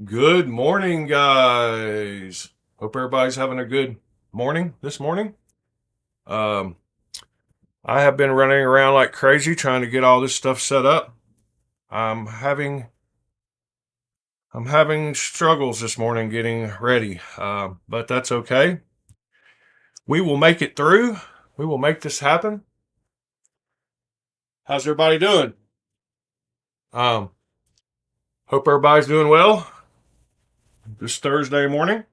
Good morning, guys. Hope everybody's having a good morning this morning. Um, I have been running around like crazy trying to get all this stuff set up. I'm having I'm having struggles this morning getting ready, but that's okay. We will make it through. We will make this happen. How's everybody doing? Um, Hope everybody's doing well this Thursday morning.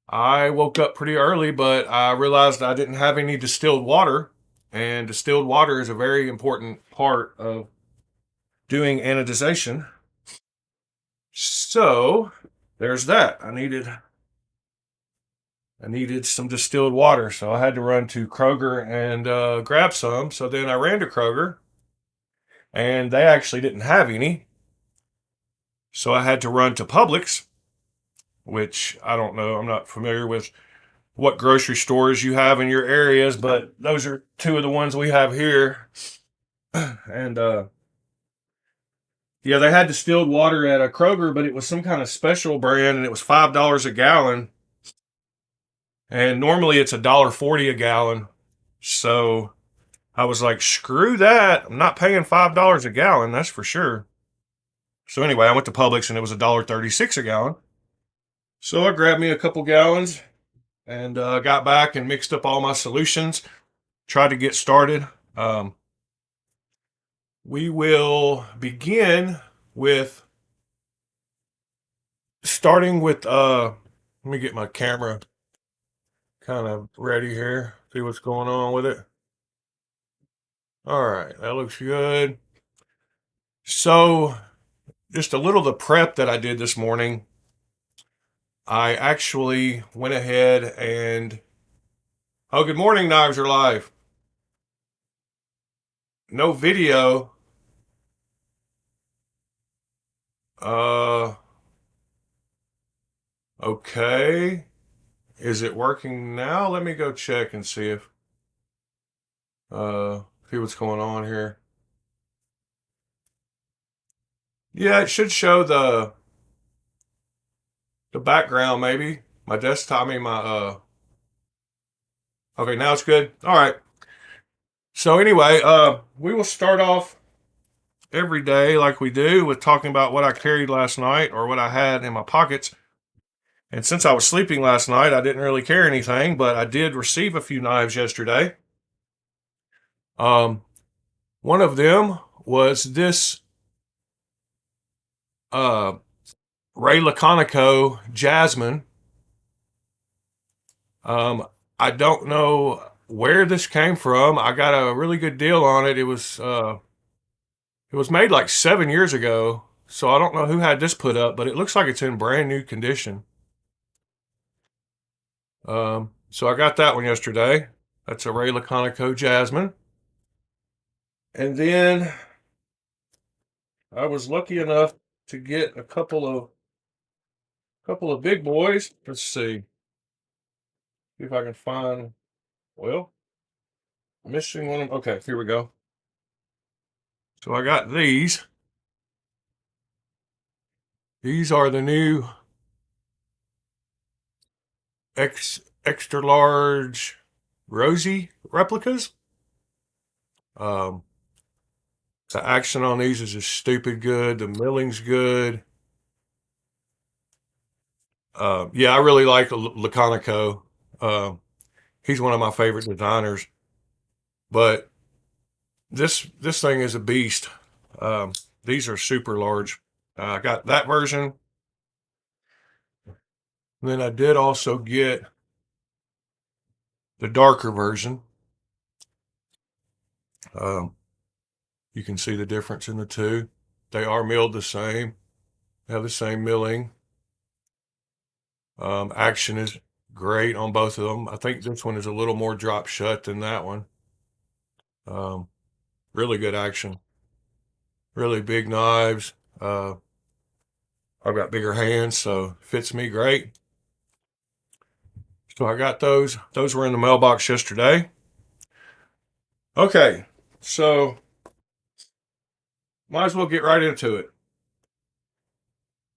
I woke up pretty early, but I realized I didn't have any distilled water, and distilled water is a very important part of doing anodization. So there's that. I needed some distilled water, so I had to run to Kroger and grab some. So then I ran to Kroger, and they actually didn't have any. So I had to run to Publix, which I don't know. I'm not familiar with what grocery stores you have in your areas, but those are two of the ones we have here. And yeah, they had distilled water at a Kroger, but it was some kind of special brand, and it was $5 a gallon. And normally it's $1.40 a gallon. So I was like, screw that! I'm not paying $5 a gallon, that's for sure. So anyway, I went to Publix, and it was $1.36 a gallon. So I grabbed me a couple gallons and got back and mixed up all my solutions. Tried to get started. We will begin with starting with let me get my camera kind of ready here, see what's going on with it. All right, that looks good. So just a little of the prep that I did this morning. I actually went ahead and oh, good morning, Knives Are Live. No video. uh okay, is it working now? Let me go check and see what's going on here. Yeah, it should show the background, maybe. My desktop, I mean my okay, now it's good. All right. So anyway, we will start off every day like we do with talking about what I carried last night or what I had in my pockets. And since I was sleeping last night, I didn't really carry anything, but I did receive a few knives yesterday. Um, One of them was this uh, Ray Laconico Jasmine. Um, I don't know where this came from. I got a really good deal on it. It was made like 7 years ago, so I don't know who had this put up, but it looks like it's in brand new condition. So I got that one yesterday. That's a Ray Laconico Jasmine. And then I was lucky enough to get a couple of big boys. Let's see if I can find. Well, missing one of them. Okay, here we go. So I got these. These are the new extra large Rosie replicas. Um, the action on these is just stupid good. The milling's good. Yeah, I really like Laconico. Uh, he's one of my favorite designers. But this thing is a beast. These are super large. I got that version. And then I did also get the darker version. Um, you can see the difference in the two. They are milled the same. They have the same milling. Action is great on both of them. I think this one is a little more drop shut than that one. Um, really good action. Really big knives. I've got bigger hands, so fits me great. So I got those. Those were in the mailbox yesterday. Okay, so might as well get right into it.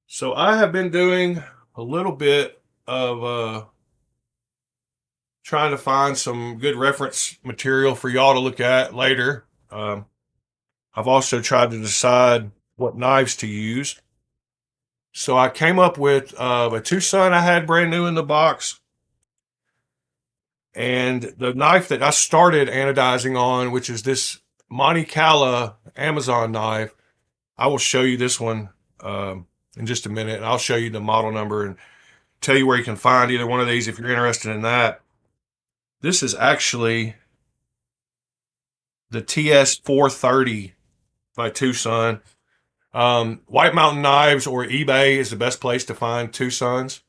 So I have been doing a little bit of trying to find some good reference material for y'all to look at later. I've also tried to decide what knives to use. So I came up with a Tucson I had brand new in the box, and the knife that I started anodizing on, which is this Monte Carlo Amazon knife. I will show you this one in just a minute, and I'll show you the model number and tell you where you can find either one of these if you're interested in that. This is actually the TS 430 by Tucson. White Mountain Knives or eBay is the best place to find Tucson's.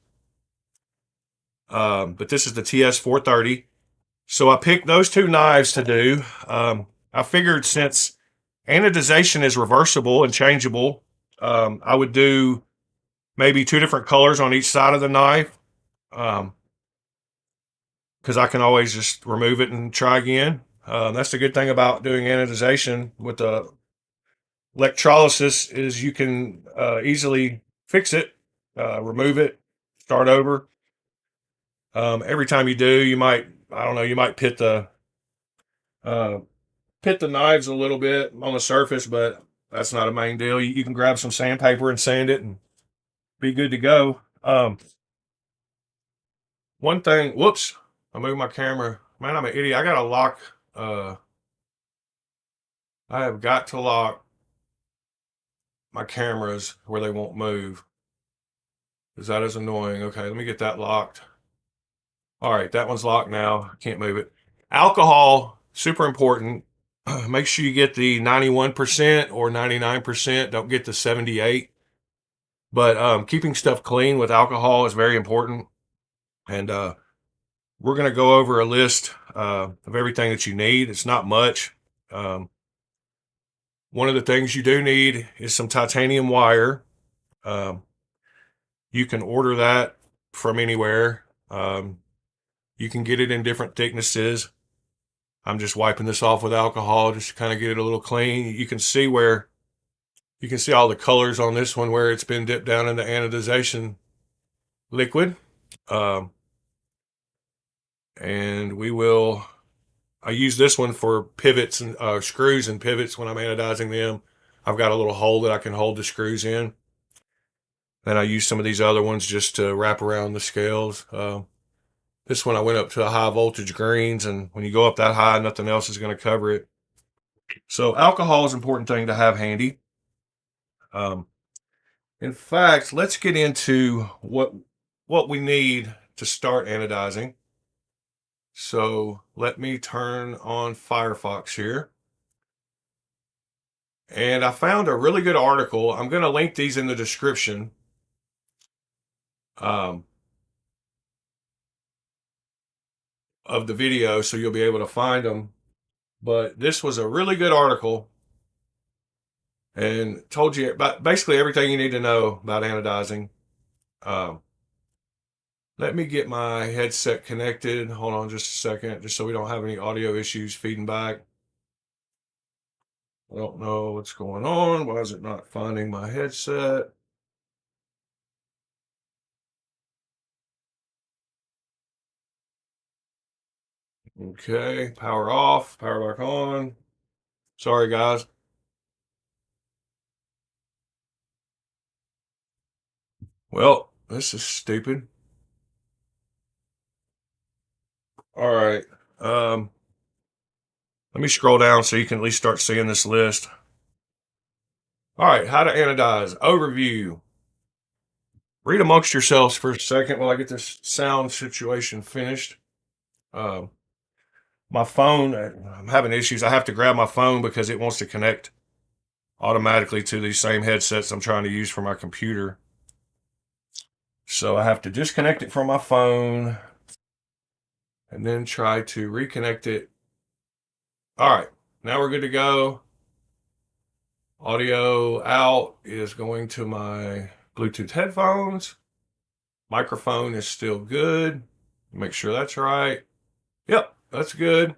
But this is the TS 430. So I picked those two knives to do. I figured since anodization is reversible and changeable, I would do maybe two different colors on each side of the knife, because I can always just remove it and try again. That's the good thing about doing anodization with the electrolysis is you can easily fix it, remove it, start over. Every time you do, you might, I don't know, you might uh, pit the knives a little bit on the surface, but that's not a main deal. You can grab some sandpaper and sand it and be good to go. One thing, whoops, I moved my camera. Man, I'm an idiot. I got to lock, I have got to lock my cameras where they won't move because that is annoying. Okay, let me get that locked. All right, that one's locked now. I can't move it. Alcohol, super important. Make sure you get the 91% or 99%. Don't get the 78. But keeping stuff clean with alcohol is very important. And we're going to go over a list of everything that you need. It's not much. One of the things you do need is some titanium wire. Um, you can order that from anywhere. You can get it in different thicknesses. I'm just wiping this off with alcohol just to kind of get it a little clean. You can see all the colors on this one where it's been dipped down in the anodization liquid. And I use this one for pivots and screws and pivots when I'm anodizing them. I've got a little hole that I can hold the screws in. Then I use some of these other ones just to wrap around the scales. This one I went up to a high voltage greens, and when you go up that high, nothing else is going to cover it. So alcohol is an important thing to have handy. In fact, let's get into what we need to start anodizing. So let me turn on Firefox here. And I found a really good article. I'm going to link these in the description. Of the video, so you'll be able to find them. But this was a really good article and told you about basically everything you need to know about anodizing. Let me get my headset connected. Hold on just a second, just so we don't have any audio issues feeding back. I don't know what's going on. Why is it not finding my headset? Okay, power off, power back on. Sorry, guys. Well, this is stupid. All right. Let me scroll down so you can at least start seeing this list. All right, how to anodize. Overview. Read amongst yourselves for a second while I get this sound situation finished. My phone, I'm having issues. I have to grab my phone because it wants to connect automatically to these same headsets I'm trying to use for my computer. So I have to disconnect it from my phone and then try to reconnect it. All right, now we're good to go. Audio out is going to my Bluetooth headphones. Microphone is still good. Make sure that's right. Yep, that's good.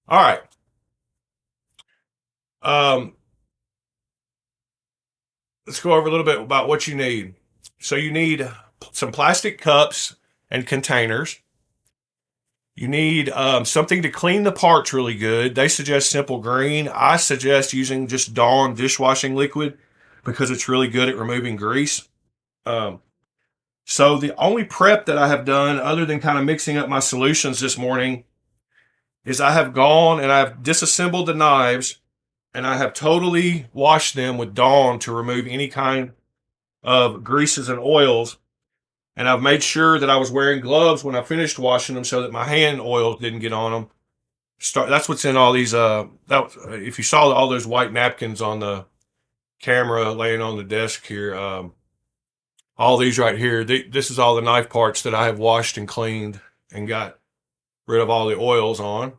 All right. let's go over a little bit about what you need. So you need some plastic cups and containers. You need something to clean the parts really good. They suggest Simple Green. I suggest using just Dawn dishwashing liquid because it's really good at removing grease. Um, so the only prep that I have done, other than kind of mixing up my solutions this morning, is I have gone and I've disassembled the knives and I have totally washed them with Dawn to remove any kind of greases and oils. And I've made sure that I was wearing gloves when I finished washing them so that my hand oils didn't get on them. That's what's in all these. If you saw all those white napkins on the camera laying on the desk here, all these right here, this is all the knife parts that I have washed and cleaned and got rid of all the oils on.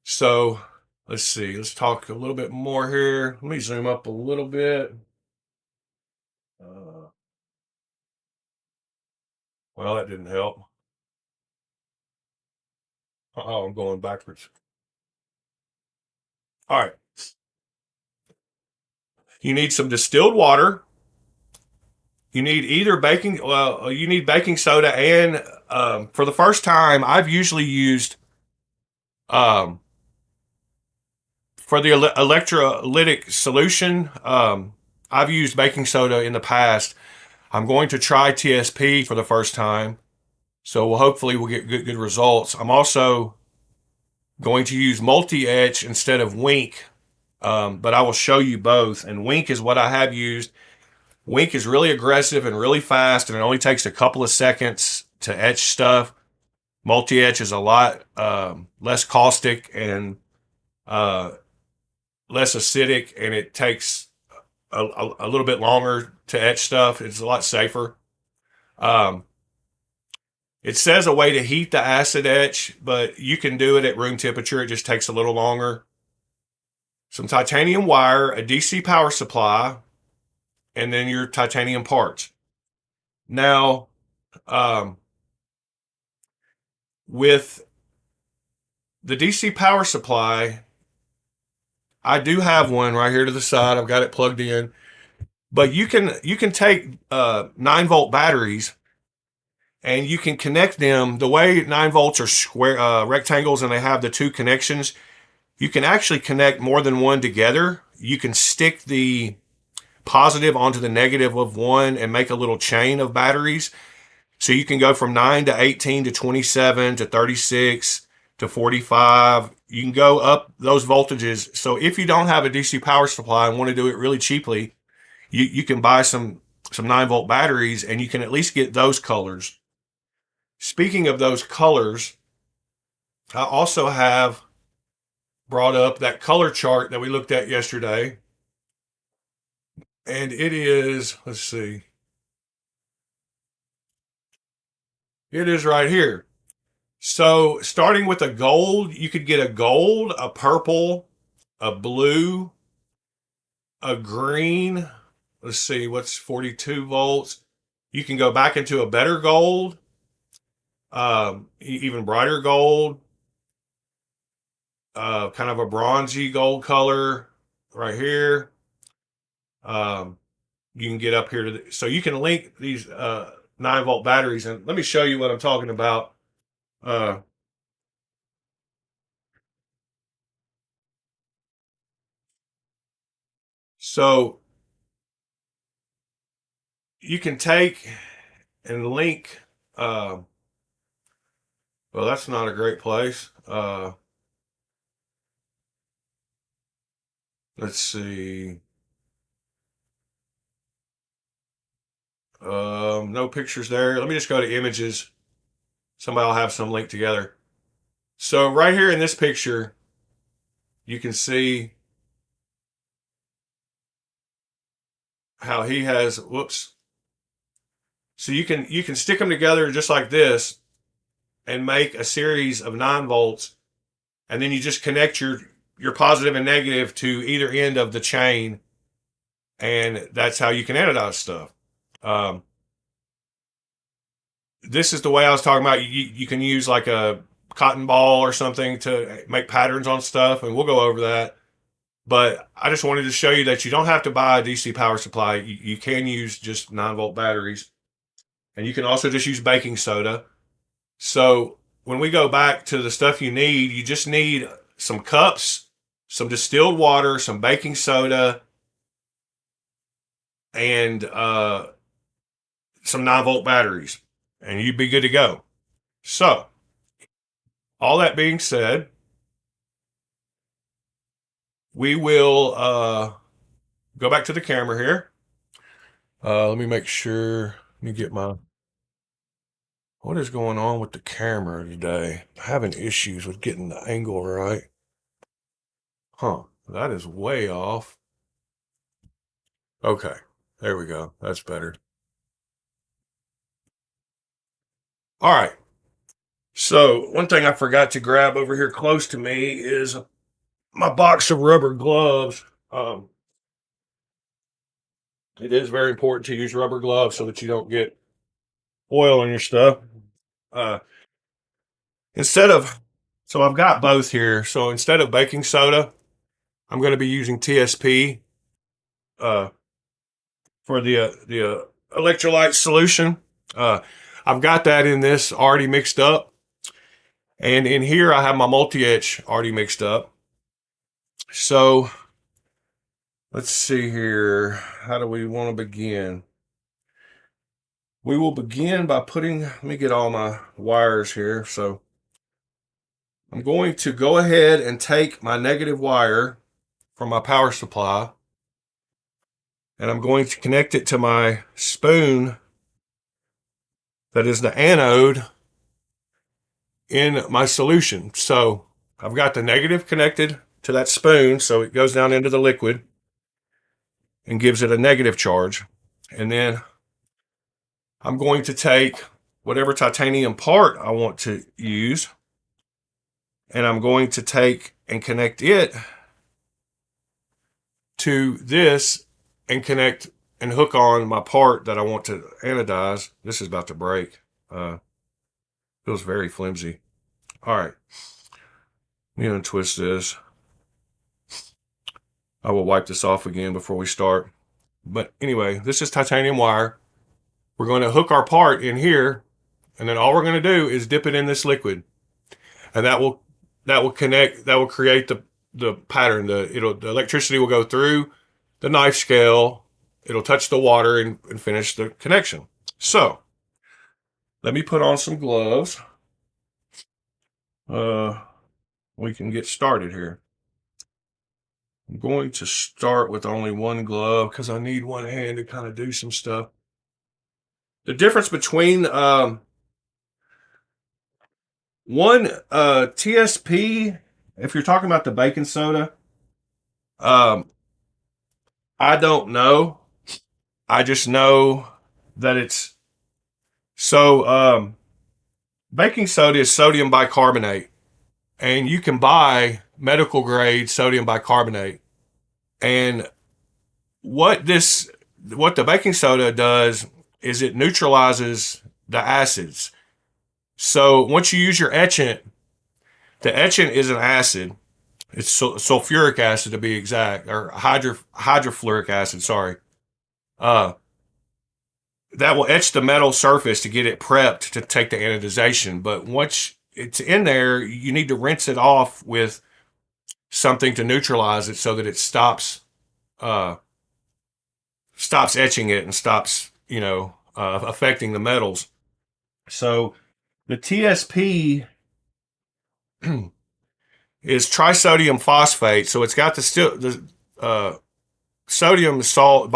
So let's see. Let's talk a little bit more here. Let me zoom up a little bit. Well, that didn't help. Oh, I'm going backwards. All right. You need some distilled water. You need either you need baking soda and for the first time, I've usually used um, for the electrolytic solution. I've used baking soda in the past. I'm going to try TSP for the first time, so hopefully we'll get good results. I'm also going to use multi-etch instead of Wink, but I will show you both. And Wink is what I have used. Wink is really aggressive and really fast, and it only takes a couple of seconds to etch stuff. Multi-etch is a lot less caustic and less acidic, and it takes a little bit longer to etch stuff. It's a lot safer. Um, it says a way to heat the acid etch, but you can do it at room temperature. It just takes a little longer. Some titanium wire, a DC power supply, and then your titanium parts. Now, with the DC power supply, I do have one right here to the side. I've got it plugged in, but you can take 9-volt batteries and you can connect them. The way 9 volts are square rectangles and they have the two connections, you can actually connect more than one together. You can stick the positive onto the negative of one and make a little chain of batteries. So you can go from 9 to 18 to 27 to 36 to 45. You can go up those voltages. So if you don't have a DC power supply and want to do it really cheaply, you can buy some 9-volt batteries and you can at least get those colors. Speaking of those colors, I also have brought up that color chart that we looked at yesterday. And it is, let's see, it is right here. So starting with a gold, you could get a gold, a purple, a blue, a green. Let's see, what's 42 volts? You can go back into a better gold, even brighter gold, kind of a bronzy gold color right here. You can get up here to so you can link these 9-volt batteries, and let me show you what I'm talking about. So you can take and link. Well, that's not a great place. Let's see. No pictures there. Let me just go to images. Somebody will have some linked together. So right here in this picture, you can see how he has, whoops. So you can stick them together just like this and make a series of 9 volts, and then you just connect your positive and negative to either end of the chain, and that's how you can anodize stuff. This is the way I was talking about. You can use like a cotton ball or something to make patterns on stuff, and we'll go over that. But I just wanted to show you that you don't have to buy a DC power supply. You can use just 9-volt batteries. And you can also just use baking soda. So when we go back to the stuff you need, you just need some cups, some distilled water, some baking soda, and some 9-volt batteries. And you'd be good to go. So, all that being said, we will go back to the camera here. Let me make sure. Let me get my. What is going on with the camera today? I'm having issues with getting the angle right. Huh, that is way off. Okay, there we go. That's better. All right. So, one thing I forgot to grab over here close to me is my box of rubber gloves. It is very important to use rubber gloves so that you don't get oil on your stuff. Uh, instead of, so I've got both here. So instead of baking soda, I'm going to be using TSP uh, for the electrolyte solution. I've got that in this already mixed up. And in here, I have my multi-etch already mixed up. So let's see here. How do we want to begin? We will begin by putting, let me get all my wires here. So I'm going to go ahead and take my negative wire from my power supply, and I'm going to connect it to my spoon that is the anode in my solution. So I've got the negative connected to that spoon, so it goes down into the liquid and gives it a negative charge. And then I'm going to take whatever titanium part I want to use, and I'm going to take and connect it to this and connect and hook on my part that I want to anodize. This is about to break. Feels very flimsy. All right. I'm going to twist this. I will wipe this off again before we start. But anyway, this is titanium wire. We're going to hook our part in here, and then all we're going to do is dip it in this liquid. And that will connect, that will create the pattern. The electricity will go through the knife scale. It'll touch the water and finish the connection. So let me put on some gloves. We can get started here. I'm going to start with only one glove because I need one hand to kind of do some stuff. The difference between one TSP, if you're talking about the baking soda, I don't know. I just know that it's so baking soda is sodium bicarbonate, and you can buy medical grade sodium bicarbonate. And what the baking soda does is it neutralizes the acids. So once you use your etchant, the etchant is an acid. It's sulfuric acid to be exact, or hydrofluoric acid. Sorry. That will etch the metal surface to get it prepped to take the anodization. But once it's in there, you need to rinse it off with something to neutralize it so that it stops etching it and stops, affecting the metals. So the TSP is trisodium phosphate. So it's got the sodium salt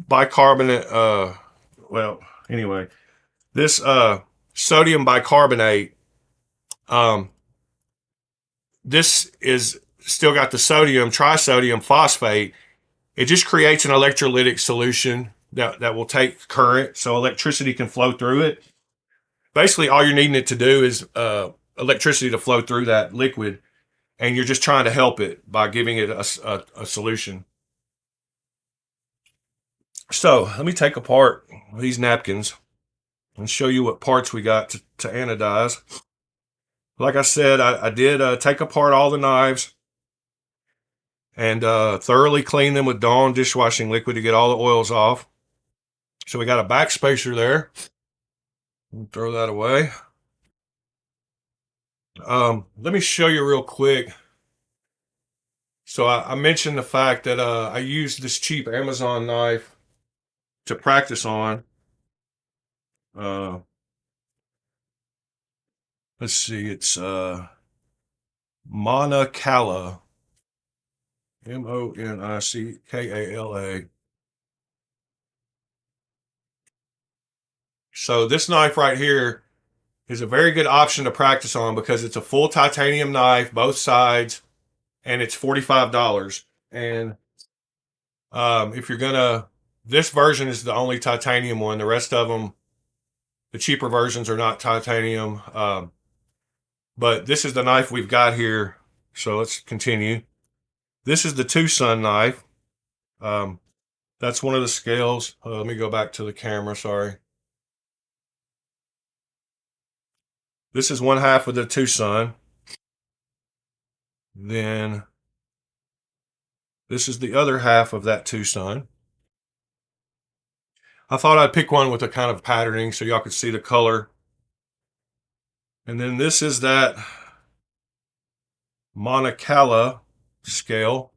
bicarbonate. Well, anyway, this sodium bicarbonate. This is still got the sodium trisodium phosphate. It just creates an electrolytic solution that will take current, so electricity can flow through it. Basically, all you're needing it to do is electricity to flow through that liquid, and you're just trying to help it by giving it a solution. So let me take apart these napkins and show you what parts we got to anodize. Like I said, I did take apart all the knives, and thoroughly clean them with Dawn dishwashing liquid to get all the oils off. So we got a back spacer there. Throw that away. Let me show you real quick. So I mentioned the fact that I used this cheap Amazon knife to practice on. Uh, let's see, it's Monicala, Monickala. So this knife right here is a very good option to practice on because it's a full titanium knife, both sides, and it's $45. And if you're gonna, this version is the only titanium one. The rest of them, the cheaper versions, are not titanium. But this is the knife we've got here. So let's continue. This is the Tucson knife. That's one of the scales. Let me go back to the camera. Sorry. This is one half of the Tucson. Then this is the other half of that Tucson. I thought I'd pick one with a kind of patterning so y'all could see the color. And then this is that Monicala scale.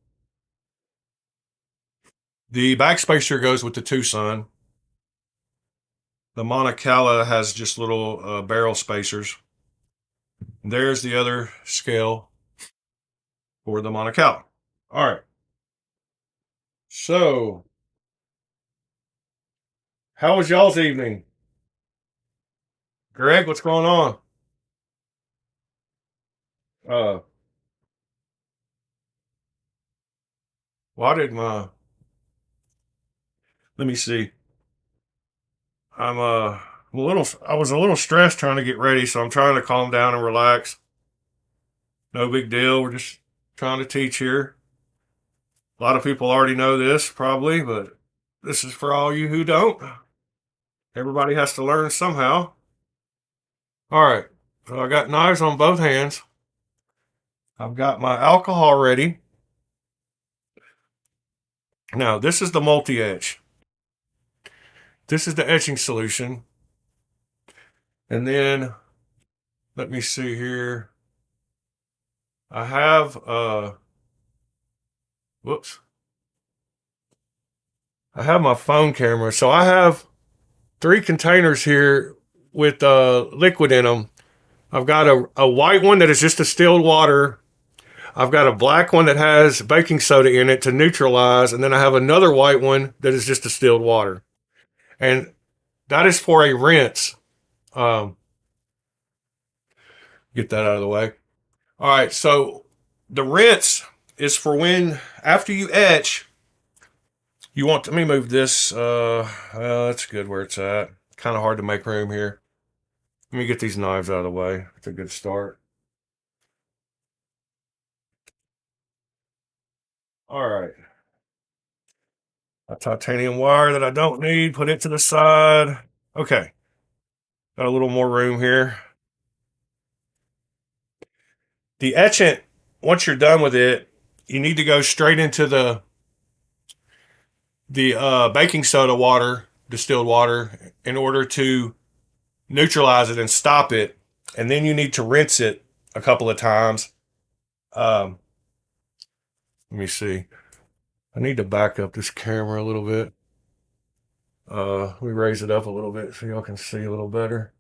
The backspacer goes with the Tucson. The Monicala has just little barrel spacers. And there's the other scale for the Monicala. All right. So, how was y'all's evening? Greg, what's going on? Uh, why did my, let me see. I was a little stressed trying to get ready, so I'm trying to calm down and relax. No big deal. We're just trying to teach here. A lot of people already know this probably, but this is for all you who don't. Everybody has to learn somehow. All right. So I got knives on both hands. I've got my alcohol ready. Now, this is the multi-etch. This is the etching solution. And then, let me see here. I have, whoops. I have my phone camera. So I have 3 containers here with liquid in them. I've got a white one that is just distilled water. I've got a black one that has baking soda in it to neutralize. And then I have another white one that is just distilled water. And that is for a rinse. Get that out of the way. All right, so the rinse is for when, after you etch, you want to, let me move this. That's good where it's at. Kind of hard to make room here. Let me get these knives out of the way. It's a good start. All right. A titanium wire that I don't need, put it to the side. Okay. Got a little more room here. The etchant, once you're done with it, you need to go straight into the baking soda water, distilled water, in order to neutralize it and stop it. And then you need to rinse it a couple of times. Let me see. I need to back up this camera a little bit. Let me raise it up a little bit so y'all can see a little better.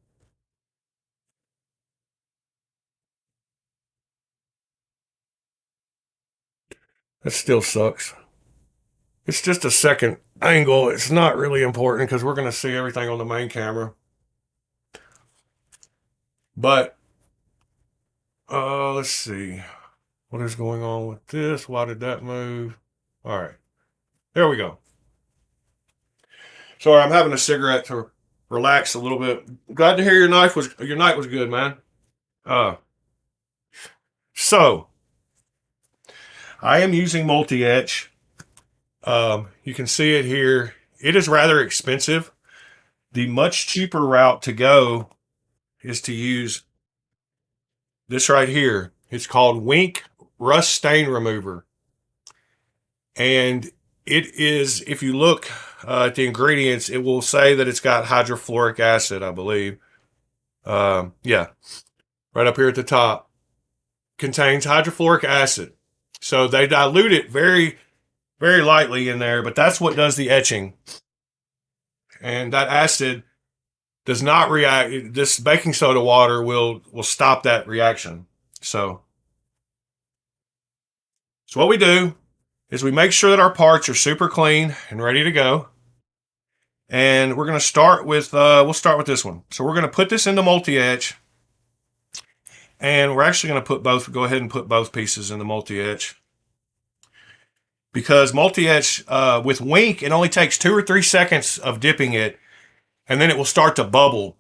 That still sucks. It's just a second angle. It's not really important because we're going to see everything on the main camera. But, let's see. What is going on with this? Why did that move? All right. There we go. Sorry, I'm having a cigarette to relax a little bit. Glad to hear your night was good, man. Uh, so I am using multi-etch. You can see it here. It is rather expensive. The much cheaper route to go is to use this right here. It's called Wink Rust Stain Remover. And it is, if you look at the ingredients, it will say that it's got hydrofluoric acid, I believe. Yeah, right up here at the top. Contains hydrofluoric acid. So they dilute it very, very lightly in there, but that's what does the etching. And that acid does not react. This baking soda water will stop that reaction. So what we do is we make sure that our parts are super clean and ready to go. And we're going to start with, we'll start with this one. So we're going to put this into multi-etch. And we're actually going to go ahead and put both pieces in the multi-etch. Because multi-etch, with Wink, it only takes 2 or 3 seconds of dipping it, and then it will start to bubble.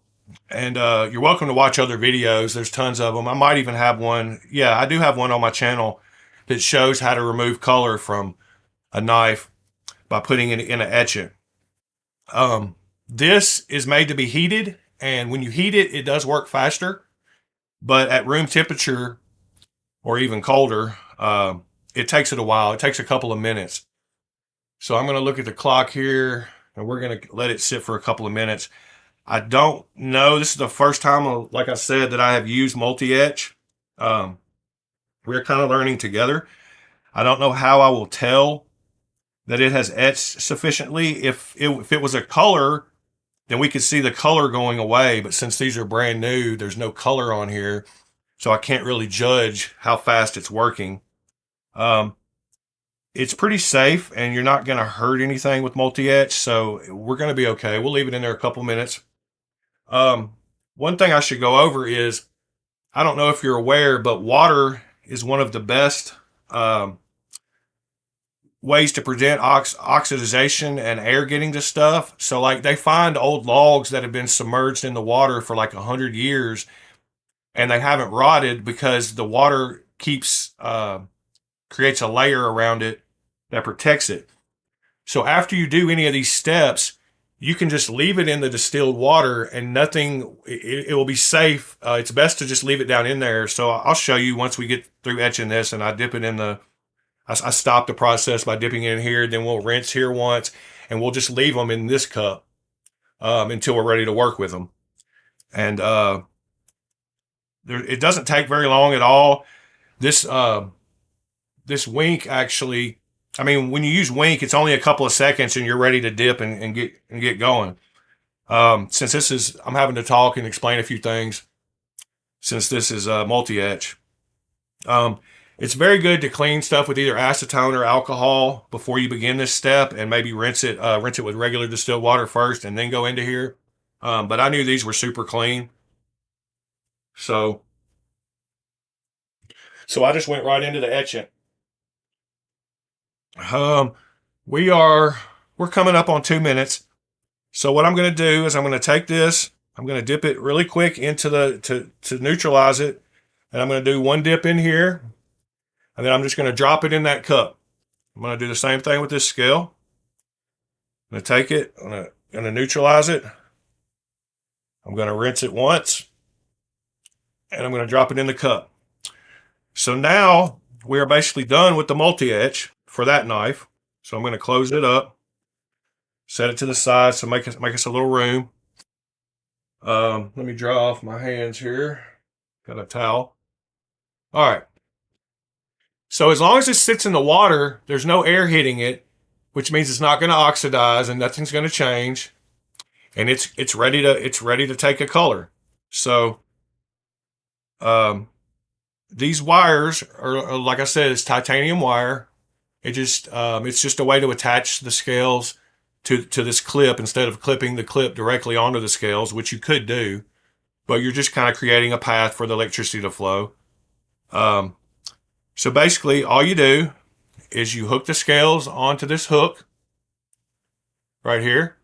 And you're welcome to watch other videos. There's tons of them. I might even have one. Yeah, I do have one on my channel that shows how to remove color from a knife by putting it in an etchant. This is made to be heated, and when you heat it, it does work faster. But at room temperature, or even colder, it takes it a while. It takes a couple of minutes. So I'm going to look at the clock here, and we're going to let it sit for a couple of minutes. I don't know. This is the first time, like I said, that I have used multi-etch. We're kind of learning together. I don't know how I will tell that it has etched sufficiently. If it was a color, then we could see the color going away. But since these are brand new, there's no color on here. So I can't really judge how fast it's working. It's pretty safe, and you're not going to hurt anything with multi-etch. So we're going to be okay. We'll leave it in there a couple minutes. One thing I should go over is, I don't know if you're aware, but water is one of the best ways to prevent oxidization and air getting to stuff. So like they find old logs that have been submerged in the water for like 100 years and they haven't rotted because the water creates a layer around it that protects it. So after you do any of these steps, you can just leave it in the distilled water and it will be safe. It's best to just leave it down in there. So I'll show you once we get through etching this, and I dip it in I stop the process by dipping it in here. Then we'll rinse here once, and we'll just leave them in this cup until we're ready to work with them. And it doesn't take very long at all. This Wink actually, I mean, when you use Wink, it's only a couple of seconds and you're ready to dip and get going. Since I'm having to talk and explain a few things since this is multi-etch. It's very good to clean stuff with either acetone or alcohol before you begin this step, and maybe rinse it with regular distilled water first and then go into here. But I knew these were super clean. So I just went right into the etchant. We're coming up on 2 minutes. So what I'm going to do is I'm going to take this, I'm going to dip it really quick into to neutralize it. And I'm going to do one dip in here. And then I'm just going to drop it in that cup. I'm going to do the same thing with this scale. I'm going to take it, I'm going to neutralize it. I'm going to rinse it once. And I'm going to drop it in the cup. So now we are basically done with the multi-etch for that knife. So I'm going to close it up, set it to the side, so make us a little room. Let me dry off my hands here. Got a towel. All right. So as long as it sits in the water, there's no air hitting it, which means it's not going to oxidize and nothing's going to change. And it's ready to take a color. So these wires are, like I said, it's titanium wire. It's just a way to attach the scales to this clip instead of clipping the clip directly onto the scales, which you could do, but you're just kind of creating a path for the electricity to flow. So basically all you do is you hook the scales onto this hook right here.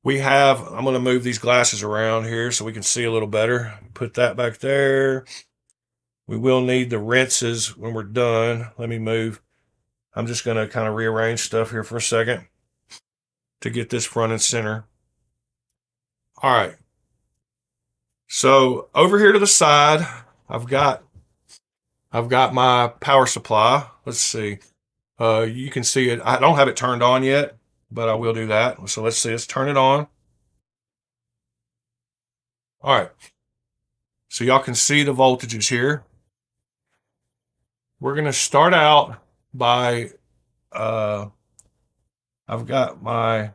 I'm going to move these glasses around here so we can see a little better. Put that back there. We will need the rinses when we're done. Let me move. I'm just going to kind of rearrange stuff here for a second to get this front and center. All right. So over here to the side, I've got my power supply. Let's see. You can see it. I don't have it turned on yet, but I will do that. So let's see. Let's turn it on. All right. So y'all can see the voltages here. We're going to start out by, I've got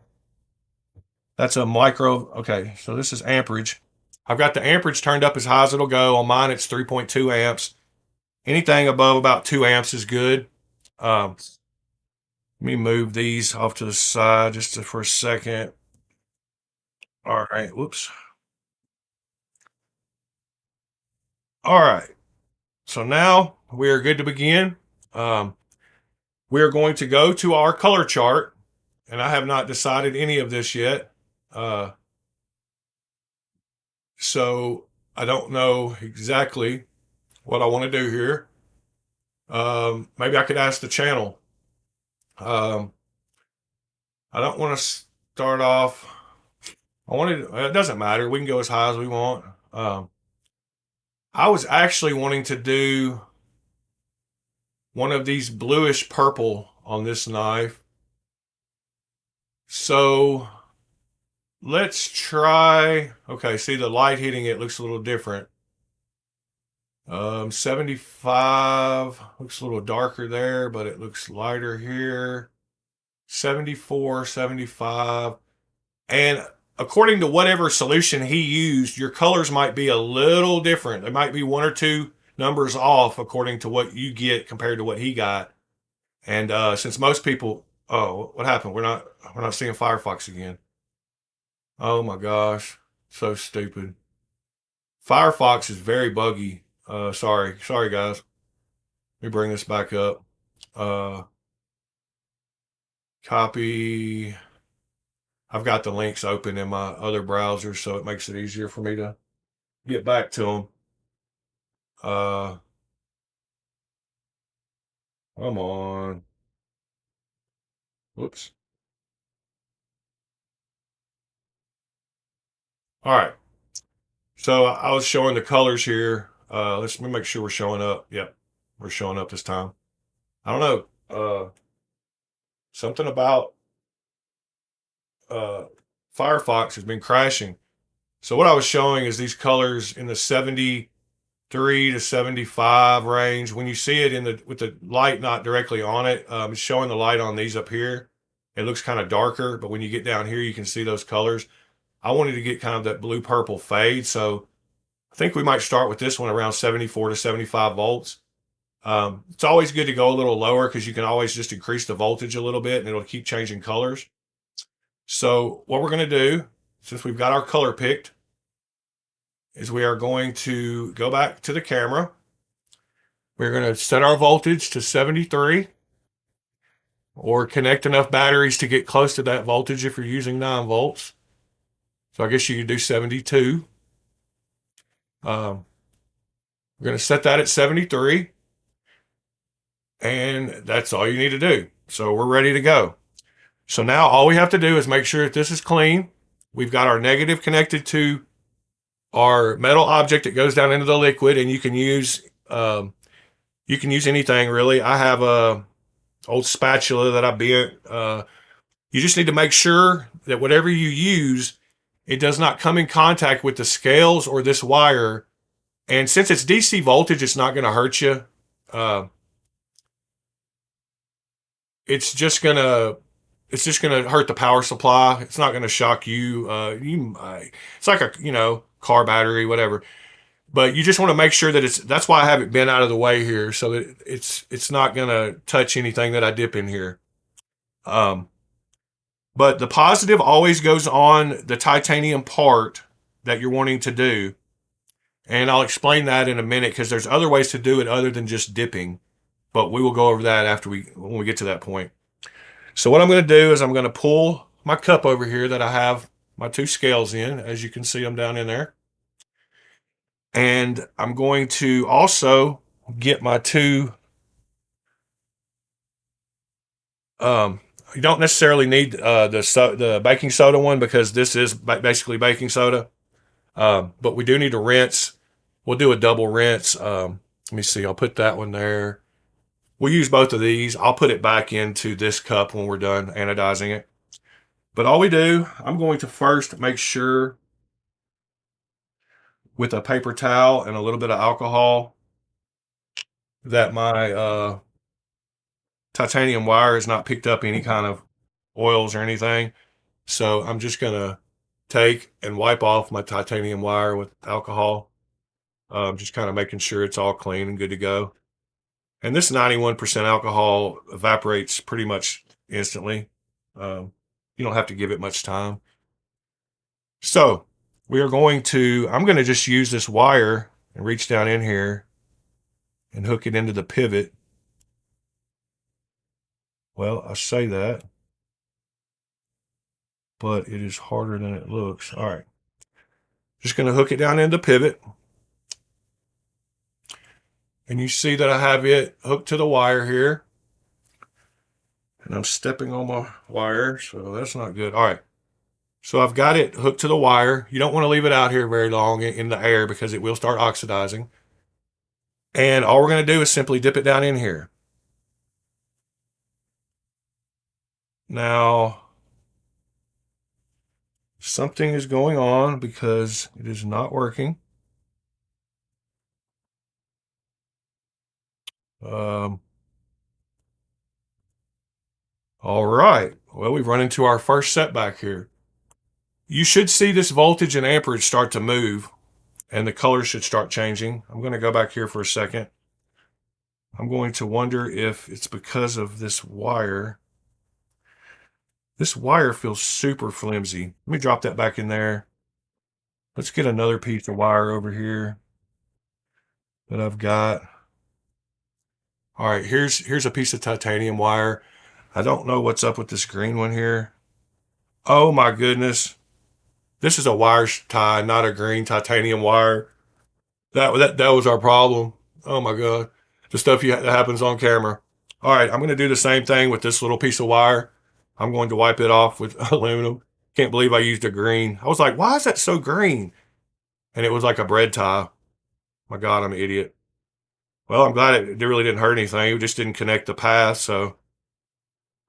that's a micro. Okay. So this is amperage. I've got the amperage turned up as high as it'll go. On mine, it's 3.2 amps. Anything above about 2 amps is good. Let me move these off to the side just for a second. All right. Whoops. All right. So now we are good to begin. We are going to go to our color chart, and I have not decided any of this yet. So I don't know exactly what I want to do here. Maybe I could ask the channel. I don't want to start off. It doesn't matter. We can go as high as we want. I was actually wanting to do one of these bluish purple on this knife. So let's try. Okay, see the light hitting it looks a little different. 75 looks a little darker there, but it looks lighter here. 74, 75. And according to whatever solution he used, your colors might be a little different. There might be one or two numbers off according to what you get compared to what he got. And since most people, oh, what happened? We're not seeing Firefox again. Oh my gosh, so stupid. Firefox is very buggy. Sorry guys. Let me bring this back up. Copy. I've got the links open in my other browser, so it makes it easier for me to get back to them. Come on. Whoops. All right. So I was showing the colors here. Let me make sure we're showing up. Yep, we're showing up this time. I don't know. Something about Firefox has been crashing. So what I was showing is these colors in the 73 to 75 range. When you see it with the light not directly on it, it's showing the light on these up here. It looks kind of darker, but when you get down here, you can see those colors. I wanted to get kind of that blue purple fade, so I think we might start with this one around 74 to 75 volts. It's always good to go a little lower because you can always just increase the voltage a little bit and it'll keep changing colors. So what we're going to do, since we've got our color picked, is we are going to go back to the camera. We're going to set our voltage to 73 or connect enough batteries to get close to that voltage if you're using 9 volts. So I guess you could do 72. We're going to set that at 73. And that's all you need to do. So we're ready to go. So now all we have to do is make sure that this is clean. We've got our negative connected to our metal object that goes down into the liquid, and you can use anything really. I have a old spatula that I bent. You just need to make sure that whatever you use, it does not come in contact with the scales or this wire. And since it's DC voltage, it's not going to hurt you. It's just gonna hurt the power supply. It's not gonna shock you. It's like a car battery, whatever. But you just want to make sure that that's why I have it bent out of the way here, so that it's not gonna touch anything that I dip in here. But the positive always goes on the titanium part that you're wanting to do, and I'll explain that in a minute because there's other ways to do it other than just dipping. But we will go over that when we get to that point. So what I'm going to do is I'm going to pull my cup over here that I have my 2 scales in. As you can see, I'm down in there. And I'm going to also get my 2. You don't necessarily need the baking soda one because this is basically baking soda. But we do need to rinse. We'll do a double rinse. Let me see. I'll put that one there. We'll use both of these. I'll put it back into this cup when we're done anodizing it. But all we do, I'm going to first make sure with a paper towel and a little bit of alcohol that my titanium wire has not picked up any kind of oils or anything. So I'm just going to take and wipe off my titanium wire with alcohol. Just kind of making sure it's all clean and good to go. And this 91% alcohol evaporates pretty much instantly. You don't have to give it much time. So I'm going to just use this wire and reach down in here and hook it into the pivot. Well, I say that, but it is harder than it looks. All right. Just going to hook it down into the pivot. And you see that I have it hooked to the wire here. And I'm stepping on my wire, so that's not good. All right. So I've got it hooked to the wire. You don't want to leave it out here very long in the air because it will start oxidizing. And all we're going to do is simply dip it down in here. Now, something is going on because it is not working. All right. Well, we've run into our first setback here. You should see this voltage and amperage start to move, and the color should start changing. I'm going to go back here for a second. I'm going to wonder if it's because of this wire. This wire feels super flimsy. Let me drop that back in there. Let's get another piece of wire over here that I've got. All right, here's a piece of titanium wire. I don't know what's up with this green one here. Oh my goodness. This is a wire tie, not a green titanium wire. That was our problem. Oh my God. The stuff that happens on camera. All right, I'm going to do the same thing with this little piece of wire. I'm going to wipe it off with aluminum. Can't believe I used a green. I was like, why is that so green? And it was like a bread tie. My God, I'm an idiot. Well, I'm glad it really didn't hurt anything. It just didn't connect the path. So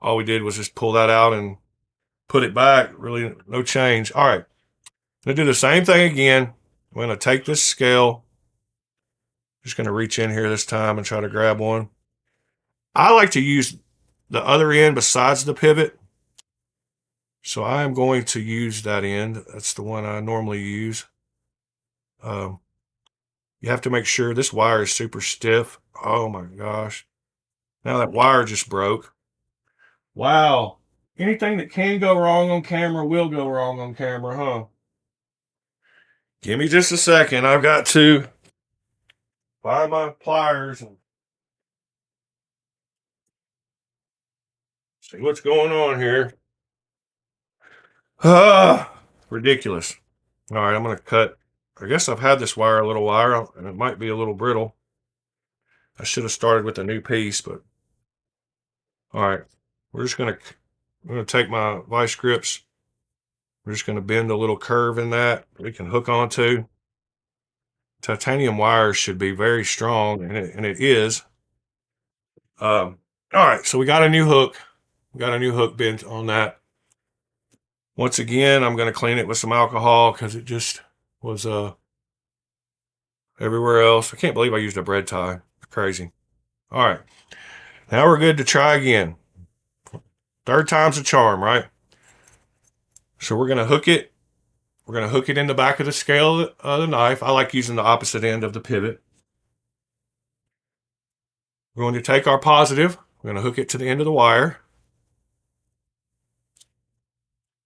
all we did was just pull that out and put it back. Really no change. All right. I'm going to do the same thing again. I'm going to take this scale. Just going to reach in here this time and try to grab one. I like to use the other end besides the pivot. So I am going to use that end. That's the one I normally use. You have to make sure this wire is super stiff. Oh my gosh. Now that wire just broke. Wow. Anything that can go wrong on camera will go wrong on camera, huh? Give me just a second. I've got to find my pliers and see what's going on here. Ridiculous. All right, I'm going to cut. I guess I've had this wire a little while, and it might be a little brittle. I should have started with a new piece, but all right. I'm going to take my vice grips. We're just going to bend a little curve in that we can hook onto. Titanium wire should be very strong, and it is. All right, so we got a new hook. We got a new hook bent on that. Once again, I'm going to clean it with some alcohol because it just was everywhere else. I can't believe I used a bread tie. It's crazy. All right, now we're good to try again. Third time's a charm, right? So we're going to hook it. We're going to hook it in the back of the scale of the knife. I like using the opposite end of the pivot. We're going to take our positive. We're going to hook it to the end of the wire.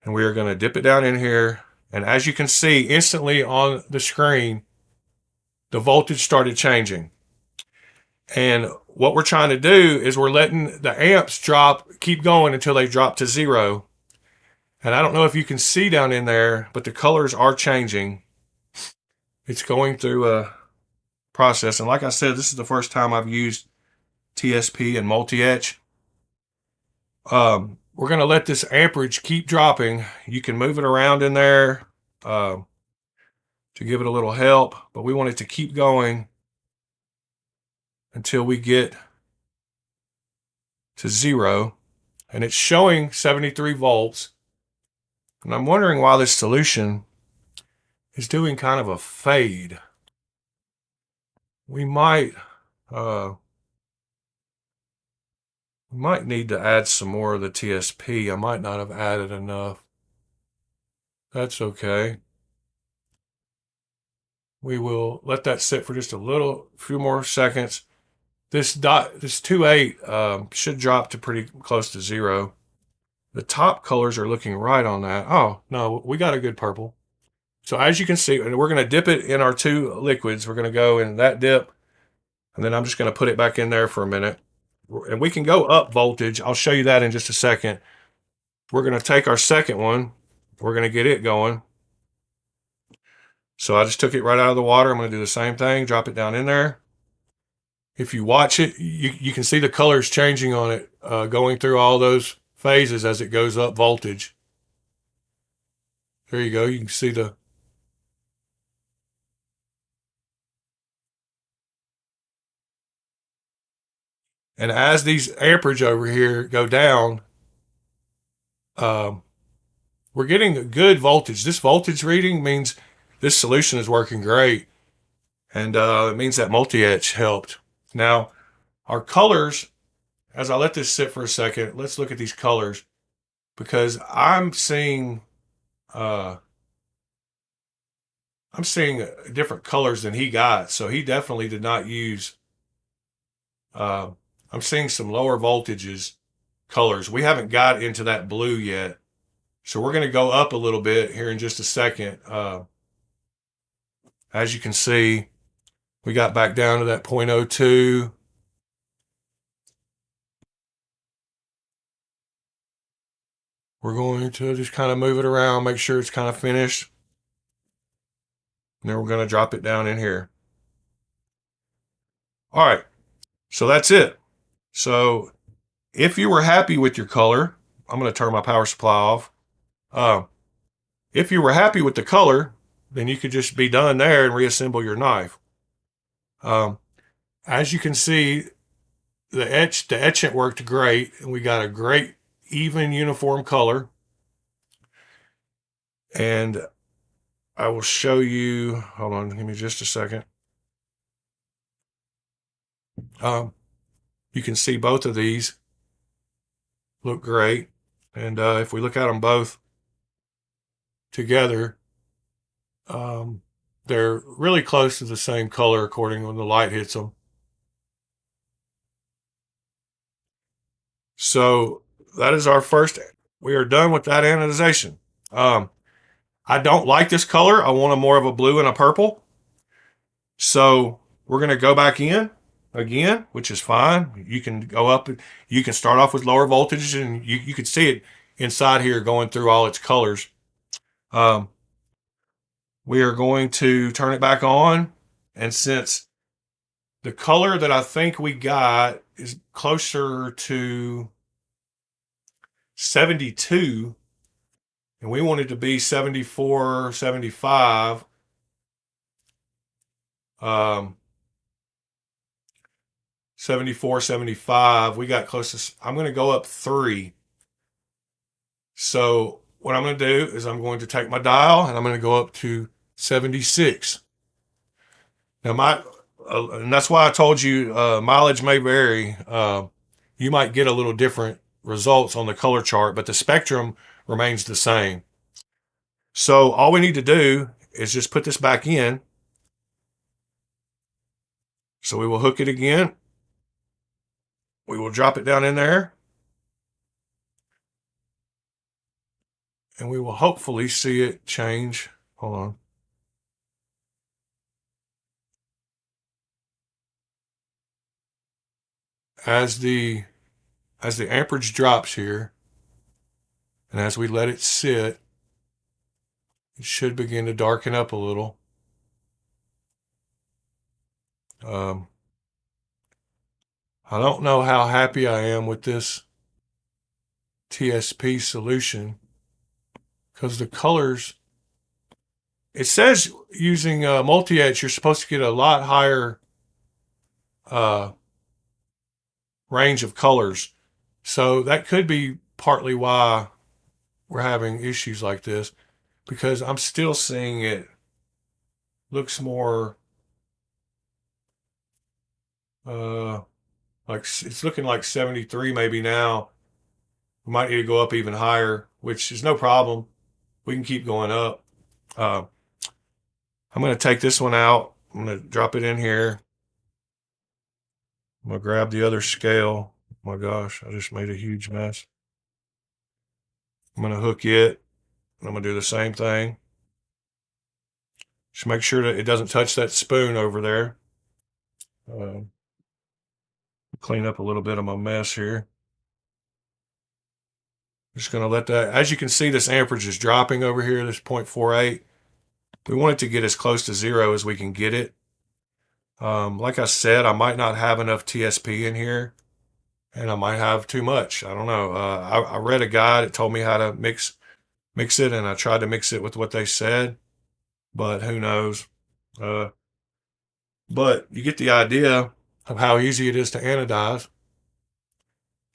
And we are going to dip it down in here. And as you can see, instantly on the screen, the voltage started changing. And what we're trying to do is we're letting the amps keep going until they drop to 0. And I don't know if you can see down in there, but the colors are changing. It's going through a process. And like I said, this is the first time I've used TSP and multi-etch. We're going to let this amperage keep dropping. You can move it around in there to give it a little help, but we want it to keep going until we get to 0, and it's showing 73 volts. And I'm wondering why this solution is doing kind of a fade. We might need to add some more of the TSP. I might not have added enough. That's okay. We will let that sit for just a few more seconds. This 2.8 should drop to pretty close to 0. The top colors are looking right on that. Oh, no, we got a good purple. So as you can see, and we're going to dip it in our 2 liquids. We're going to go in that dip, and then I'm just going to put it back in there for a minute. And we can go up voltage. I'll show you that in just a second. We're going to take our second one. We're going to get it going. So I just took it right out of the water. I'm going to do the same thing, drop it down in there. If you watch it, you can see the colors changing on it, going through all those phases as it goes up voltage. There you go. You can see the... And as these amperage over here go down, we're getting a good voltage. This voltage reading means this solution is working great. And it means that multi-etch helped. Now, our colors, as I let this sit for a second, let's look at these colors, because I'm seeing different colors than he got. So he definitely did not use, I'm seeing some lower voltages colors. We haven't got into that blue yet. So we're going to go up a little bit here in just a second. As you can see, we got back down to that 0.02. We're going to just kind of move it around, make sure it's kind of finished. And then we're going to drop it down in here. All right, so that's it. So if you were happy with your color, I'm going to turn my power supply off. If you were happy with the color, then you could just be done there and reassemble your knife. As you can see, the etchant worked great, and we got a great, even, uniform color. And I will show you, hold on, give me just a second. You can see both of these look great. And if we look at them both together, they're really close to the same color according when the light hits them. So that is our first. We are done with that anodization. I don't like this color. I want more of a blue and a purple. So we're going to go back in again, which is fine. You can go up. You can start off with lower voltage, and you can see it inside here going through all its colors. We are going to turn it back on. And since the color that I think we got is closer to 72, and we want it to be 74, 75, 74, 75, we got close to, I'm going to go up 3. So what I'm going to do is I'm going to take my dial and I'm going to go up to 76. Now and that's why I told you mileage may vary. You might get a little different results on the color chart, but the spectrum remains the same. So all we need to do is just put this back in. So we will hook it again. We will drop it down in there. And we will hopefully see it change. Hold on. As the amperage drops here, and as we let it sit, it should begin to darken up a little. I don't know how happy I am with this TSP solution, because the colors, it says using multi-etch, you're supposed to get a lot higher range of colors. So that could be partly why we're having issues like this, because I'm still seeing it looks more uh like it's looking like 73 maybe now. We might need to go up even higher, which is no problem. We can keep going up. Uh, I'm going to take this one out. I'm going to drop it in here. I'm going to grab the other scale. Oh my gosh, I just made a huge mess. I'm going to hook it. I'm going to do the same thing. Just make sure that it doesn't touch that spoon over there. Clean up a little bit of my mess here. Just going to let that, as you can see, this amperage is dropping over here, this 0.48. We want it to get as close to zero as we can get it. Like I said, I might not have enough TSP in here, and I might have too much. I don't know. I read a guide that told me how to mix it, and I tried to mix it with what they said, but who knows? Uh, but you get the idea of how easy it is to anodize.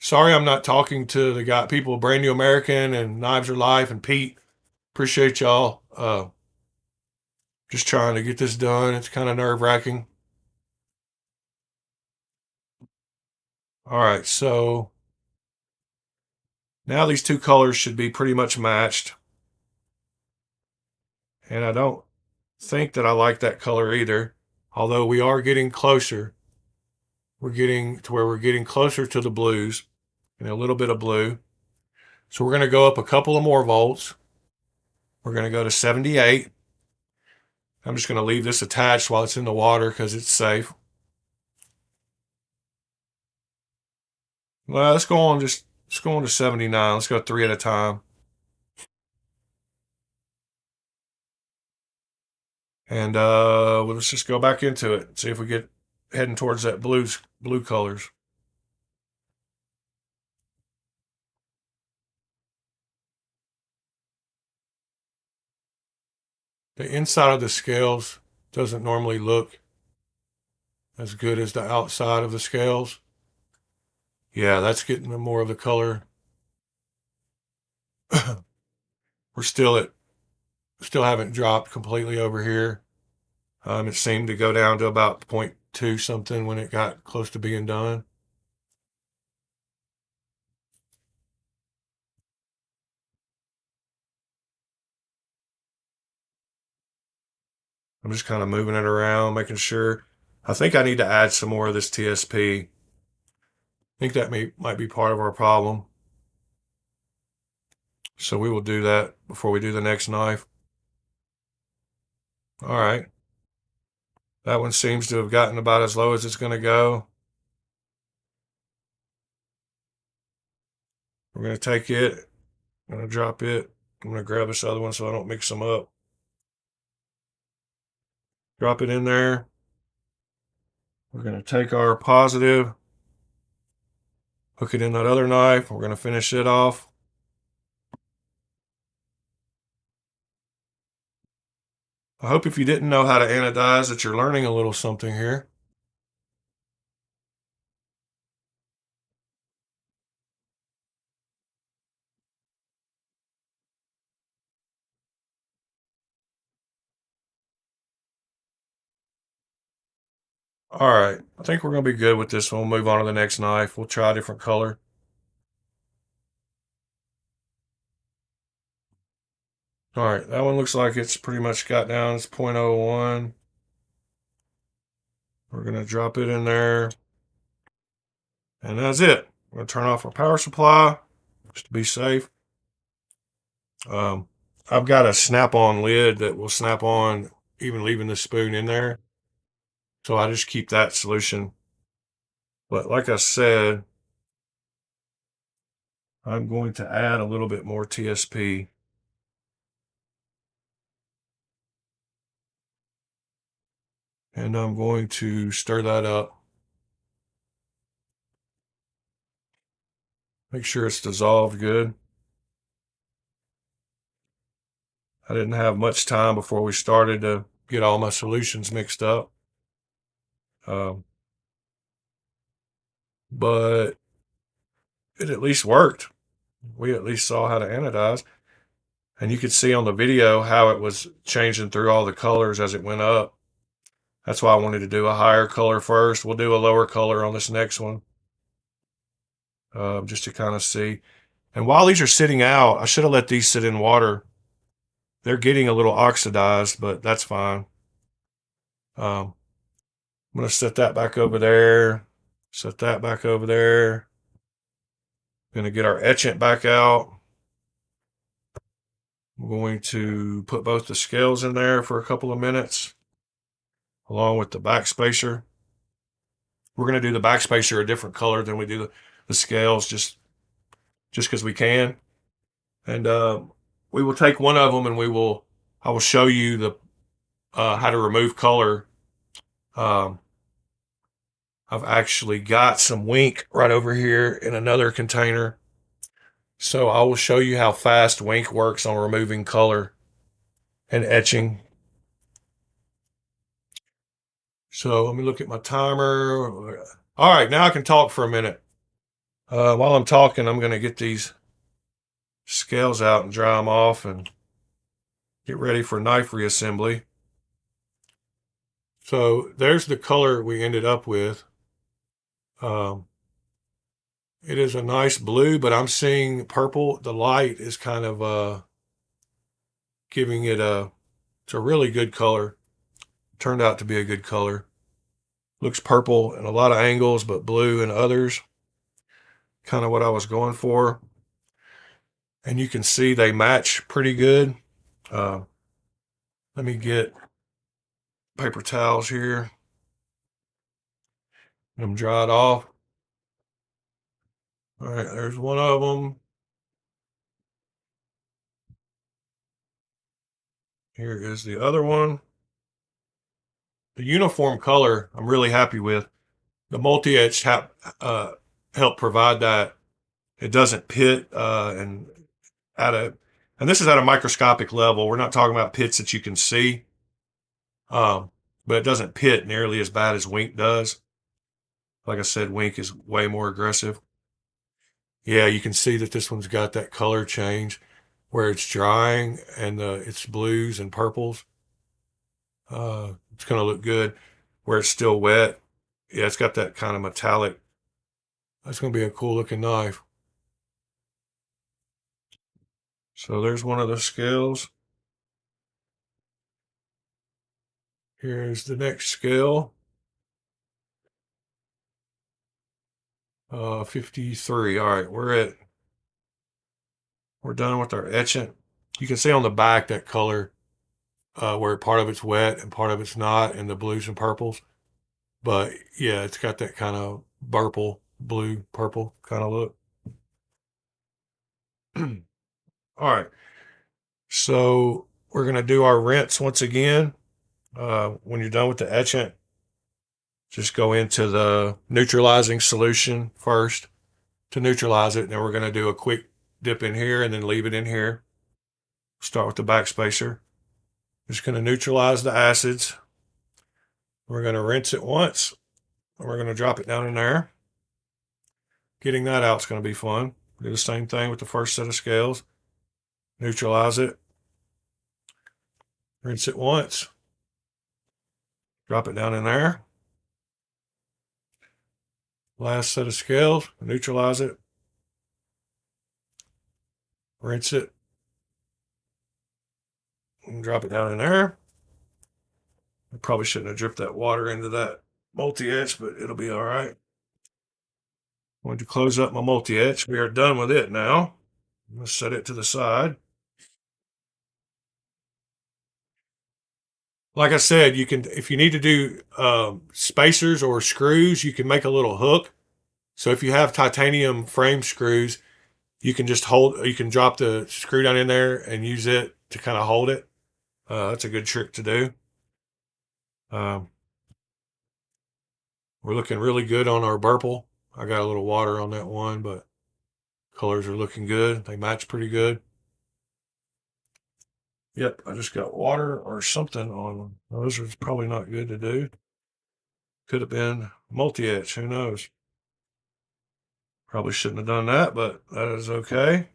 Sorry, I'm not talking to the guy, people, Brand New American and Knives Are Life and Pete. Appreciate y'all. Just trying to get this done. It's kind of nerve wracking. All right, so now these two colors should be pretty much matched. And I don't think that I like that color either, although we are getting closer. We're getting to where we're getting closer to the blues and a little bit of blue. So we're going to go up a couple of more volts. We're going to go to 78. I'm just going to leave this attached while it's in the water because it's safe. Well, let's go on to 79. Let's go 3 at a time. And well, let's just go back into it. See if we get heading towards that blue colors. The inside of the scales doesn't normally look as good as the outside of the scales. Yeah, that's getting more of the color. We're still haven't dropped completely over here. It seemed to go down to about 0.2 something when it got close to being done. I'm just kind of moving it around, making sure. I think I need to add some more of this TSP. I think that might be part of our problem. So we will do that before we do the next knife. All right. That one seems to have gotten about as low as it's going to go. We're going to take it. I'm going to drop it. I'm going to grab this other one so I don't mix them up. Drop it in there. We're going to take our positive, hook it in that other knife. We're going to finish it off. I hope if you didn't know how to anodize that you're learning a little something here. All right, I think we're going to be good with this one. We'll move on to the next knife. We'll try a different color. All right, that one looks like it's pretty much got down. It's 0.01. We're going to drop it in there. And that's it. I'm going to turn off our power supply just to be safe. I've got a snap-on lid that will snap on even leaving the spoon in there. So I just keep that solution. But like I said, I'm going to add a little bit more TSP. And I'm going to stir that up. Make sure it's dissolved good. I didn't have much time before we started to get all my solutions mixed up. But it at least worked. We at least saw how to anodize. And you could see on the video how it was changing through all the colors as it went up. That's why I wanted to do a higher color first. We'll do a lower color on this next one, just to kind of see. And while these are sitting out, I should have let these sit in water. They're getting a little oxidized, but that's fine. I'm going to set that back over there. Set that back over there. Going to get our etchant back out. I'm going to put both the scales in there for a couple of minutes, along with the backspacer. We're going to do the backspacer a different color than we do the scales, just because we can. And we will take one of them, and I will show you the how to remove color. I've actually got some Wink right over here in another container. So I will show you how fast Wink works on removing color and etching. So let me look at my timer. All right, now I can talk for a minute. While I'm talking, I'm going to get these scales out and dry them off and get ready for knife reassembly. So there's the color we ended up with. It is a nice blue, but I'm seeing purple. The light is kind of giving it it's a really good color. Turned out to be a good color. Looks purple in a lot of angles, but blue in others. Kind of what I was going for. And you can see they match pretty good. Let me get paper towels here. Let them dry it off. All right, there's one of them. Here is the other one. The uniform color I'm really happy with. The multi-etch help provide that. It doesn't pit and this is at a microscopic level. We're not talking about pits that you can see, but it doesn't pit nearly as bad as Wink does. Like I said, Wink is way more aggressive. Yeah, you can see that this one's got that color change where it's drying and it's blues and purples. It's going to look good where it's still wet. Yeah, it's got that kind of metallic. That's going to be a cool looking knife. So there's one of the scales. Here's the next scale. 53. All right, we're done with our etchant. You can see on the back that color where part of it's wet and part of it's not, and the blues and purples. But yeah, it's got that kind of blue, purple kind of look. All right. So we're going to do our rinse once again. When you're done with the etchant, just go into the neutralizing solution first to neutralize it. And then we're going to do a quick dip in here and then leave it in here. Start with the backspacer. Just going to neutralize the acids. We're going to rinse it once. And we're going to drop it down in there. Getting that out is going to be fun. Do the same thing with the first set of scales. Neutralize it. Rinse it once. Drop it down in there. Last set of scales. Neutralize it. Rinse it. And drop it down in there. I probably shouldn't have dripped that water into that multi-etch, but it'll be all right. I'm going to close up my multi-etch. We are done with it now. I'm going to set it to the side. Like I said, you can, if you need to do spacers or screws, you can make a little hook. So if you have titanium frame screws, you can just you can drop the screw down in there and use it to kind of hold it. That's a good trick to do. We're looking really good on our Burple. I got a little water on that one, but colors are looking good. They match pretty good. Yep, I just got water or something on them. Those are probably not good to do. Could have been multi-etch, who knows? Probably shouldn't have done that, but that is okay.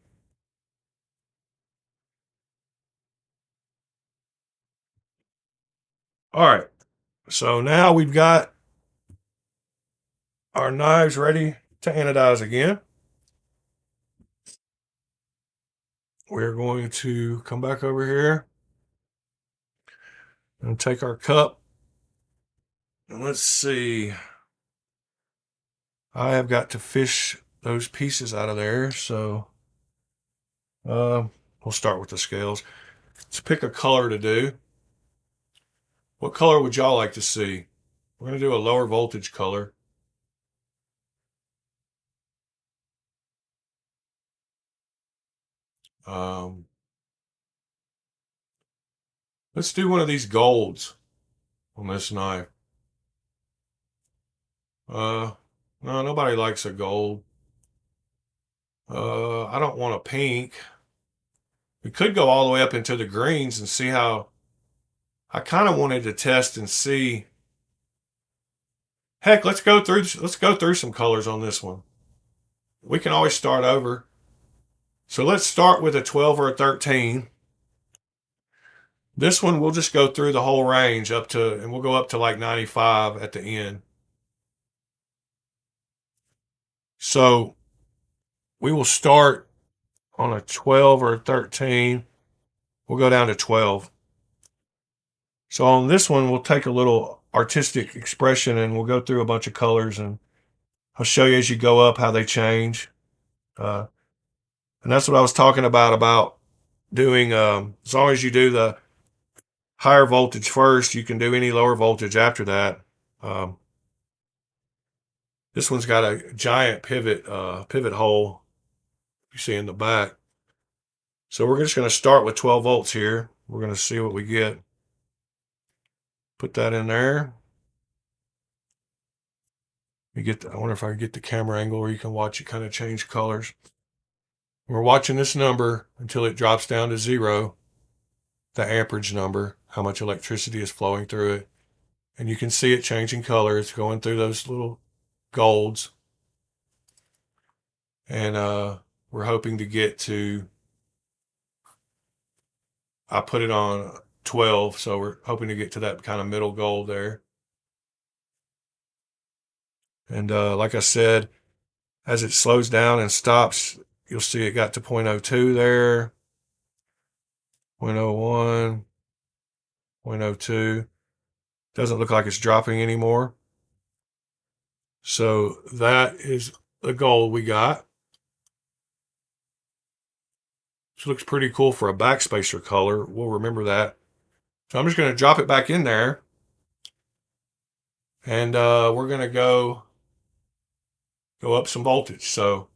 All right, so now we've got our knives ready to anodize again. We're going to come back over here and take our cup. And let's see. I have got to fish those pieces out of there, so we'll start with the scales. Let's pick a color to do. What color would y'all like to see? We're going to do a lower voltage color. Um, let's do one of these golds on this knife. No, nobody likes a gold. I don't want a pink. We could go all the way up into the greens and see how. I kind of wanted to test and see. Heck, let's go through some colors on this one. We can always start over. So let's start with a 12 or a 13. This one we'll just go through the whole range up to, and we'll go up to like 95 at the end. So we will start on a 12 or a 13. We'll go down to 12. So on this one, we'll take a little artistic expression and we'll go through a bunch of colors, and I'll show you as you go up how they change. And that's what I was talking about doing. As long as you do the higher voltage first, you can do any lower voltage after that. This one's got a giant pivot hole you see in the back. So we're just going to start with 12 volts here. We're going to see what we get. Put that in there. I wonder if I can get the camera angle where you can watch it kind of change colors. We're watching this number until it drops down to 0, the amperage number, how much electricity is flowing through it. And you can see it changing color. It's going through those little golds. And we're hoping to get to, I put it on 12, so we're hoping to get to that kind of middle gold there. And like I said, as it slows down and stops, you'll see it got to 0.02 there, 0.01, 0.02. Doesn't look like it's dropping anymore. So that is the gold we got. This looks pretty cool for a backspacer color. We'll remember that. So I'm just going to drop it back in there. And we're going to go up some voltage. So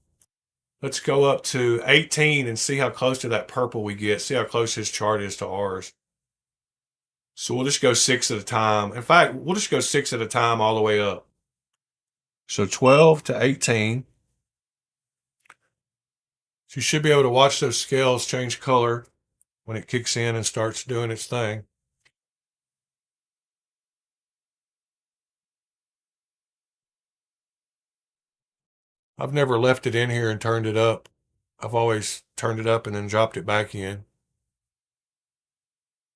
let's go up to 18 and see how close to that purple we get. See how close his chart is to ours. So we'll just go 6 at a time. In fact, we'll just go 6 at a time all the way up. So 12 to 18. So you should be able to watch those scales change color when it kicks in and starts doing its thing. I've never left it in here and turned it up. I've always turned it up and then dropped it back in.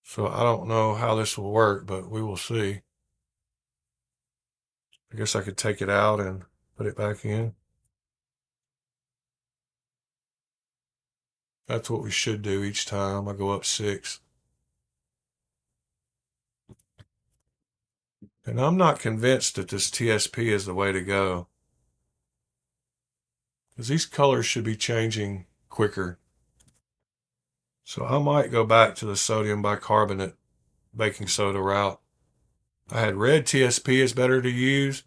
So I don't know how this will work, but we will see. I guess I could take it out and put it back in. That's what we should do each time I go up 6. And I'm not convinced that this TSP is the way to go, because these colors should be changing quicker. So I might go back to the sodium bicarbonate baking soda route. I had read TSP is better to use,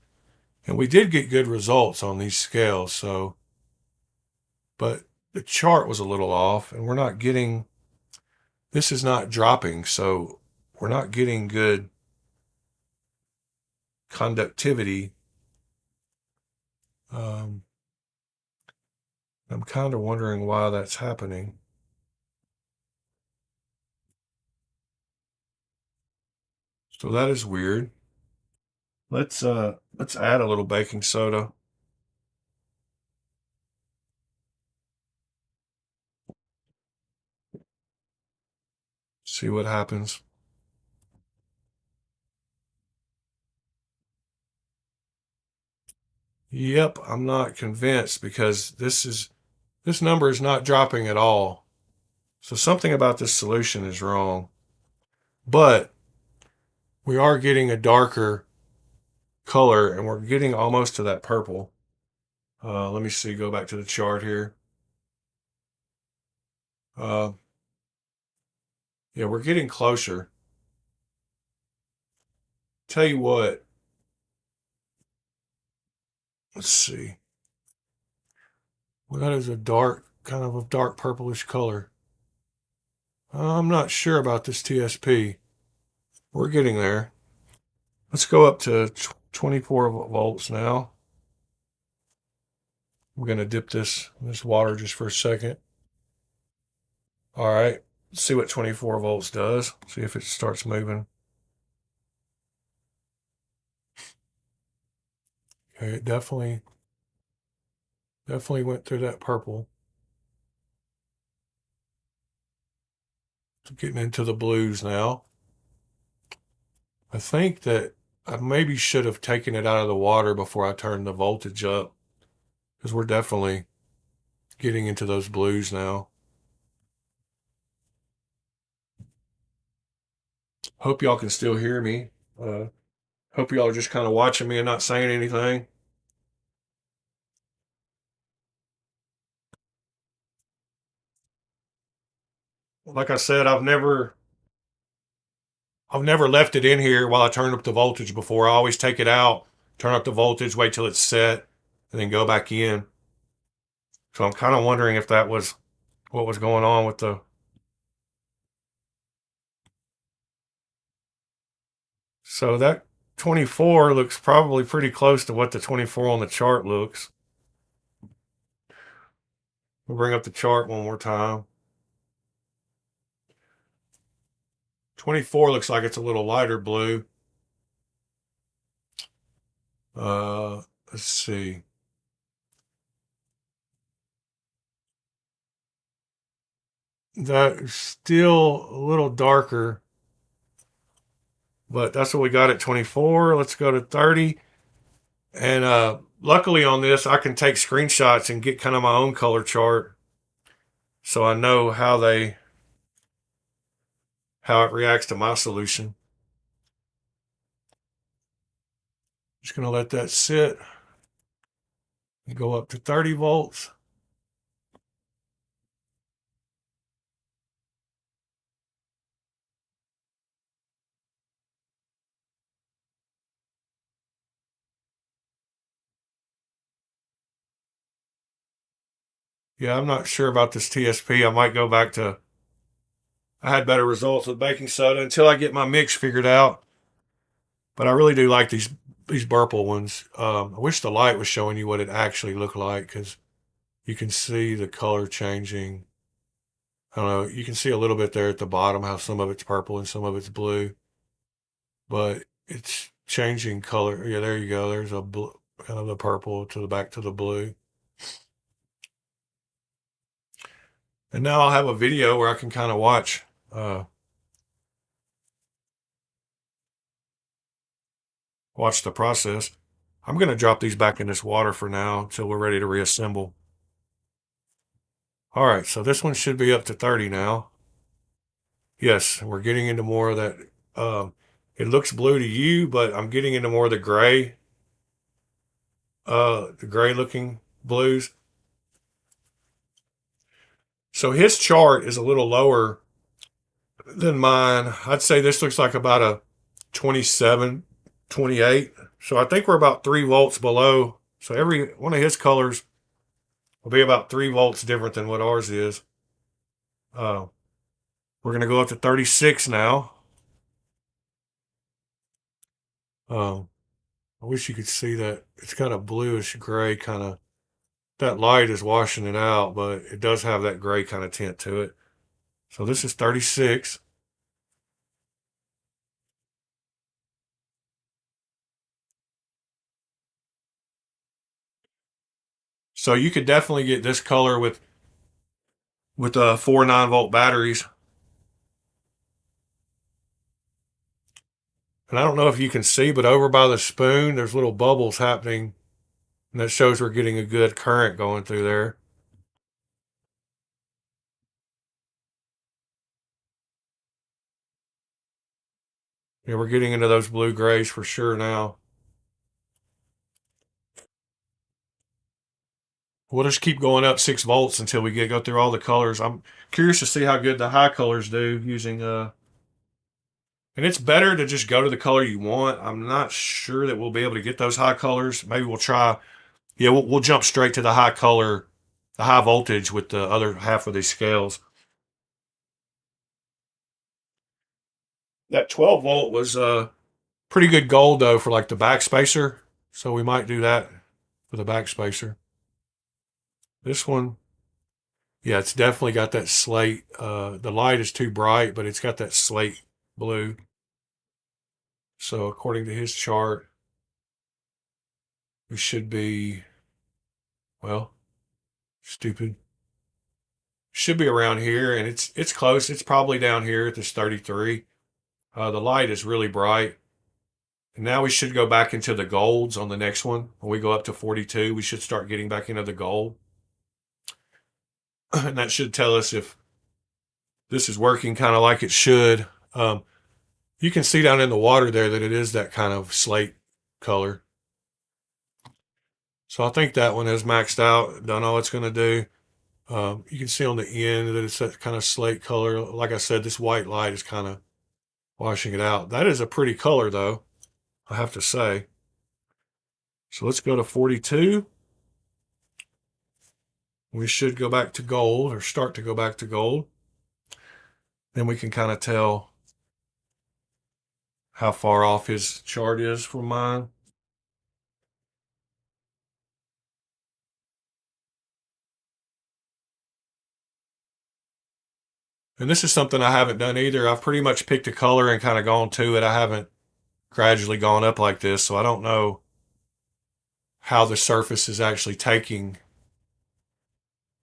and we did get good results on these scales. So, but the chart was a little off, and we're not getting, this is not dropping, so we're not getting good conductivity. I'm kind of wondering why that's happening. So that is weird. Let's add a little baking soda. See what happens. Yep, I'm not convinced because this number is not dropping at all. So something about this solution is wrong. But we are getting a darker color and we're getting almost to that purple. Let me see, go back to the chart here. Yeah, we're getting closer. Tell you what, let's see. Well, that is a dark, kind of a dark purplish color. I'm not sure about this TSP. We're getting there. Let's go up to 24 volts now. We're going to dip this in this water just for a second. All right. Let's see what 24 volts does. See if it starts moving. Okay, it definitely went through that purple. So getting into the blues now. I think that I maybe should have taken it out of the water before I turned the voltage up, because we're definitely getting into those blues now. Hope y'all can still hear me. Hope y'all are just kind of watching me and not saying anything. Like I said, I've never left it in here while I turn up the voltage before. I always take it out, turn up the voltage, wait till it's set, and then go back in. So I'm kind of wondering if that was what was going on with the. So that 24 looks probably pretty close to what the 24 on the chart looks. We'll bring up the chart one more time. 24 looks like it's a little lighter blue. Let's see. That is still a little darker, but that's what we got at 24. Let's go to 30. And luckily on this, I can take screenshots and get kind of my own color chart, so I know how it reacts to my solution. Just going to let that sit and go up to 30 volts. Yeah, I'm not sure about this TSP. I might go back to. I had better results with baking soda until I get my mix figured out. But I really do like these Burple ones. I wish the light was showing you what it actually looked like, because you can see the color changing. I don't know. You can see a little bit there at the bottom how some of it's purple and some of it's blue, but it's changing color. Yeah, there you go. There's a blue, kind of the purple to the back to the blue. And now I'll have a video where I can kind of watch the process. I'm going to drop these back in this water for now until we're ready to reassemble. All right, so this one should be up to 30 now. Yes, we're getting into more of that. It looks blue to you, but I'm getting into more of the gray looking blues. So his chart is a little lower than mine. I'd say this looks like about a 27, 28. So I think we're about 3 volts below. So every one of his colors will be about 3 volts different than what ours is. We're going to go up to 36 now. I wish you could see that. It's kind of bluish gray kind of. That light is washing it out, but it does have that gray kind of tint to it. So this is 36. So you could definitely get this color with 4 9-volt batteries. And I don't know if you can see, but over by the spoon, there's little bubbles happening. And that shows we're getting a good current going through there. Yeah, we're getting into those blue grays for sure now. We'll just keep going up 6 volts until we go through all the colors. I'm curious to see how good the high colors do using and it's better to just go to the color you want. I'm not sure that we'll be able to get those high colors. Maybe we'll try. Yeah, we'll jump straight to the high color, the high voltage with the other half of these scales. That 12 volt was pretty good gold though for like the backspacer. So we might do that for the backspacer. This one, yeah, it's definitely got that slate. The light is too bright, but it's got that slate blue. So according to his chart, we should be, well, stupid. Should be around here, and it's close. It's probably down here at this 33. The light is really bright. And now we should go back into the golds on the next one. When we go up to 42, we should start getting back into the gold. And that should tell us if this is working kind of like it should. You can see down in the water there that it is that kind of slate color. So I think that one has maxed out, done all it's going to do. You can see on the end that it's that kind of slate color. Like I said, this white light is kind of washing it out. That is a pretty color, though, I have to say. So let's go to 42. We should go back to gold, or start to go back to gold. Then we can kind of tell how far off his chart is from mine. And this is something I haven't done either. I've pretty much picked a color and kind of gone to it. I haven't gradually gone up like this, so I don't know how the surface is actually taking.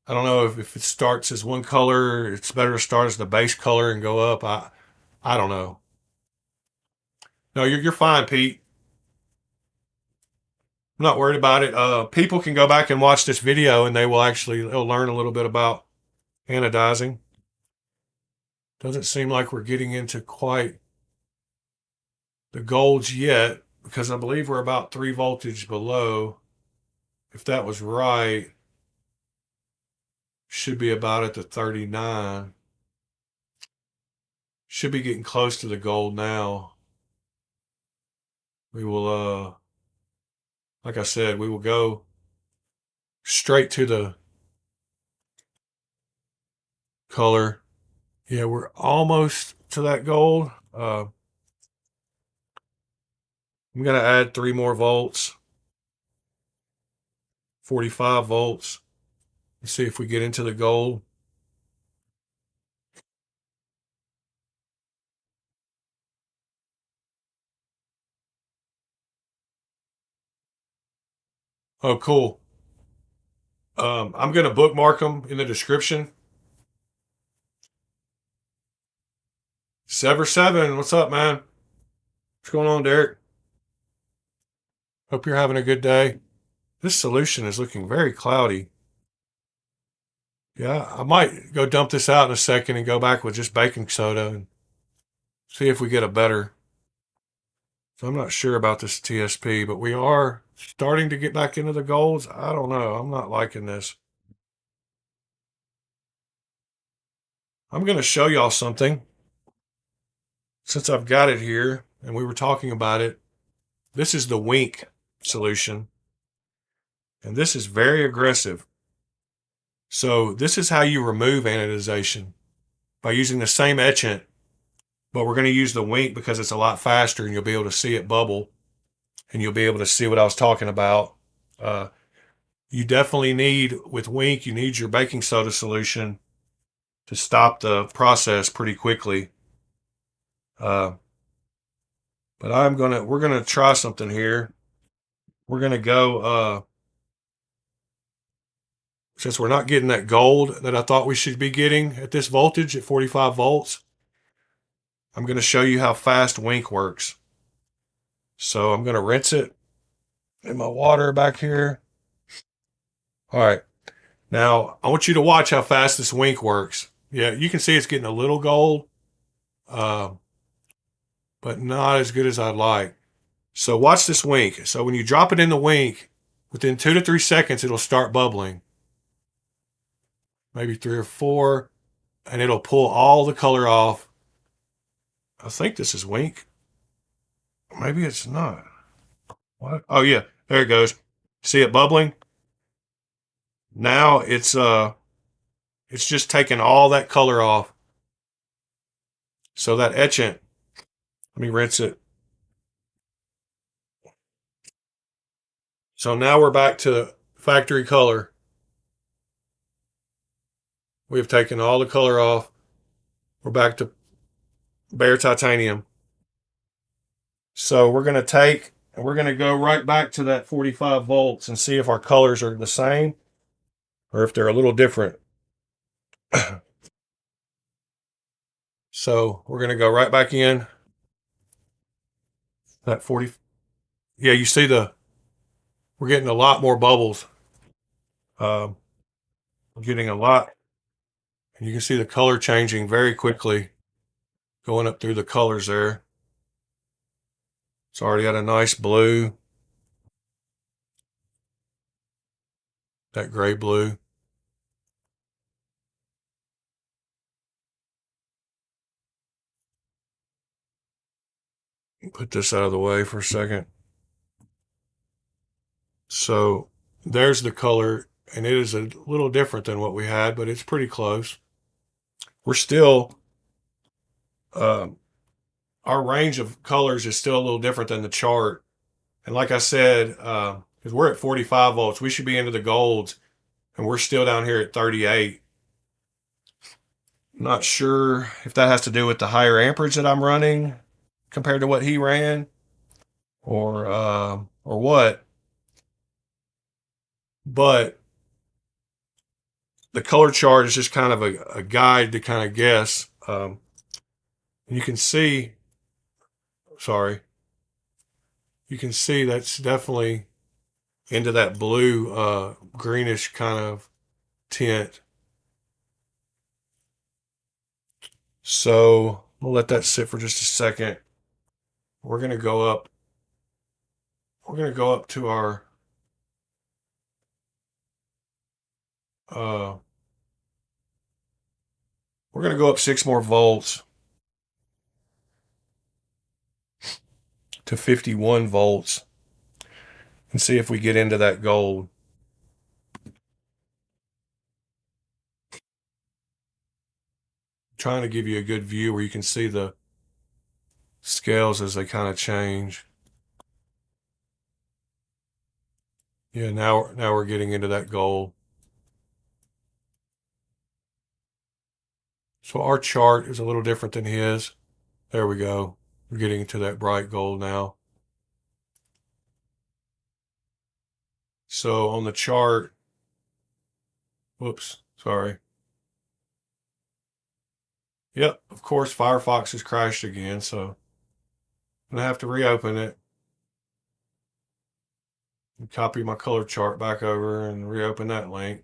I don't know if it starts as one color, it's better to start as the base color and go up. I don't know. No, you're fine, Pete. I'm not worried about it. People can go back and watch this video, and they'll learn a little bit about anodizing. Doesn't seem like we're getting into quite the golds yet, because I believe we're about 3 voltage below. If that was right, should be about at the 39. Should be getting close to the gold now. We will, like I said, we will go straight to the color. Yeah, we're almost to that gold. I'm going to add 3 more volts, 45 volts. Let's see if we get into the gold. Oh, cool. I'm going to bookmark them in the description. Sever7, what's up, man? What's going on, Derek? Hope you're having a good day. This solution is looking very cloudy. Yeah, I might go dump this out in a second and go back with just baking soda and see if we get a better. So I'm not sure about this TSP, but we are starting to get back into the golds. I don't know. I'm not liking this. I'm going to show y'all something. Since I've got it here and we were talking about it, this is the Wink solution. And this is very aggressive. So this is how you remove anodization, by using the same etchant, but we're going to use the Wink because it's a lot faster and you'll be able to see it bubble and you'll be able to see what I was talking about. You definitely need, with Wink, you need your baking soda solution to stop the process pretty quickly. But we're gonna try something here. We're gonna go, since we're not getting that gold that I thought we should be getting at this voltage at 45 volts, I'm gonna show you how fast Wink works. So I'm going to rinse it in my water back here. All right. Now I want you to watch how fast this wink works. Yeah, you can see it's getting a little gold, uh, but not as good as I'd like. So watch this wink. So when you drop it in the wink, within 2 to 3 seconds, it'll start bubbling. Maybe 3 or 4, and it'll pull all the color off. I think this is wink. Maybe it's not. What? Oh yeah, there it goes. See it bubbling? Now it's just taking all that color off. So that etchant, let me rinse it. So now we're back to factory color. We have taken all the color off. We're back to bare titanium. So we're going to take and we're going to go right back to that 45 volts and see if our colors are the same or if they're a little different. So we're going to go right back in that 40. Yeah, you see we're getting a lot more bubbles. We're getting a lot. And you can see the color changing very quickly, going up through the colors there. It's already got a nice blue, that gray blue. Put this out of the way for a second. So there's the color, and it is a little different than what we had, but it's pretty close. We're still, um, our range of colors is still a little different than the chart. And like I said, because we're at 45 volts, we should be into the golds, and we're still down here at 38. Not sure if that has to do with the higher amperage that I'm running compared to what he ran, or what. But the color chart is just kind of a guide to kind of guess. And you can see, sorry, you can see that's definitely into that blue, greenish kind of tint. So we'll let that sit for just a second. We're going to go up. We're going to go up to our, uh, we're going to go up 6 more volts to 51 volts and see if we get into that gold. Trying to give you a good view where you can see the scales as they kind of change. Yeah, now we're getting into that gold. So our chart is a little different than his. There we go. We're getting into that bright gold now. So on the chart, whoops, sorry. Yep, of course Firefox has crashed again, so I'm gonna have to reopen it. And copy my color chart back over and reopen that link.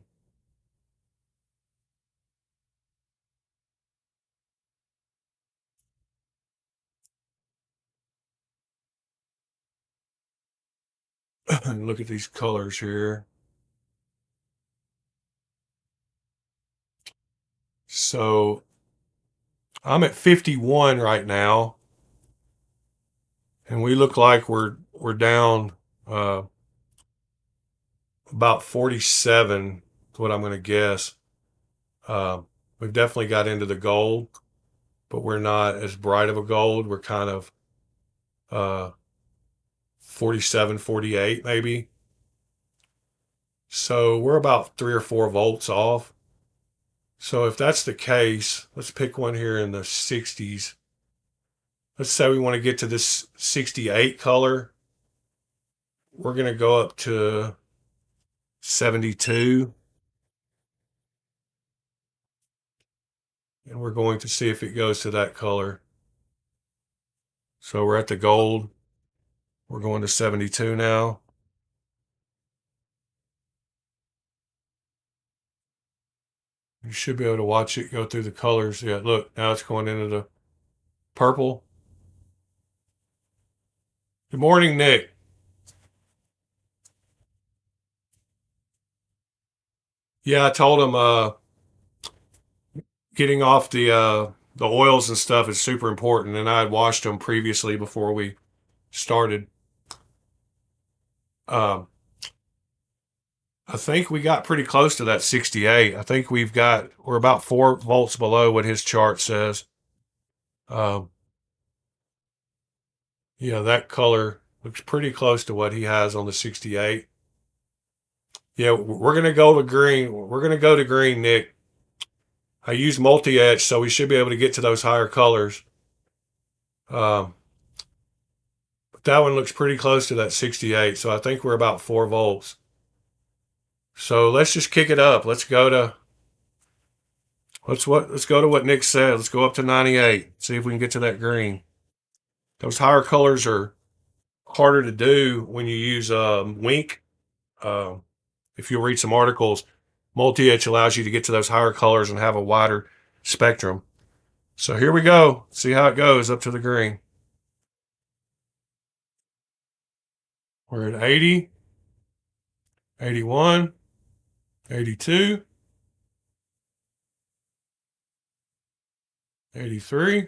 And look at these colors here. So I'm at 51 right now, and we look like we're down about 47 is what I'm going to guess. We've definitely got into the gold, but we're not as bright of a gold. We're kind of 47, 48 maybe. So we're about 3 or 4 volts off. So if that's the case, let's pick one here in the 60s. Let's say we want to get to this 68 color. We're going to go up to 72. And we're going to see if it goes to that color. So we're at the gold. We're going to 72 now. You should be able to watch it go through the colors. Yeah, look, now it's going into the purple. Good morning, Nick. Yeah, I told him getting off the oils and stuff is super important, and I had washed them previously before we started. Um, I think we got pretty close to that 68. I think we're about 4 volts below what his chart says. Um, yeah, that color looks pretty close to what he has on the 68. Yeah, we're gonna go to green. We're gonna go to green, Nick. I use multi-etch, so we should be able to get to those higher colors. Um, but that one looks pretty close to that 68, so I think we're about 4 volts. So let's just kick it up. Let's go to what Nick said. Let's go up to 98. See if we can get to that green. Those higher colors are harder to do when you use Wink. Um, if you read some articles, multi-etch allows you to get to those higher colors and have a wider spectrum. So here we go. See how it goes up to the green. We're at 80, 81, 82, 83.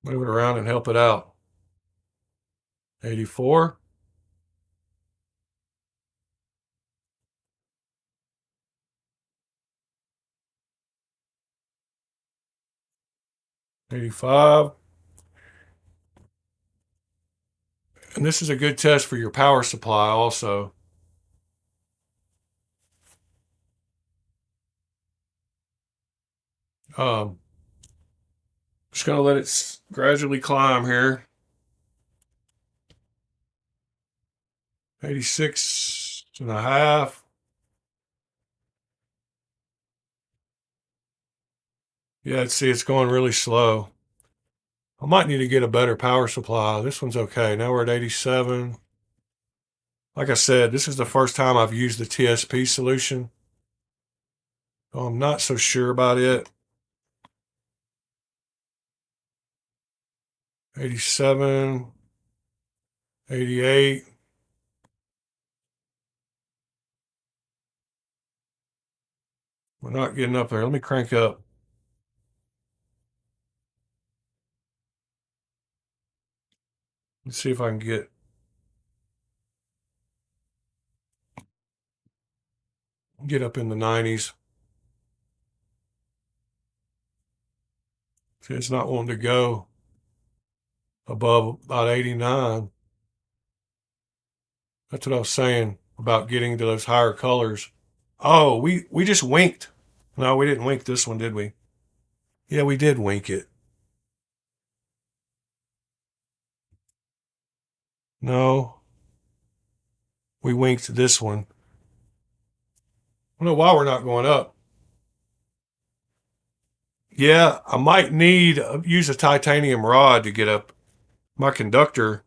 Move it around and help it out. 84. 85. And this is a good test for your power supply also. Just going to let it gradually climb here. 86 and a half. Yeah, see, it's going really slow. I might need to get a better power supply. This one's okay. Now we're at 87. Like I said, this is the first time I've used the TSP solution. So I'm not so sure about it. 87, 88. We're not getting up there. Let me crank up. Let's see if I can get up in the 90s. See, it's not wanting to go above about 89. That's what I was saying about getting to those higher colors. Oh, we just winked. No, we didn't wink this one, did we? Yeah, we did wink it. No, we winked this one. I don't know why we're not going up. Yeah, I might need use a titanium rod to get up my conductor.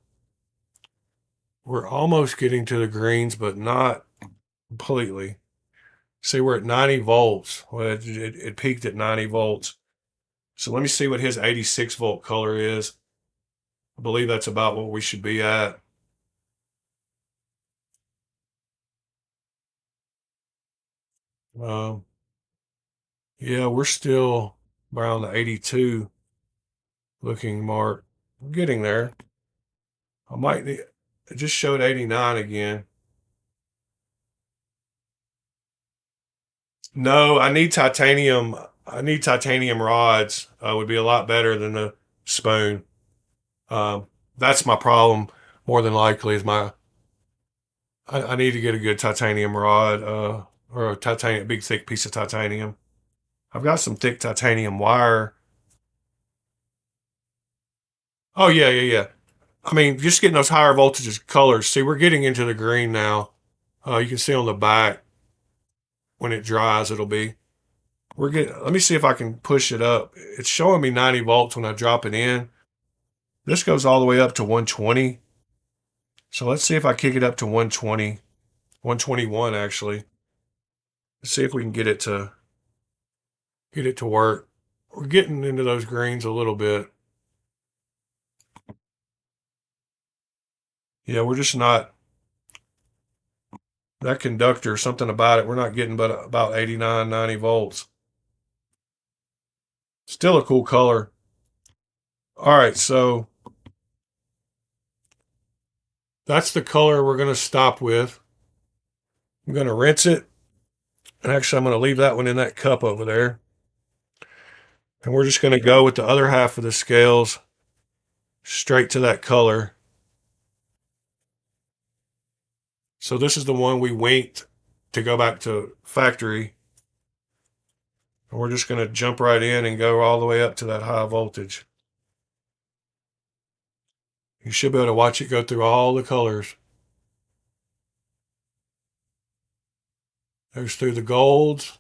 We're almost getting to the greens, but not completely. See, we're at 90 volts. Well, it peaked at 90 volts. So let me see what his 86 volt color is. I believe that's about what we should be at. Um, yeah, we're still around the 82 looking mark. We're getting there. I might need, it just showed 89 again. No, I need titanium. I need titanium rods. Would be a lot better than the spoon. That's my problem. More than likely, is I need to get a good titanium rod, or a titanium, big thick piece of titanium. I've got some thick titanium wire. Oh yeah, yeah, yeah. I mean, just getting those higher voltages colors. See, we're getting into the green now. You can see on the back when it dries, it'll be. Let me see if I can push it up. It's showing me 90 volts when I drop it in. This goes all the way up to 120. So let's see if I kick it up to 120, 121 actually. Let's see if we can get it to work. We're getting into those greens a little bit. Yeah, we're just not, that conductor, something about it, we're not getting but about 89, 90 volts. Still a cool color. All right, so that's the color we're going to stop with. I'm going to rinse it. And actually, I'm going to leave that one in that cup over there. And we're just going to go with the other half of the scales straight to that color. So this is the one we winked to go back to factory. And we're just going to jump right in and go all the way up to that high voltage. You should be able to watch it go through all the colors. Goes through the golds.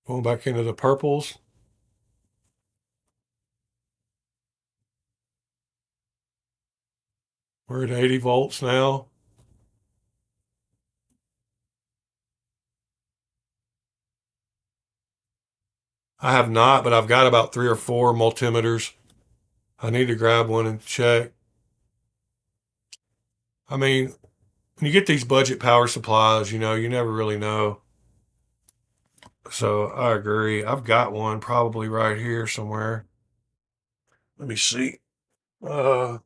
Going back into the purples. We're at 80 volts now. I have not, but I've got about 3 or 4 multimeters. I need to grab one and check. I mean, when you get these budget power supplies, you never really know. So I agree. I've got one probably right here somewhere. Let me see. Uh,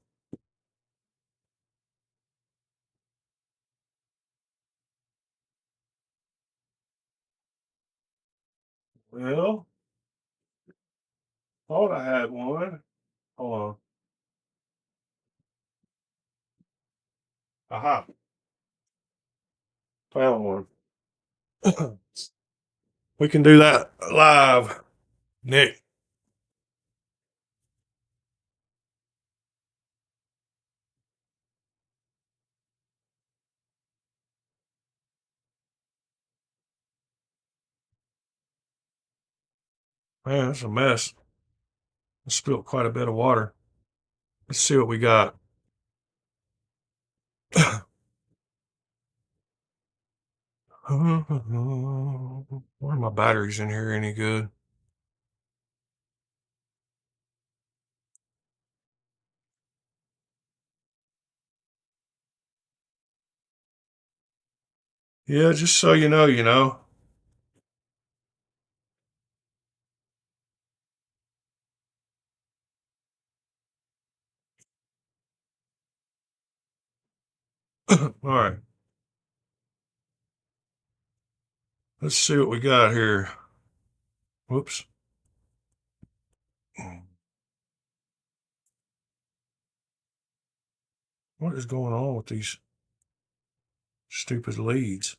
well, thought I had one. Hold on. Aha, found one. We can do that live, Nick. Man, it's a mess. I spilled quite a bit of water. Let's see what we got. Why are my batteries in here any good? Yeah, just so you know, you know. All right. Let's see what we got here. Whoops. What is going on with these stupid leads?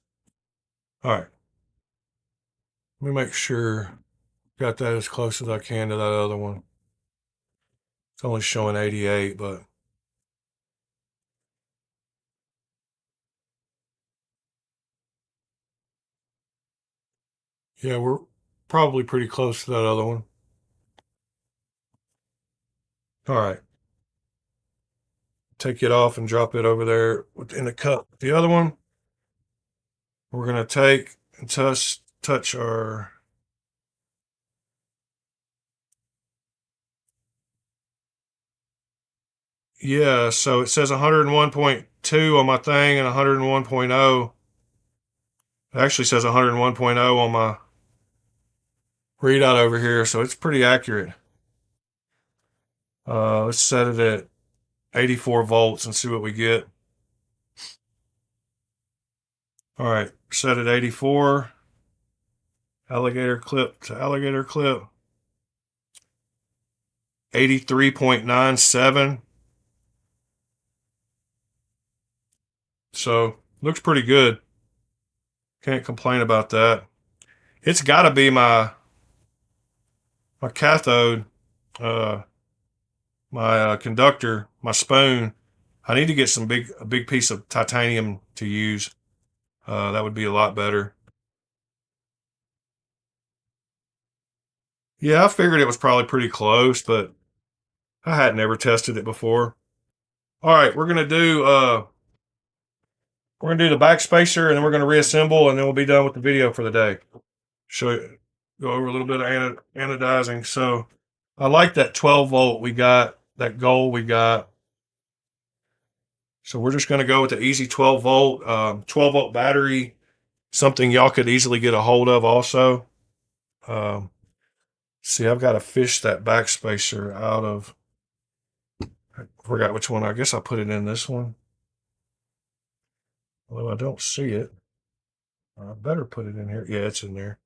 All right. Let me make sure got that as close as I can to that other one. It's only showing 88, but yeah, we're probably pretty close to that other one. All right. Take it off and drop it over there in the cup. The other one, we're going to take and touch our. Yeah, so it says 101.2 on my thing and 101.0. It actually says 101.0 on my readout over here, so it's pretty accurate. Let's set it at 84 volts and see what we get. All right, set at 84. Alligator clip to alligator clip. 83.97. So looks pretty good. Can't complain about that. It's got to be my cathode, uh, my conductor, my spoon. I need to get a big piece of titanium to use. That would be a lot better. Yeah, I figured it was probably pretty close, but I had never tested it before. All right, we're gonna do the backspacer, and then we're gonna reassemble, and then we'll be done with the video for the day. Show you, go over a little bit of anodizing. So I like that 12 volt we got, that gold we got. So we're just gonna go with the easy 12 volt battery, something y'all could easily get a hold of also. Um, see, I've got to fish that backspacer out of, I forgot which one. I guess I put it in this one. Although I don't see it. I better put it in here. Yeah, it's in there.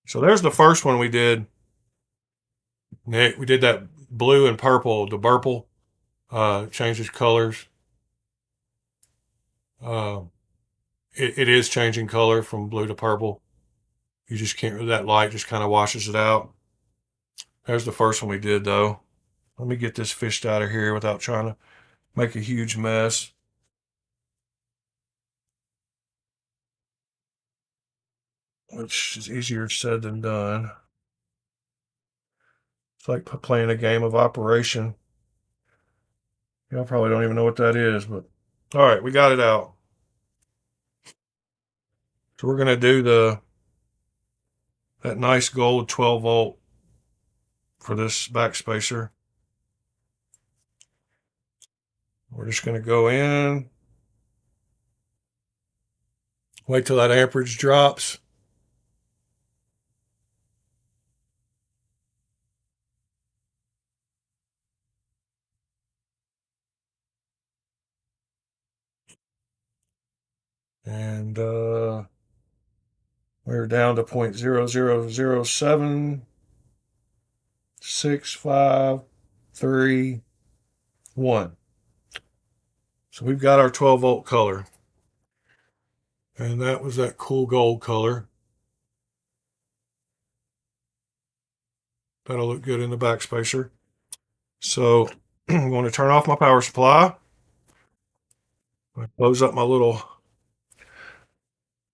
So there's the first one we did. Nick, we did that blue and purple, the purple, changes colors. Uh, it is changing color from blue to purple. You just can't, that light just kind of washes it out. There's the first one we did though. Let me get this fished out of here without trying to make a huge mess. Which is easier said than done. It's like playing a game of Operation. Y'all probably don't even know what that is, but all right, we got it out. So we're gonna do that nice gold 12 volt for this backspacer. We're just gonna go in, wait till that amperage drops. And we're down to 0.000765331. So we've got our 12 volt color. And that was that cool gold color. That'll look good in the backspacer. So I'm going to turn off my power supply. I close up my little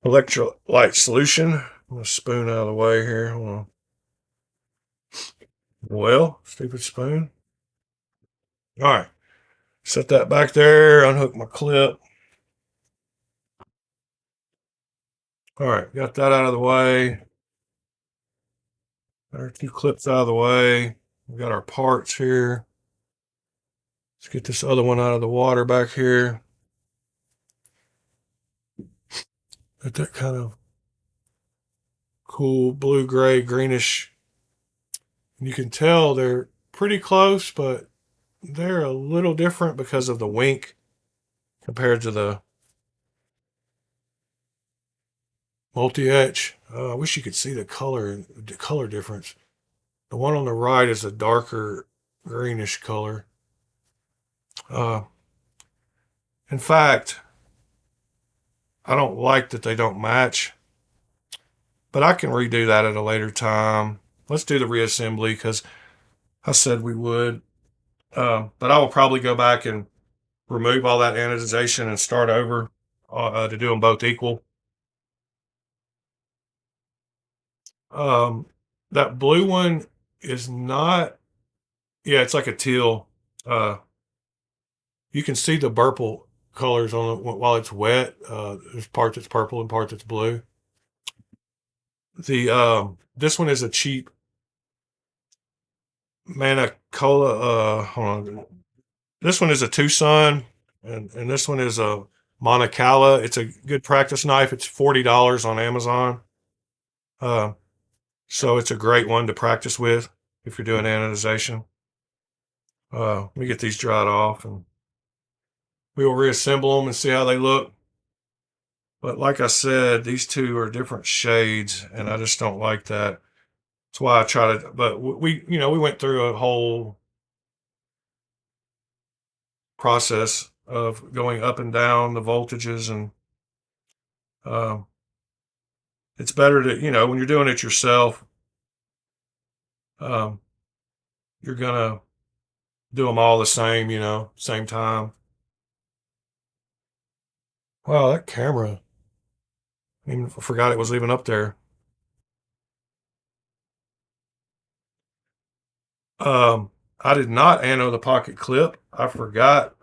electrolyte solution. I'm going to spoon out of the way here. Hold on. Well, stupid spoon. All right. Set that back there. Unhook my clip. All right. Got that out of the way. Got our two clips out of the way. We got our parts here. Let's get this other one out of the water back here. Got that kind of cool blue, gray, greenish. You can tell they're pretty close, but they're a little different because of the wink compared to the multi-etch. I wish you could see the color difference. The one on the right is a darker greenish color. Uh, in fact, I don't like that they don't match, but I can redo that at a later time. Let's do the reassembly because I said we would. But I will probably go back and remove all that anodization and start over to do them both equal. Um, that blue one is not, yeah, it's like a teal. Uh, you can see the purple colors on it while it's wet. There's part that's purple and part that's blue. This one is a cheap Mana Cola. Hold on. This one is a Tucson, and this one is a Monacala. It's a good practice knife. It's $40 on Amazon. Uh, so it's a great one to practice with if you're doing anodization. Let me get these dried off and we will reassemble them and see how they look. But like I said, these two are different shades and I just don't like that. That's why I try to, but we went through a whole process of going up and down the voltages and um, it's better to, when you're doing it yourself, um, you're going to do them all the same, same time. Wow, that camera, I even forgot it was even up there. I did not ano the pocket clip. I forgot.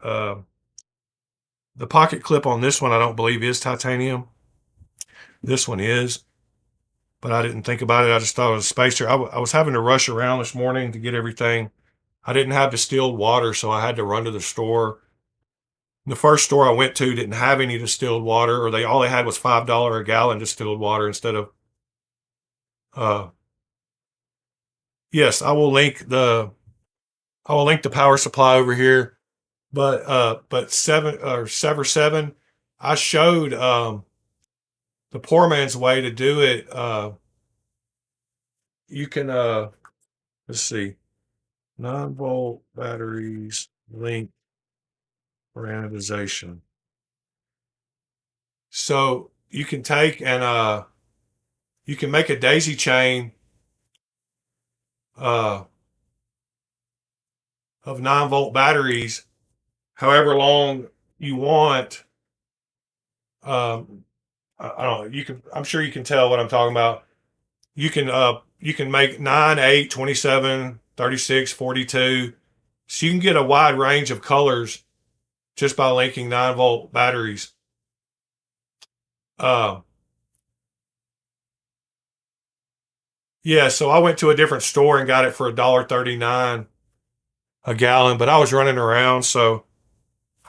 The pocket clip on this one, I don't believe is titanium. This one is, but I didn't think about it. I just thought it was a spacer. I was having to rush around this morning to get everything. I didn't have distilled water, so I had to run to the store. The first store I went to didn't have any distilled water, or all they had was $5 a gallon distilled water instead of. Uh, yes, I will link the power supply over here. But Sever 7, I showed the poor man's way to do it. You can let's see, 9-volt batteries link for anodization. So you can take and you can make a daisy chain of 9-volt batteries, however long you want. I don't know. I'm sure you can tell what I'm talking about. You can make 9, 8, 27, 36, 42. So you can get a wide range of colors just by linking 9-volt batteries. Yeah, so I went to a different store and got it for $1.39 a gallon, but I was running around, so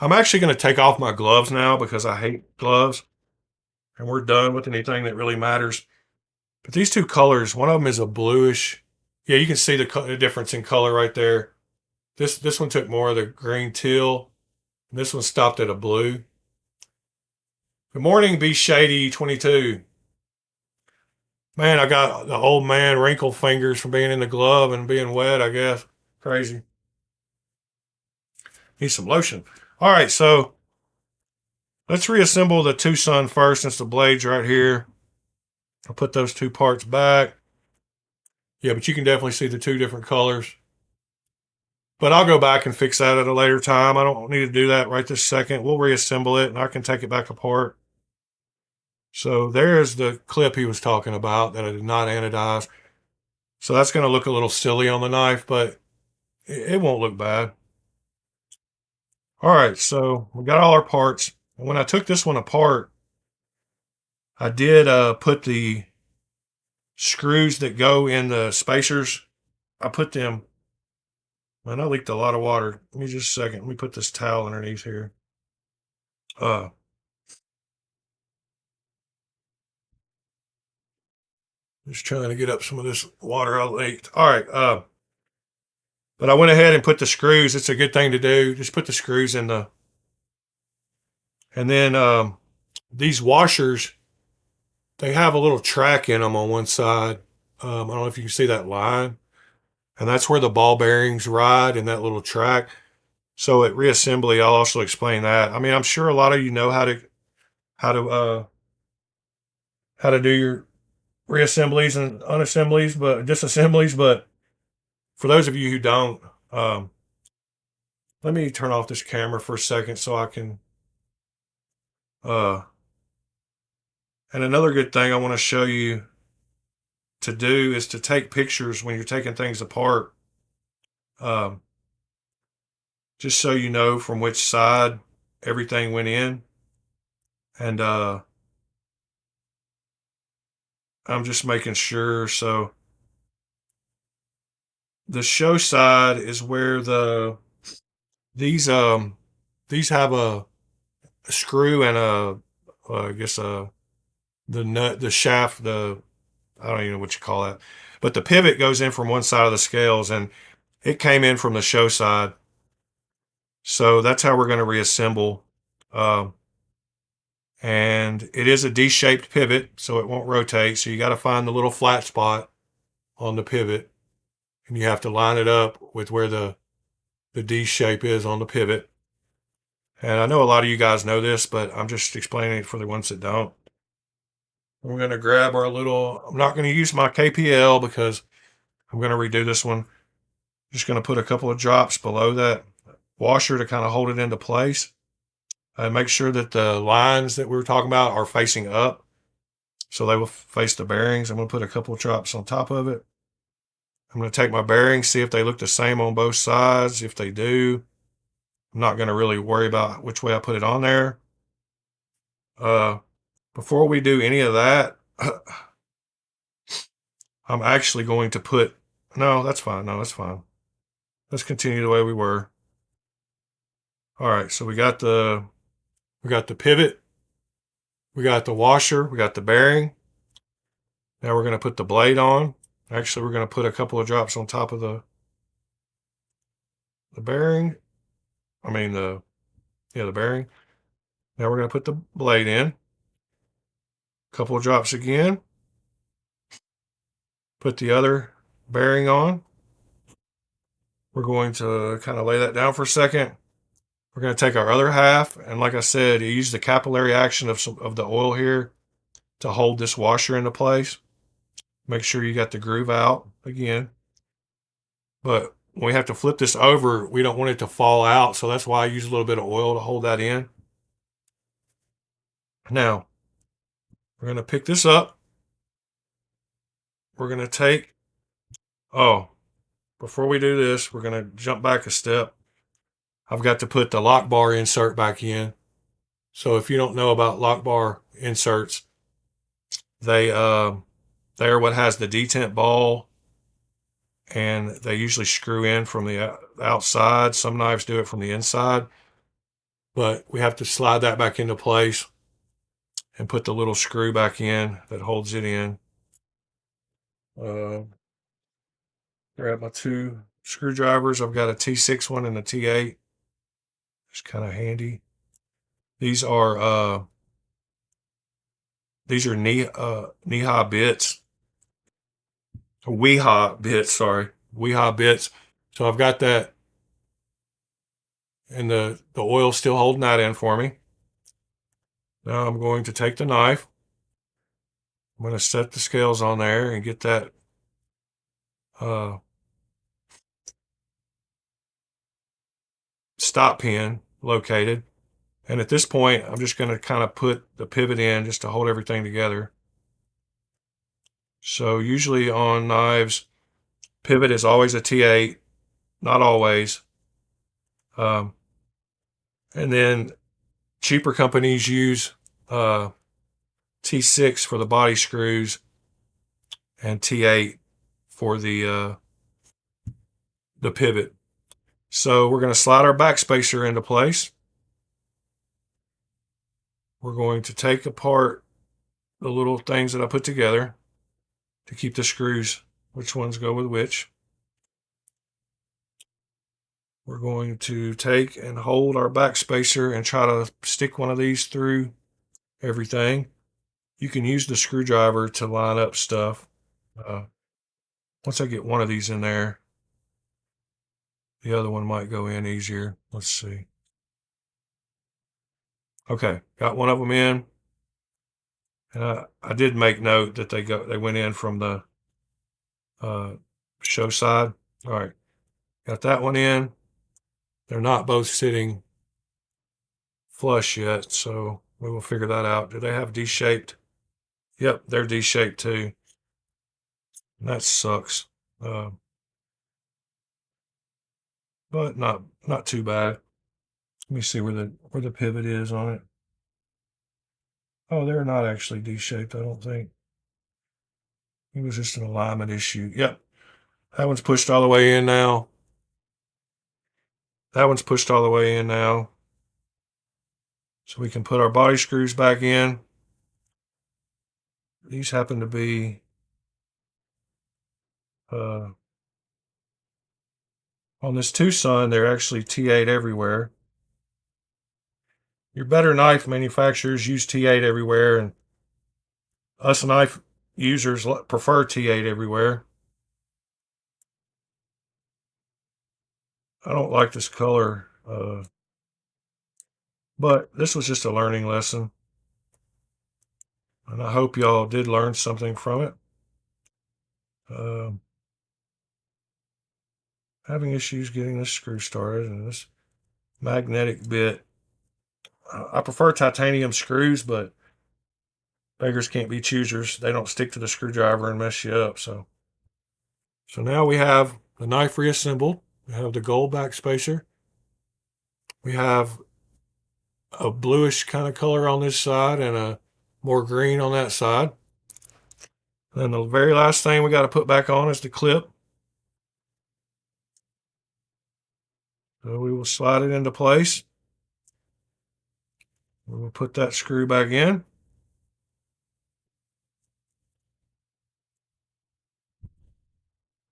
I'm actually going to take off my gloves now because I hate gloves, and we're done with anything that really matters. But these two colors, one of them is a bluish. Yeah, you can see the difference in color right there. This one took more of the green teal. And this one stopped at a blue. Good morning, Be Shady 22. Man, I got the old man wrinkle fingers from being in the glove and being wet, I guess. Crazy. Need some lotion. All right, so let's reassemble the Tucson first since the blade's right here. I'll put those two parts back. Yeah, but you can definitely see the two different colors. But I'll go back and fix that at a later time. I don't need to do that right this second. We'll reassemble it and I can take it back apart. So there's the clip he was talking about that I did not anodize. So that's going to look a little silly on the knife, but it won't look bad. All right, so we got all our parts. And when I took this one apart, I did put the screws that go in the spacers. I put them. Man, I leaked a lot of water. Give me just a second. Let me put this towel underneath here. Just trying to get up some of this water I leaked. All right. But I went ahead and put the screws. It's a good thing to do. Just put the screws in the. And then these washers, they have a little track in them on one side. I don't know if you can see that line. And that's where the ball bearings ride in that little track. So at reassembly, I'll also explain that. I mean, I'm sure a lot of you know how to do your reassemblies and unassemblies, but disassemblies. But for those of you who don't, let me turn off this camera for a second so I can. And another good thing I want to show you to do is to take pictures when you're taking things apart. Just so you know from which side everything went in. And I'm just making sure. So the show side is where these have a screw and the nut, the shaft, I don't even know what you call that, but the pivot goes in from one side of the scales and it came in from the show side. So that's how we're going to reassemble. And it is a D-shaped pivot, so it won't rotate. So you got to find the little flat spot on the pivot and you have to line it up with where the D shape is on the pivot. And I know a lot of you guys know this, but I'm just explaining it for the ones that don't. We're going to grab our little, I'm not going to use my KPL because I'm going to redo this one. Just going to put a couple of drops below that washer to kind of hold it into place. And make sure that the lines that we were talking about are facing up. So they will face the bearings. I'm going to put a couple of drops on top of it. I'm going to take my bearings, see if they look the same on both sides. If they do, I'm not going to really worry about which way I put it on there. Before we do any of that, I'm actually going to put, no, that's fine. No, that's fine. Let's continue the way we were. All right, so we got the pivot, we got the washer, we got the bearing. Now we're going to put the blade on. Actually, we're going to put a couple of drops on top of the bearing. I mean the bearing. Now we're going to put the blade in. A couple of drops again. Put the other bearing on. We're going to kind of lay that down for a second. We're going to take our other half, and like I said, you use the capillary action of the oil here to hold this washer into place. Make sure you got the groove out again. But when we have to flip this over, we don't want it to fall out, so that's why I use a little bit of oil to hold that in. Now, we're going to pick this up. We're going to take, before we do this, we're going to jump back a step. I've got to put the lock bar insert back in. So if you don't know about lock bar inserts, they are what has the detent ball, and they usually screw in from the outside. Some knives do it from the inside, but we have to slide that back into place and put the little screw back in that holds it in. Grab my two screwdrivers. I've got a T6 one and a T8. It's kind of handy. These are knee-high bits. Weehaw bits, sorry. Weehaw bits. So I've got that, and the oil still holding that in for me. Now I'm going to take the knife. I'm going to set the scales on there and get that stop pin located. And at this point, I'm just going to kind of put the pivot in just to hold everything together. So usually on knives, pivot is always a T8, not always. And then cheaper companies use T6 for the body screws and T8 for the pivot. So we're going to slide our back spacer into place. We're going to take apart the little things that I put together to keep the screws, which ones go with which. We're going to take and hold our back spacer and try to stick one of these through everything. You can use the screwdriver to line up stuff. Once I get one of these in there, the other one might go in easier. Let's see. Okay, got one of them in. And I did make note that they went in from the show side. All right, got that one in. They're not both sitting flush yet, so we will figure that out. Do they have D-shaped? Yep, they're D-shaped too. And that sucks. But not too bad. Let me see where the pivot is on it. Oh, they're not actually D-shaped, I don't think. It was just an alignment issue. Yep. That one's pushed all the way in now. That one's pushed all the way in now. So we can put our body screws back in. These happen to be on this Tucson, they're actually T8 everywhere. Your better knife manufacturers use T8 everywhere, and us knife users prefer T8 everywhere. I don't like this color, but this was just a learning lesson. And I hope y'all did learn something from it. Having issues getting this screw started, and this magnetic bit. I prefer titanium screws, but beggars can't be choosers. They don't stick to the screwdriver and mess you up. So So now we have the knife reassembled. We have the gold back spacer. We have a bluish kind of color on this side and a more green on that side. Then the very last thing we got to put back on is the clip. So we will slide it into place. We will put that screw back in.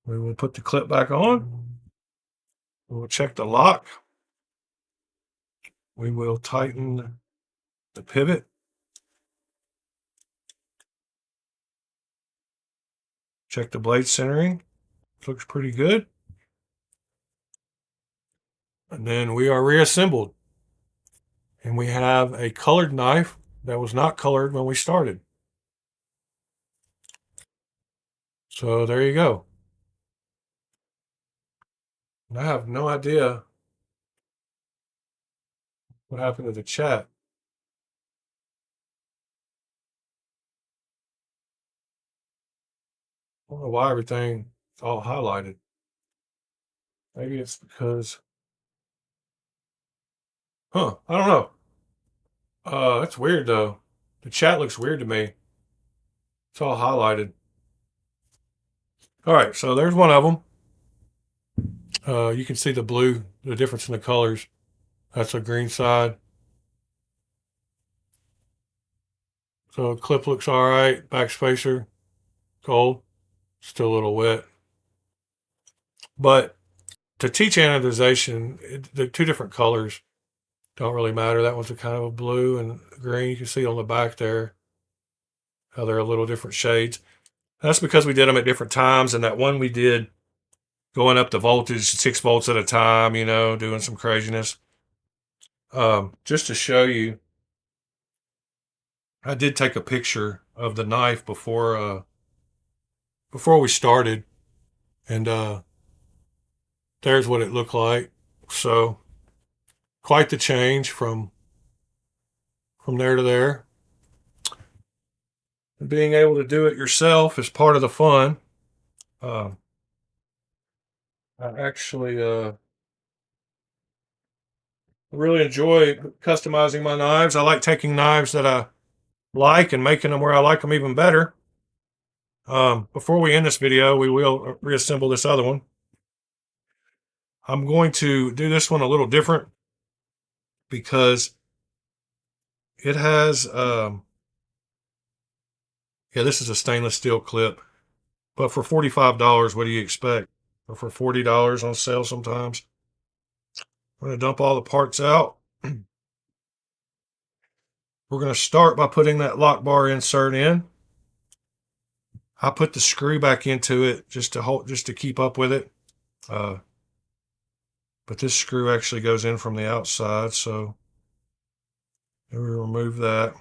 We will put the clip back on. We will check the lock. We will tighten the pivot. Check the blade centering. Looks pretty good. And then we are reassembled. And we have a colored knife that was not colored when we started. So there you go. And I have no idea what happened to the chat. I don't know why everything is all highlighted. Maybe it's because, I don't know. That's weird though. The chat looks weird to me. It's all highlighted. All right, so there's one of them. You can see the blue, the difference in the colors. That's the green side. So clip looks all right. Back spacer, gold. Still a little wet. But to teach anodization, the two different colors don't really matter. That one's a kind of a blue and green. You can see on the back there how they're a little different shades. That's because we did them at different times. And that one we did going up the voltage 6 volts at a time, you know, doing some craziness. Just to show you, I did take a picture of the knife before we started, and there's what it looked like. So quite the change from there to there. And being able to do it yourself is part of the fun. I actually really enjoy customizing my knives. I like taking knives that I like and making them where I like them even better. Before we end this video, we will reassemble this other one. I'm going to do this one a little different because it has, yeah, this is a stainless steel clip, but for $45, what do you expect? Or for $40 on sale sometimes. I'm going to dump all the parts out. We're going to start by putting that lock bar insert in. I put the screw back into it just to keep up with it. But this screw actually goes in from the outside, so we remove that.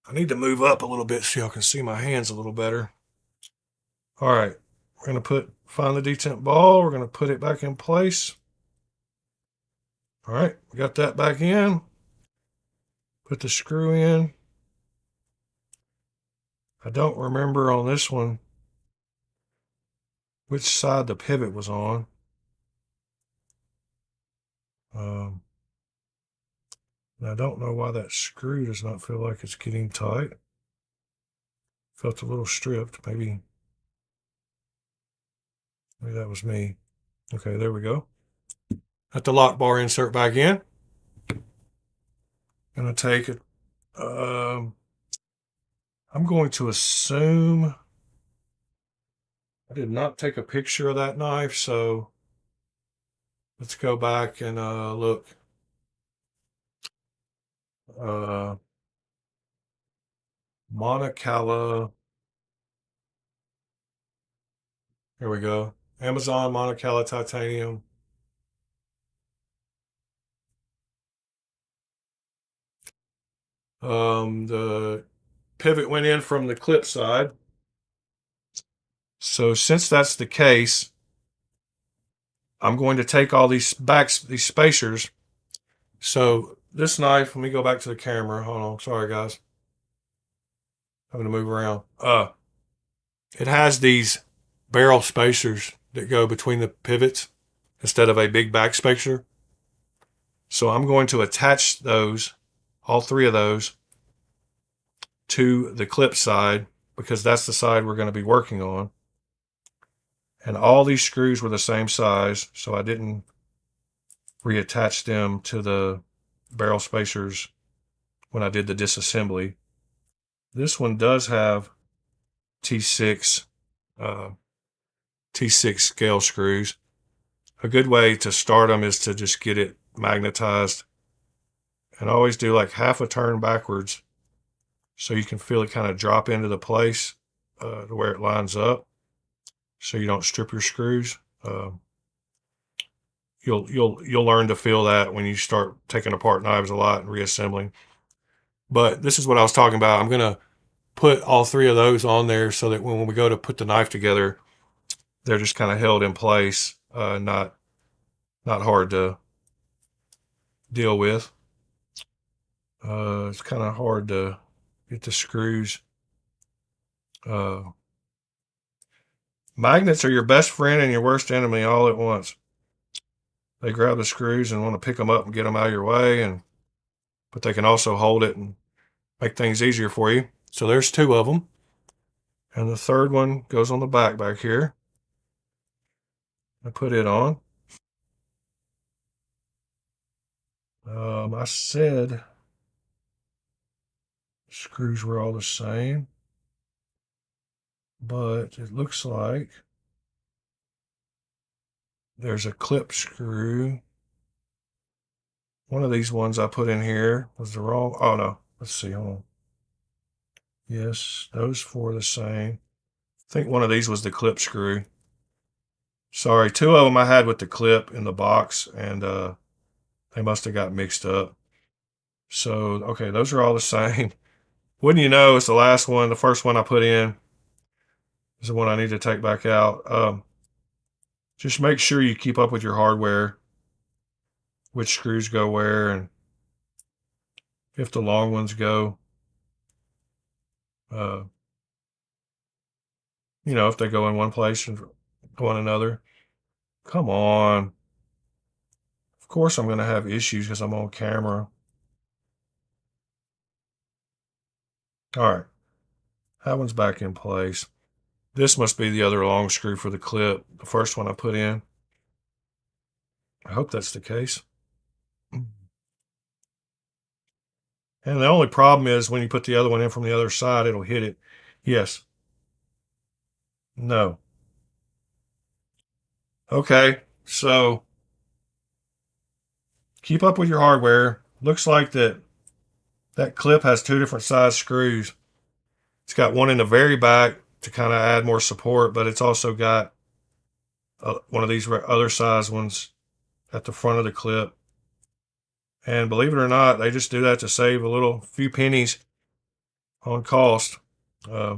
I need to move up a little bit so y'all can see my hands a little better. All right, we're going to find the detent ball. We're going to put it back in place. All right, we got that back in. Put the screw in. I don't remember on this one which side the pivot was on. And I don't know why that screw does not feel like it's getting tight. Felt a little stripped. Maybe that was me. Okay, there we go. Got the lock bar insert back in. Gonna take it. I'm going to assume I did not take a picture of that knife, so let's go back and look. Monocala. Here we go. Amazon Monocala titanium. The pivot went in from the clip side. So since that's the case, I'm going to take all these spacers. So this knife, let me go back to the camera. Hold on. Sorry, guys. Having to move around. It has these barrel spacers that go between the pivots instead of a big back spacer. So I'm going to attach those, all three of those, to the clip side because that's the side we're going to be working on. And all these screws were the same size, so I didn't reattach them to the barrel spacers when I did the disassembly. This one does have T6 T6 scale screws. A good way to start them is to just get it magnetized and always do like half a turn backwards so you can feel it kind of drop into the place to where it lines up so you don't strip your screws. You'll learn to feel that when you start taking apart knives a lot and reassembling. But this is what I was talking about. I'm going to put all three of those on there so that when we go to put the knife together, they're just kind of held in place, not hard to deal with. It's kind of hard to get the screws. Magnets are your best friend and your worst enemy all at once. They grab the screws and want to pick them up and get them out of your way, but they can also hold it and make things easier for you. So there's two of them. And the third one goes on the back here. I put it on. I said screws were all the same, but it looks like there's a clip screw. One of these ones I put in here was the wrong. Oh no, let's see. Hold on. Yes, those four are the same. I think one of these was the clip screw. Sorry, two of them I had with the clip in the box, and they must have got mixed up. So, okay, those are all the same. Wouldn't you know, it's the last one. The first one I put in is the one I need to take back out. Just make sure you keep up with your hardware, which screws go where, and if the long ones go, if they go in one place and go in another. Come on. Of course I'm going to have issues because I'm on camera. All right. That one's back in place. This must be the other long screw for the clip, the first one I put in. I hope that's the case. And the only problem is when you put the other one in from the other side, it'll hit it. Yes. No. Okay. So keep up with your hardware. Looks like that clip has two different size screws. It's got one in the very back to kind of add more support, but it's also got one of these other size ones at the front of the clip. And believe it or not, they just do that to save a few pennies on cost. I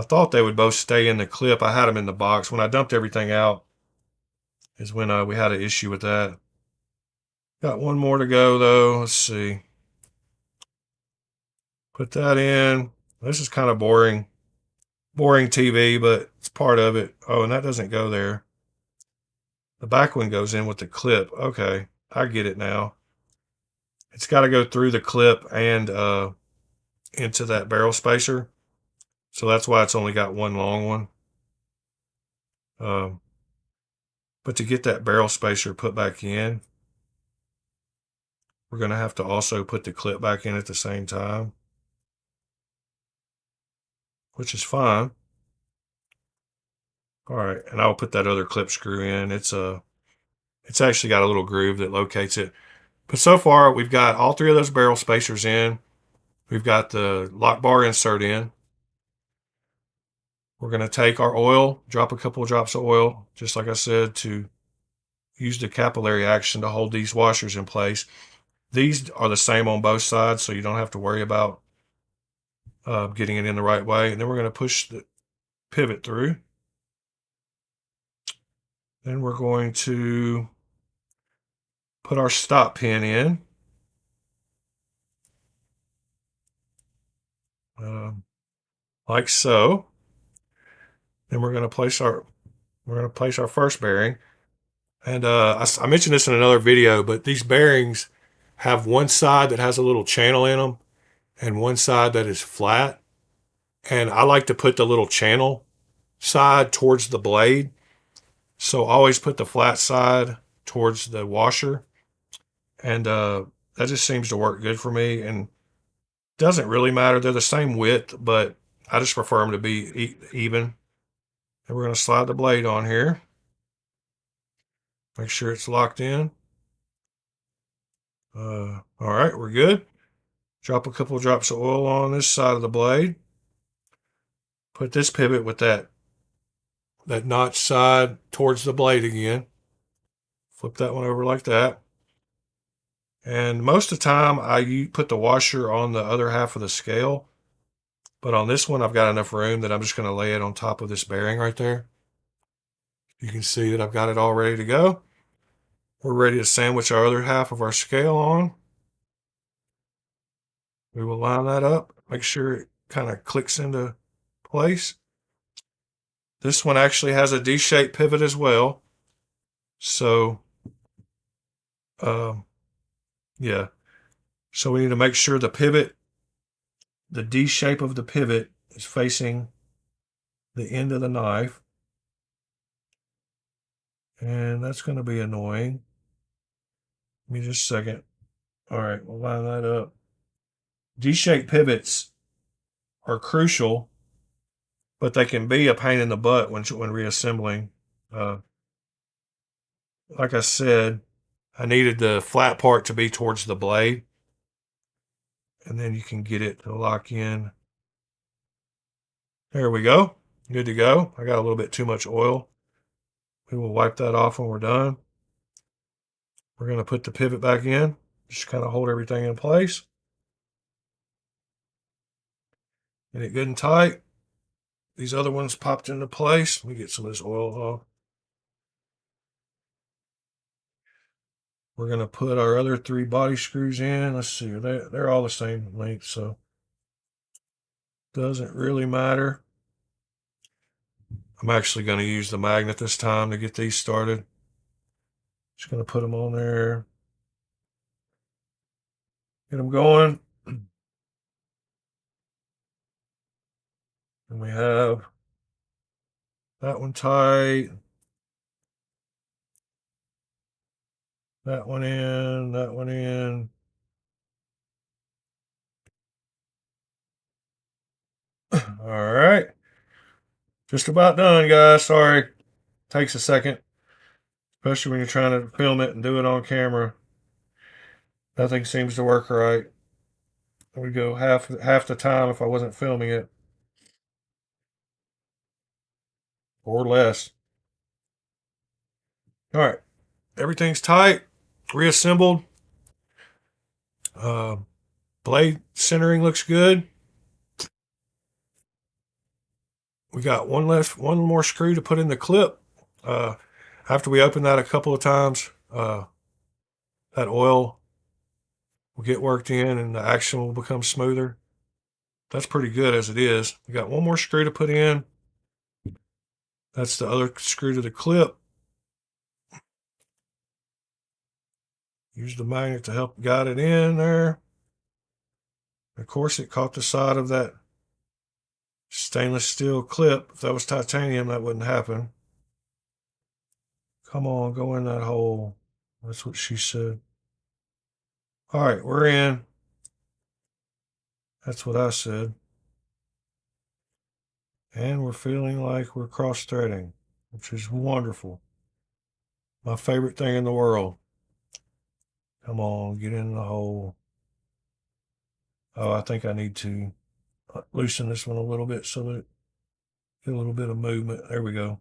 thought they would both stay in the clip. I had them in the box. When I dumped everything out is when we had an issue with that. Got one more to go though. Let's see. Put that in. This is kind of boring TV, but it's part of it. Oh, and that doesn't go there. The back one goes in with the clip. Okay, I get it now. It's got to go through the clip and into that barrel spacer. So that's why it's only got one long one. But to get that barrel spacer put back in, we're going to have to also put the clip back in at the same time, which is fine. All right, and I'll put that other clip screw in. It's actually got a little groove that locates it. But so far, we've got all three of those barrel spacers in. We've got the lock bar insert in. We're going to take our oil, drop a couple of drops of oil, just like I said, to use the capillary action to hold these washers in place. These are the same on both sides, so you don't have to worry about getting it in the right way. And then we're going to push the pivot through. Then we're going to put our stop pin in. Like so. Then we're going to place our first bearing. And I mentioned this in another video, but these bearings have one side that has a little channel in them and one side that is flat. And I like to put the little channel side towards the blade. So always put the flat side towards the washer. And that just seems to work good for me. And doesn't really matter. They're the same width, but I just prefer them to be even. And we're going to slide the blade on here. Make sure it's locked in. All right, we're good. Drop a couple of drops of oil on this side of the blade. Put this pivot with that notch side towards the blade again. Flip that one over like that. And most of the time I put the washer on the other half of the scale. But on this one, I've got enough room that I'm just going to lay it on top of this bearing right there. You can see that I've got it all ready to go. We're ready to sandwich our other half of our scale on. We will line that up, make sure it kind of clicks into place. This one actually has a D-shaped pivot as well. So, yeah. So we need to make sure the pivot, the D shape of the pivot is facing the end of the knife. And that's going to be annoying. Give me just a second. All right, we'll line that up. D-shaped pivots are crucial, but they can be a pain in the butt when reassembling. Like I said, I needed the flat part to be towards the blade, and then you can get it to lock in. There we go. Good to go. I got a little bit too much oil. We will wipe that off when we're done. We're going to put the pivot back in. Just kind of hold everything in place. Get it good and tight. These other ones popped into place. Let me get some of this oil off. We're going to put our other 3 body screws in. Let's see. They're all the same length, so doesn't really matter. I'm actually going to use the magnet this time to get these started. Just going to put them on there. Get them going. And we have that one tight. That one in. That one in. All right. Just about done, guys. Sorry. Takes a second. Especially when you're trying to film it and do it on camera. Nothing seems to work right. It would go half the time if I wasn't filming it. Or less. All right. Everything's tight. Reassembled. Blade centering looks good. We got one more screw to put in the clip. After we open that a couple of times, that oil will get worked in and the action will become smoother. That's pretty good as it is. We got one more screw to put in. That's the other screw to the clip. Use the magnet to help guide it in there. Of course, it caught the side of that stainless steel clip. If that was titanium, that wouldn't happen. Come on, go in that hole. That's what she said. All right, we're in. That's what I said. And we're feeling like we're cross-threading, which is wonderful. My favorite thing in the world. Come on, get in the hole. Oh, I think I need to loosen this one a little bit so that it get a little bit of movement. There we go.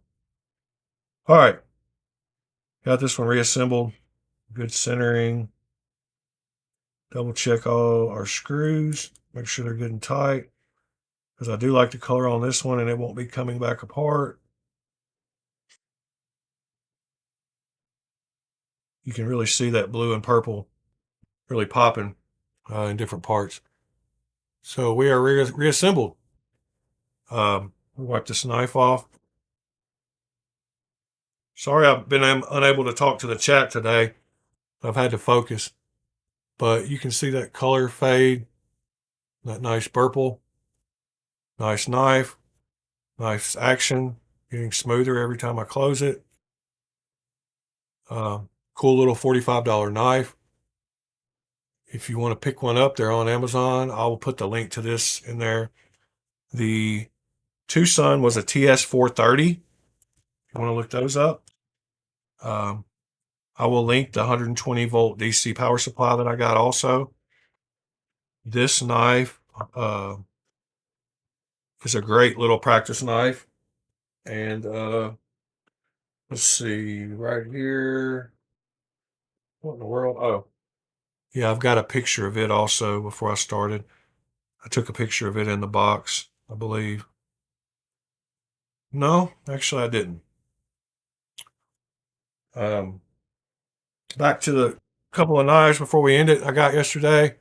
All right. Got this one reassembled. Good centering. Double check all our screws. Make sure they're good and tight. Because I do like the color on this one and it won't be coming back apart. You can really see that blue and purple really popping in different parts. So we are reassembled. We'll wipe this knife off. Sorry I've been unable to talk to the chat today. I've had to focus. But you can see that color fade, that nice purple, nice knife, nice action, getting smoother every time I close it. Cool little $45 knife. If you want to pick one up, they're on Amazon. I will put the link to this in there. The Tucson was a TS430. If you want to look those up. I will link the 120 volt DC power supply that I got also. This knife is a great little practice knife. And let's see, right here. What in the world? Oh, yeah, I've got a picture of it also before I started. I took a picture of it in the box, I believe. No, actually, I didn't. Back to the couple of knives before we end it I got yesterday.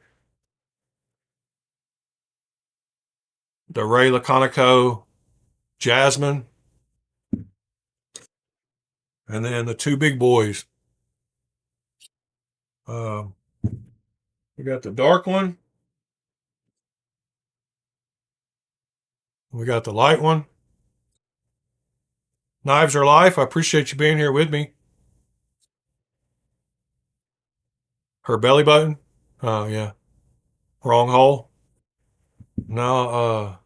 The Ray Laconico Jasmine. And then the two big boys. We got the dark one. We got the light one. Knives are life. I appreciate you being here with me. Her belly button. Oh, yeah. Wrong hole. No,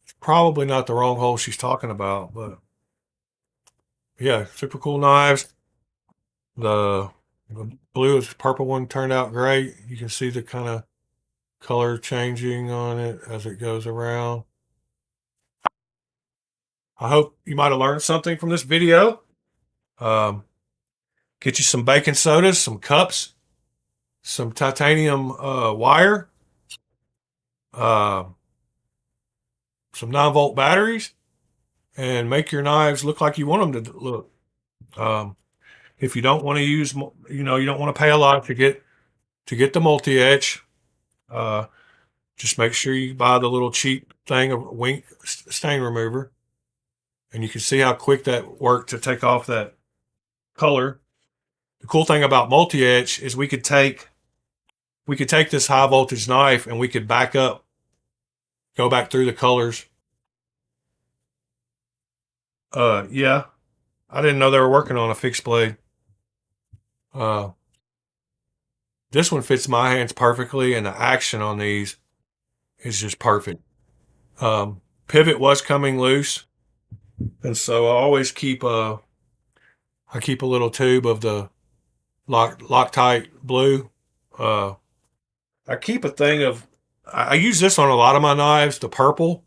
it's probably not the wrong hole she's talking about, but yeah, super cool knives. The blue is purple one turned out great. You can see the kind of color changing on it as it goes around. I hope you might have learned something from this video. Get you some baking sodas, some cups, some titanium wire, uh, some 9-volt batteries, and make your knives look like you want them to look. If you don't want to use, you don't want to pay a lot to get the multi-etch. Just make sure you buy the little cheap thing of Wink stain remover, and you can see how quick that worked to take off that color. The cool thing about multi-etch is we could take this high voltage knife and we could back up, go back through the colors. Yeah, I didn't know they were working on a fixed blade. This one fits my hands perfectly, and the action on these is just perfect. Pivot was coming loose, and so I always keep a little tube of the Loctite blue. I keep a thing of, I use this on a lot of my knives, the purple,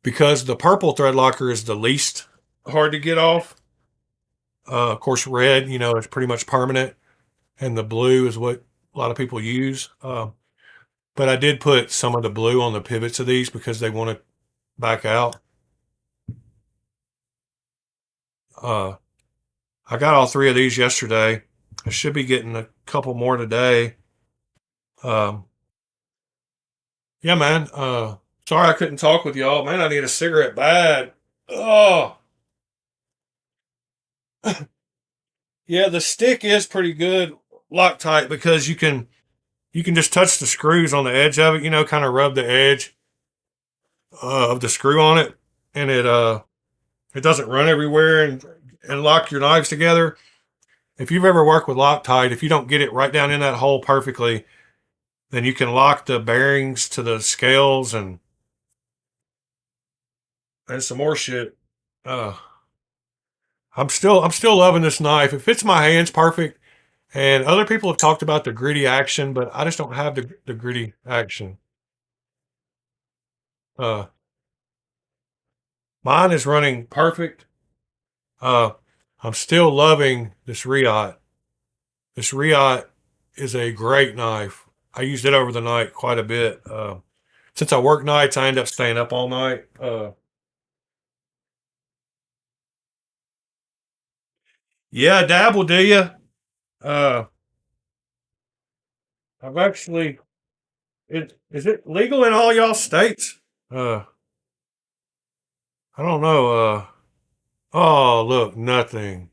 because the purple thread locker is the least hard to get off. Of course, red, is pretty much permanent, and the blue is what a lot of people use. But I did put some of the blue on the pivots of these because they want to back out. I got all three of these yesterday. I should be getting a couple more today. Yeah, man. Sorry I couldn't talk with y'all. Man, I need a cigarette bad. Oh. Yeah, the stick is pretty good Loctite because you can just touch the screws on the edge of it, kind of rub the edge of the screw on it, and it doesn't run everywhere and lock your knives together. If you've ever worked with Loctite, if you don't get it right down in that hole perfectly, then you can lock the bearings to the scales and some more shit. I'm still loving this knife. It fits my hands perfect. And other people have talked about the gritty action, but I just don't have the gritty action. Mine is running perfect. I'm still loving this Riot. This Riot is a great knife. I used it over the night quite a bit. Since I work nights, I end up staying up all night. Yeah, dabble, do you? Uh, I've actually. Is it legal in all y'all states? I don't know. Oh, look, nothing.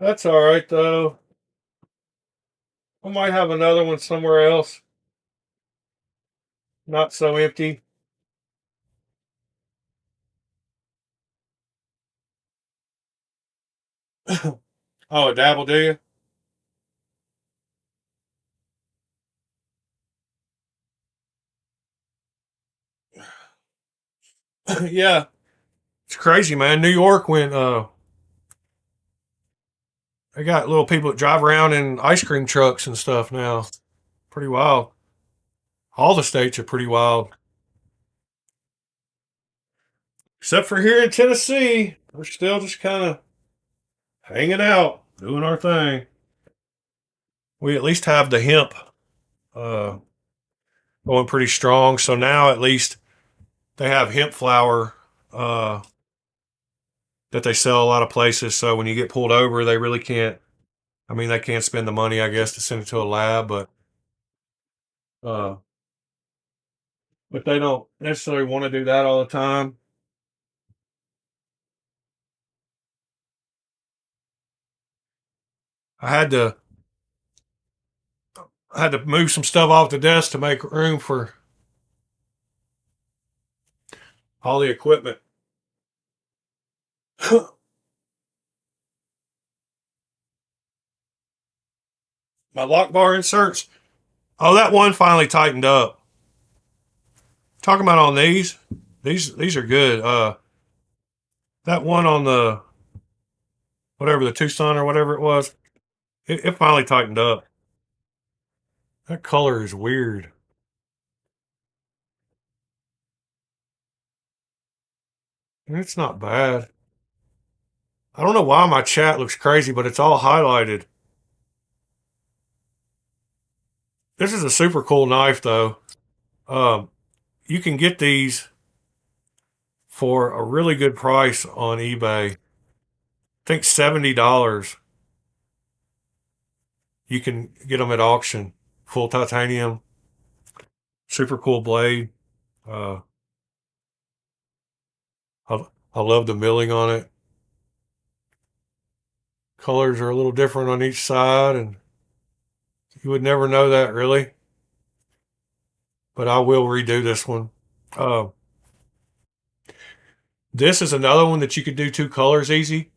That's all right, though. I might have another one somewhere else. Not so empty. Oh, a dabble, do you? Yeah. It's crazy, man. New York went, they got little people that drive around in ice cream trucks and stuff now. Pretty wild. All the states are pretty wild. Except for here in Tennessee. We're still just kind of hanging out, doing our thing. We at least have the hemp uh, going pretty strong. So now at least they have hemp flour uh, that they sell a lot of places. So when you get pulled over, they really can't. I mean, they can't spend the money, I guess, to send it to a lab, uh, but they don't necessarily want to do that all the time. I had to I had to move some stuff off the desk to make room for all the equipment. My lock bar inserts. Oh, that one finally tightened up. Talking about on these are good. That one on the whatever the Tucson or whatever it was, it finally tightened up. That color is weird. It's not bad. I don't know why my chat looks crazy, but it's all highlighted. This is a super cool knife, though. Um, you can get these for a really good price on eBay. I think $70. You can get them at auction. Full titanium, super cool blade. Uh, I love the milling on it. Colors are a little different on each side, and you would never know that really. But I will redo this one. Uh, this is another one that you could do two colors easy.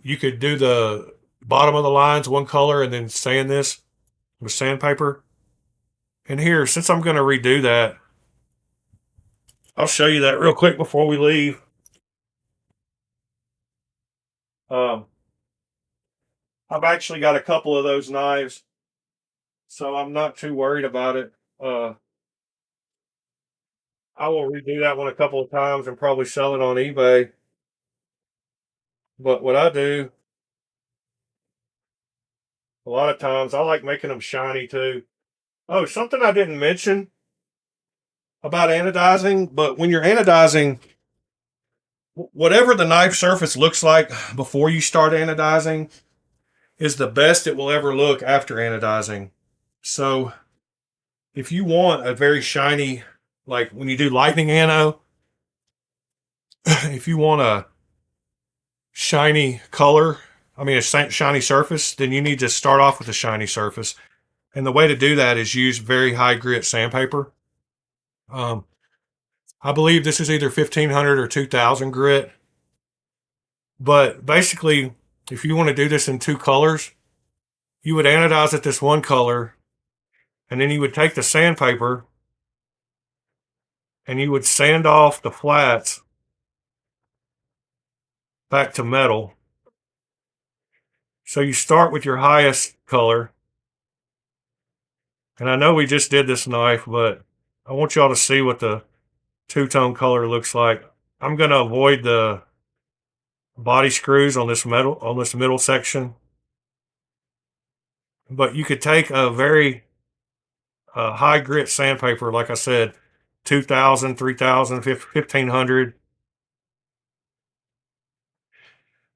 You could do the bottom of the lines one color and then sand this with sandpaper. And here, since I'm going to redo that, I'll show you that real quick before we leave. Um, I've actually got a couple of those knives, so I'm not too worried about it. I will redo that one a couple of times and probably sell it on eBay. But what I do a lot of times, I like making them shiny too. Oh, something I didn't mention about anodizing, but when you're anodizing, whatever the knife surface looks like before you start anodizing is the best it will ever look after anodizing. So if you want a very shiny, like when you do lightning ano, if you want a shiny color, I mean a shiny surface, then you need to start off with a shiny surface. And the way to do that is use very high grit sandpaper. Um, I believe this is either 1500 or 2000 grit. But basically, if you want to do this in two colors, you would anodize it this one color, and then you would take the sandpaper and you would sand off the flats back to metal. So you start with your highest color. And I know we just did this knife, but I want y'all to see what the two-tone color looks like. I'm going to avoid the body screws on this middle section. But you could take a very high grit sandpaper, like I said, 2000, 3000, 1500,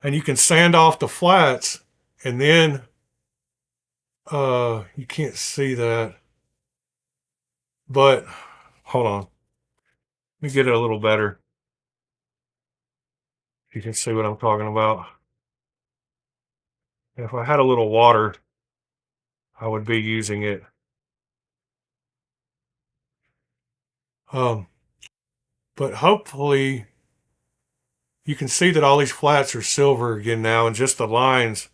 and you can sand off the flats and then You can't see that, but hold on. Let me get it a little better. You can see what I'm talking about. If I had a little water, I would be using it. Um, but hopefully you can see that all these flats are silver again now, and just the lines.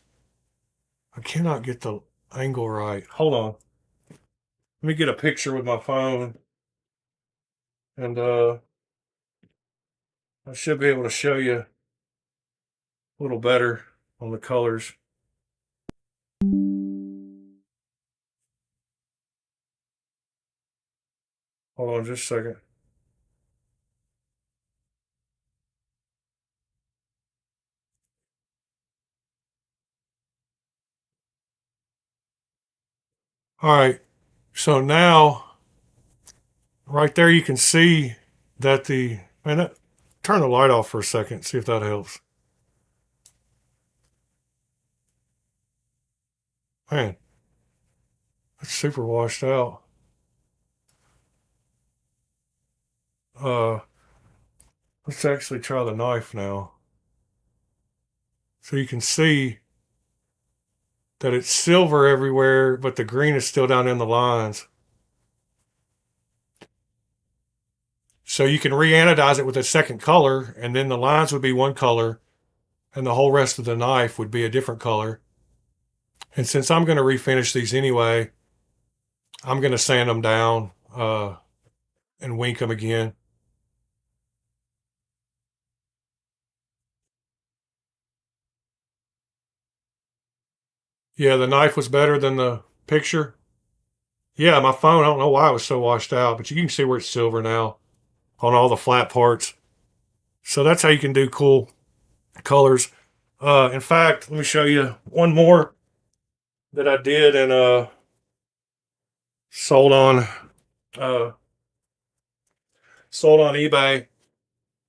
I cannot get the angle right. Hold on. Let me get a picture with my phone, and I should be able to show you a little better on the colors. Hold on just a second. All right. So now, right there, you can see that turn the light off for a second, see if that helps. Man, it's super washed out. Uh, let's actually try the knife now. So you can see that it's silver everywhere, but the green is still down in the lines. So you can re-anodize it with a second color, and then the lines would be one color, and the whole rest of the knife would be a different color. And since I'm going to refinish these anyway, I'm going to sand them down and wink them again. Yeah, the knife was better than the picture. Yeah, my phone, I don't know why it was so washed out, but you can see where it's silver now on all the flat parts. So that's how you can do cool colors. In fact, let me show you one more that I did and sold on uh, sold on eBay.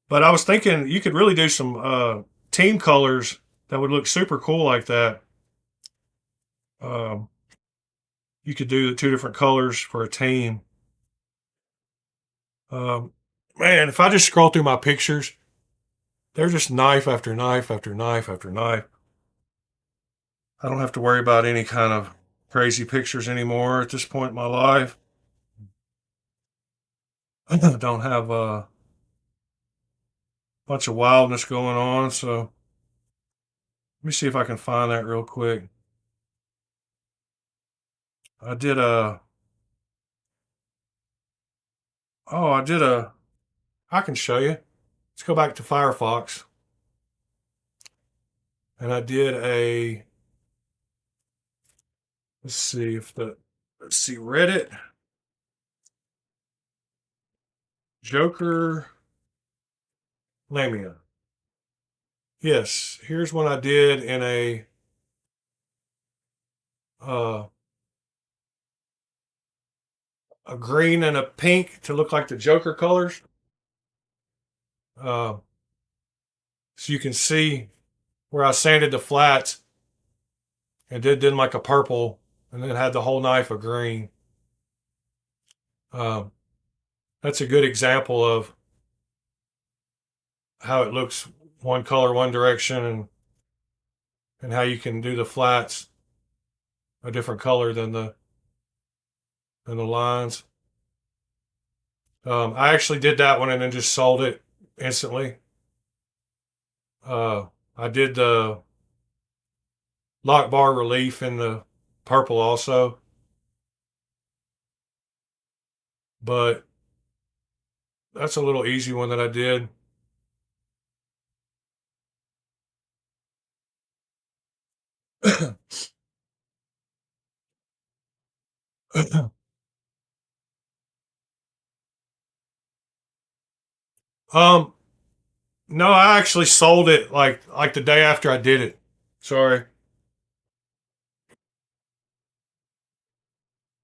But I was thinking you could really do some team colors that would look super cool like that. Um, you could do the two different colors for a team. Um, Man, if I just scroll through my pictures, they're just knife after knife after knife after knife. I don't have to worry about any kind of crazy pictures anymore at this point in my life. I don't have a bunch of wildness going on, so let me see if I can find that real quick. I did a oh, I can show you. Let's go back to Firefox. And I did a let's see if the let's see Reddit Joker Lamia. Yes, here's one I did in uh, a green and a pink to look like the Joker colors. Uh, so you can see where I sanded the flats and did like a purple and then had the whole knife of green. Um, that's a good example of how it looks one color, one direction, and how you can do the flats a different color than the lines. I actually did that one and then just sold it instantly. I did the lock bar relief in the purple also, but that's a little easy one that I did. um, no, I actually sold it like the day after I did it. Sorry.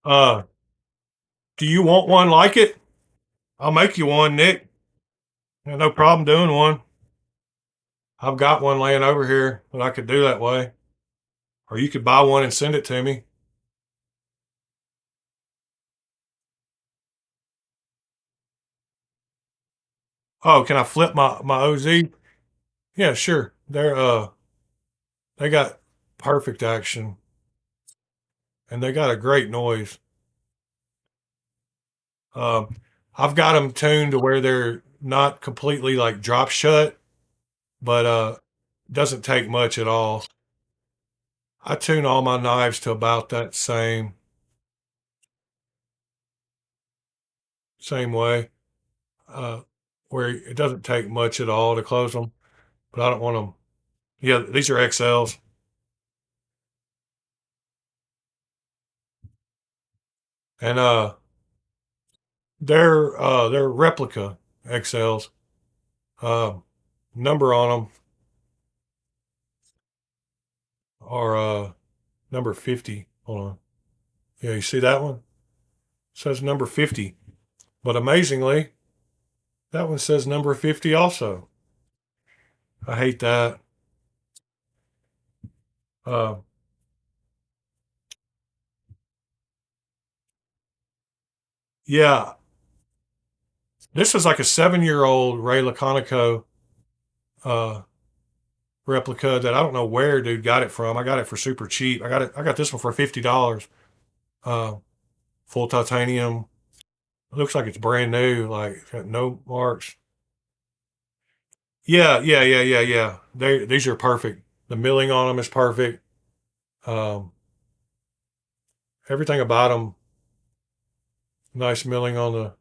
Uh, do you want one like it? I'll make you one, Nick. No problem doing one. I've got one laying over here that I could do that way. Or you could buy one and send it to me. Oh, can I flip my OZ? Yeah, sure. They got perfect action and they got a great noise. Um, I've got them tuned to where they're not completely like drop shut, but doesn't take much at all. I tune all my knives to about that same way, uh, where it doesn't take much at all to close them. But I don't want them. Yeah, these are XLs, and they're replica XLs. Uh, Number on them are number 50. Hold on. Yeah, you see that one? It says number 50. But amazingly, that one says number 50 also. I hate that. Uh, yeah, this is like a 7-year old Ray Laconico uh, replica that I don't know where dude got it from. I got it for super cheap. I got this one for $50. Uh, Full titanium. It looks like it's brand new, like got no marks. Yeah. These are perfect. The milling on them is perfect. Um, Everything about them, nice milling on the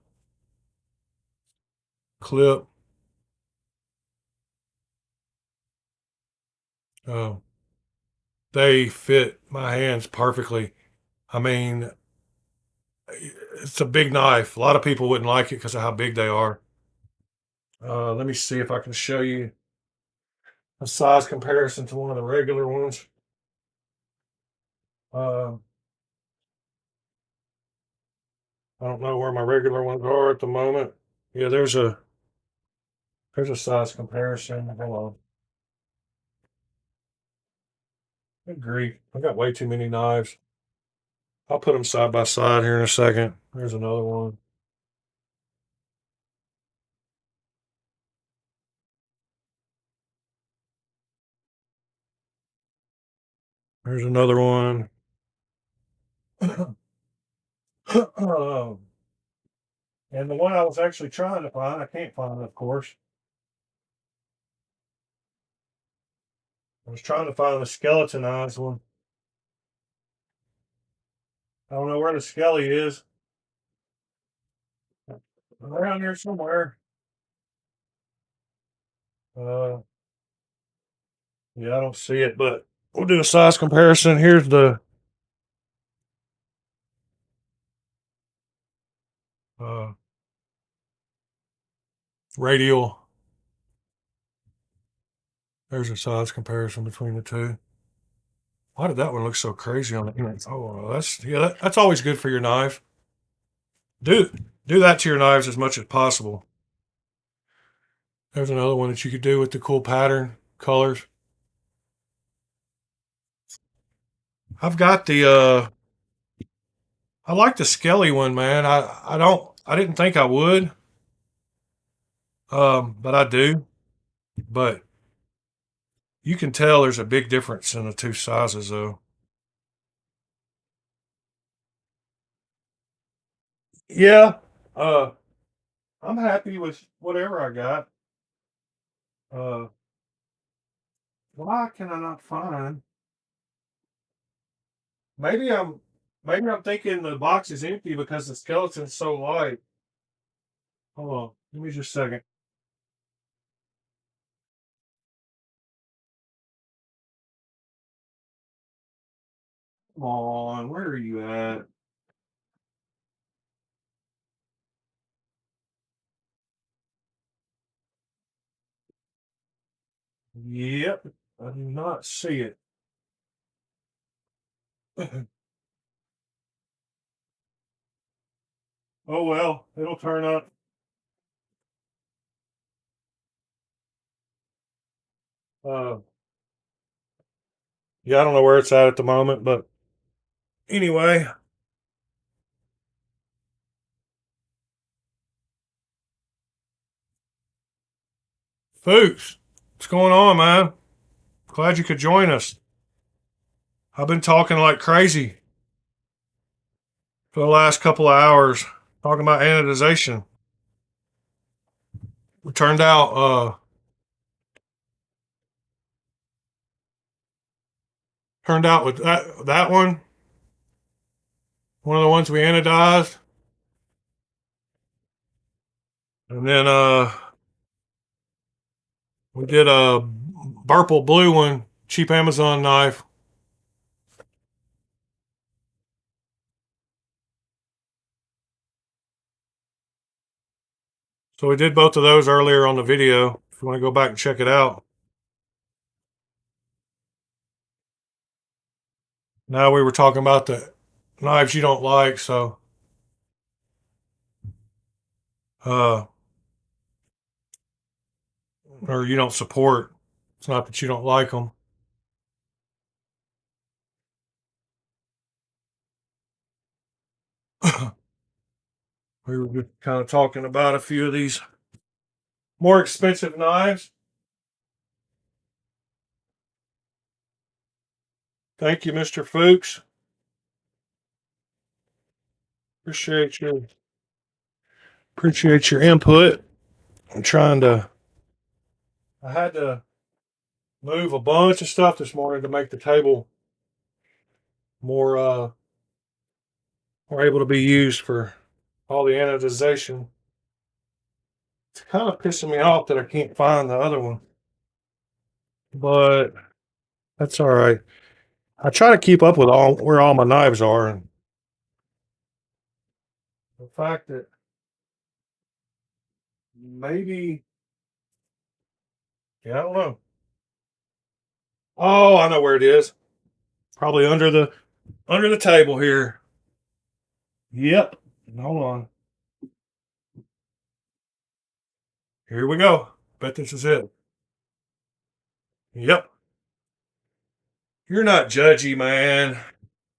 clip. Uh, they fit my hands perfectly. I mean, it's a big knife. A lot of people wouldn't like it because of how big they are. Let me see if I can show you a size comparison to one of the regular ones. Uh, I don't know where my regular ones are at the moment. Yeah, there's a size comparison. Hold on. Good grief. I got way too many knives. I'll put them side by side here in a second. There's another one. There's another one. Um, and the one I was actually trying to find, I can't find it, of course. I was trying to find the skeletonized one. I don't know where the skelly is. Around here somewhere. Uh, yeah, I don't see it, but we'll do a size comparison. Here's the uh, radial. There's a size comparison between the two. Why did that one look so crazy on the image? Oh, that's always good for your knife. Do do that to your knives as much as possible. There's another one that you could do with the cool pattern colors. I've got the I like the Skelly one, man. I didn't think I would, but I do. But you can tell there's a big difference in the two sizes, though. Yeah, uh, I'm happy with whatever I got. Uh, why can I not find? Maybe I'm maybe I'm thinking the box is empty because the skeleton's so light. Hold on, give me just a second. Come on, where are you at? Yep, I do not see it. Oh well, it'll turn up. Uh, yeah, I don't know where it's at the moment, but anyway, Fuchs, what's going on, man? Glad you could join us. I've been talking like crazy for the last couple of hours, talking about anodization. It turned out with that one of the ones we anodized, and then we did a purple blue one, cheap Amazon knife. So we did both of those earlier on the video. If you want to go back and check it out. Now we were talking about the knives you don't like, so uh, or you don't support. It's not that you don't like them. We were just kind of talking about a few of these more expensive knives. Thank you, Mr. Fuchs. Appreciate your appreciate your input. I'm trying to. I had to move a bunch of stuff this morning to make the table more more able to be used for all the anodization. It's kind of pissing me off that I can't find the other one, but that's all right. I try to keep up with all where all my knives are, and the fact that maybe, yeah, I don't know. Oh, I know where it is. Probably under the table here. Yep. Hold on. Here we go. Bet this is it. Yep. You're not judgy, man.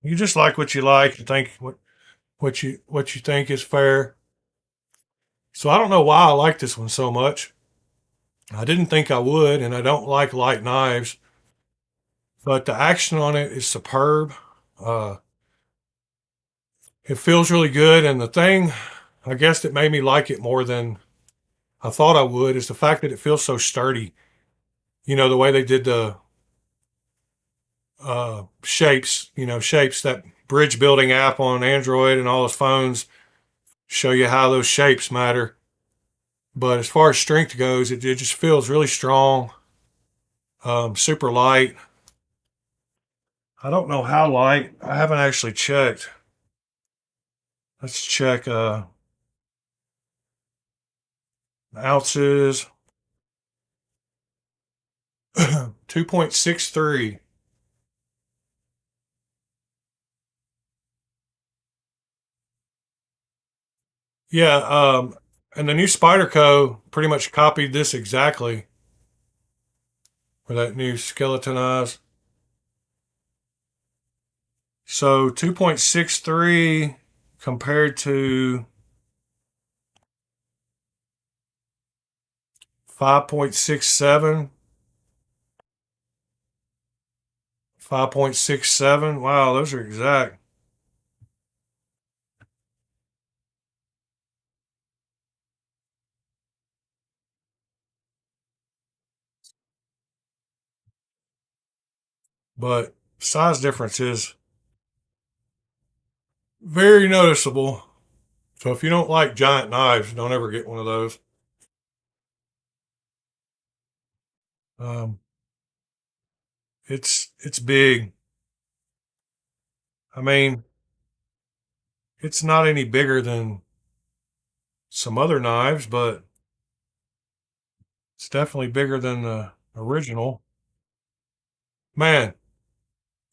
You just like what you like and think what you think is fair. So I don't know why I like this one so much. I didn't think I would, and I don't like light knives, but the action on it is superb. Uh, it feels really good, and the thing, I guess, that made me like it more than I thought I would is the fact that it feels so sturdy. You know, the way they did the shapes, shapes, that bridge building app on Android and all those phones show you how those shapes matter. But as far as strength goes, it just feels really strong, super light. I don't know how light. I haven't actually checked. Let's check ounces. 2.63. Yeah, and the new Spyderco pretty much copied this exactly for that new skeletonized. So 2.63 compared to 5.67. 5.67. Wow, those are exact. But size difference is very noticeable. So if you don't like giant knives, don't ever get one of those. Um, it's big. I mean, it's not any bigger than some other knives, but it's definitely bigger than the original. Man,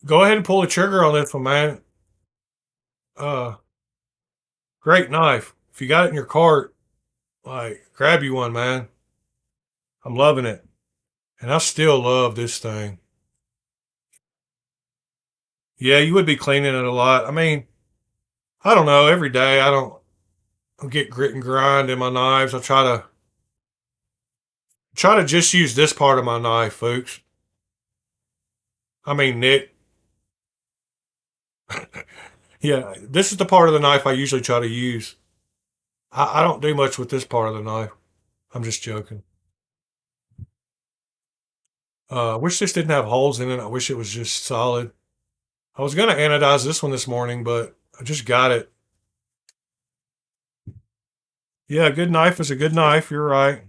go ahead and pull the trigger on this one, man. Uh, Great knife. If you got it in your cart, like, grab you one, man. I'm loving it. And I still love this thing. Yeah, you would be cleaning it a lot. I mean, I don't know. Every day I don't get grit and grind in my knives. I try to Try to just use this part of my knife, folks. I mean, Nick. Yeah, this is the part of the knife I usually try to use. I don't do much with this part of the knife. I'm just joking. I wish this didn't have holes in it. I wish it was just solid. I was going to anodize this one this morning, but I just got it. Yeah, a good knife is a good knife. You're right.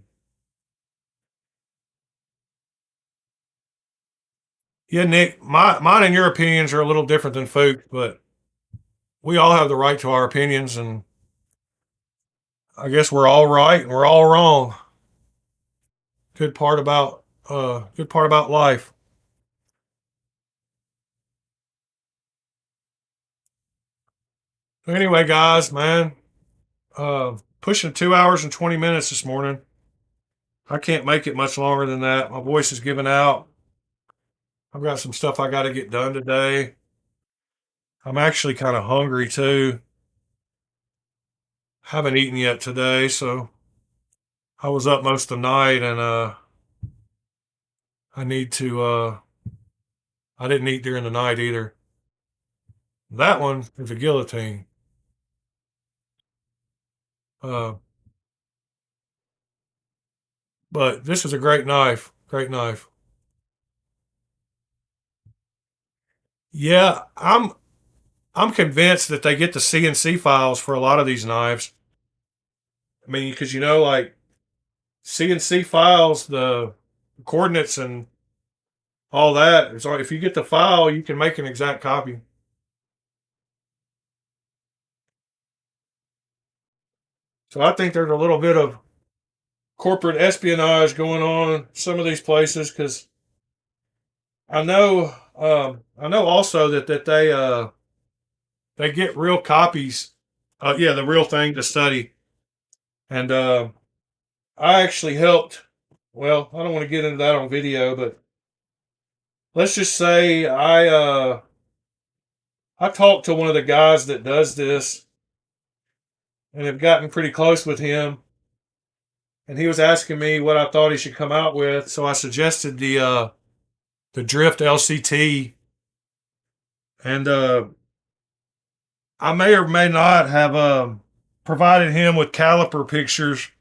Yeah, Nick, mine and your opinions are a little different than folks, but we all have the right to our opinions, and I guess we're all right and we're all wrong. Good part about life. Anyway, guys, man, pushing 2 hours and 20 minutes this morning. I can't make it much longer than that. My voice is giving out. I've got some stuff I got to get done today. I'm actually kind of hungry too. Haven't eaten yet today, so I was up most of the night and I need to I didn't eat during the night either. That one is a guillotine. Uh, but this is a great knife. Great knife. Yeah, I'm convinced that they get the CNC files for a lot of these knives. I mean, because like CNC files, the coordinates and all that. So if you get the file, you can make an exact copy. So I think there's a little bit of corporate espionage going on in some of these places because I know also that they get real copies. Yeah, the real thing to study. And I actually helped. Well, I don't want to get into that on video, but let's just say I talked to one of the guys that does this and have gotten pretty close with him. And he was asking me what I thought he should come out with, so I suggested the Drift LCT, and I may or may not have provided him with caliper pictures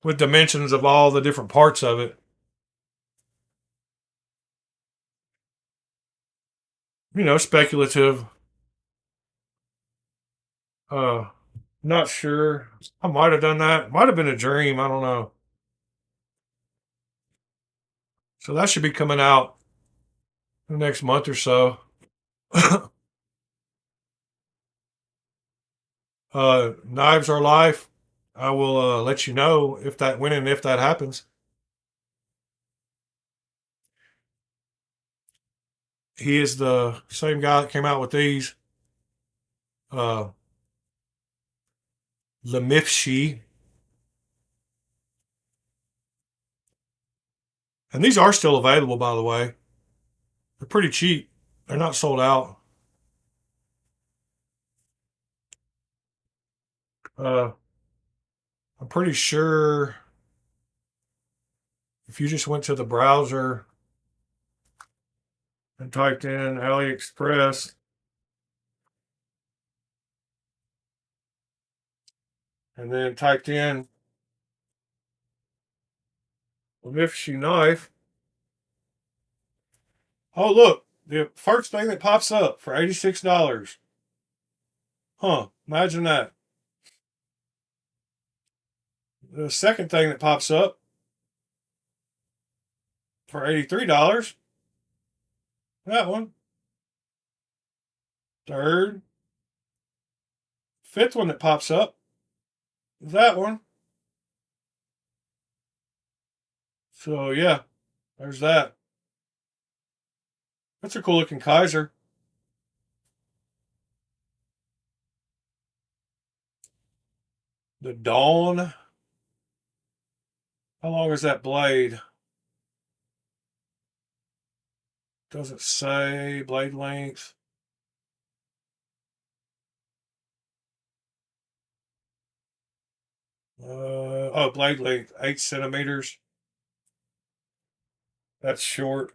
with dimensions of all the different parts of it. Speculative. Uh, Not sure. I might have done that. Might have been a dream. I don't know. So that should be coming out in the next month or so. Knives are life. I will let you know if that when and if that happens. He is the same guy that came out with these. Uh, Lemifshi. And these are still available, by the way. They're pretty cheap. They're not sold out. Uh, I'm pretty sure if you just went to the browser and typed in AliExpress and then typed in Lemifshi knife. Oh, look, the first thing that pops up for $86. Huh, imagine that. The second thing that pops up for $83. That one. Third. Fifth one that pops up. That one. So yeah, there's that. That's a cool looking Kaiser. The Dawn. How long is that blade? Doesn't say blade length. Oh, blade length 8 centimeters. That's short.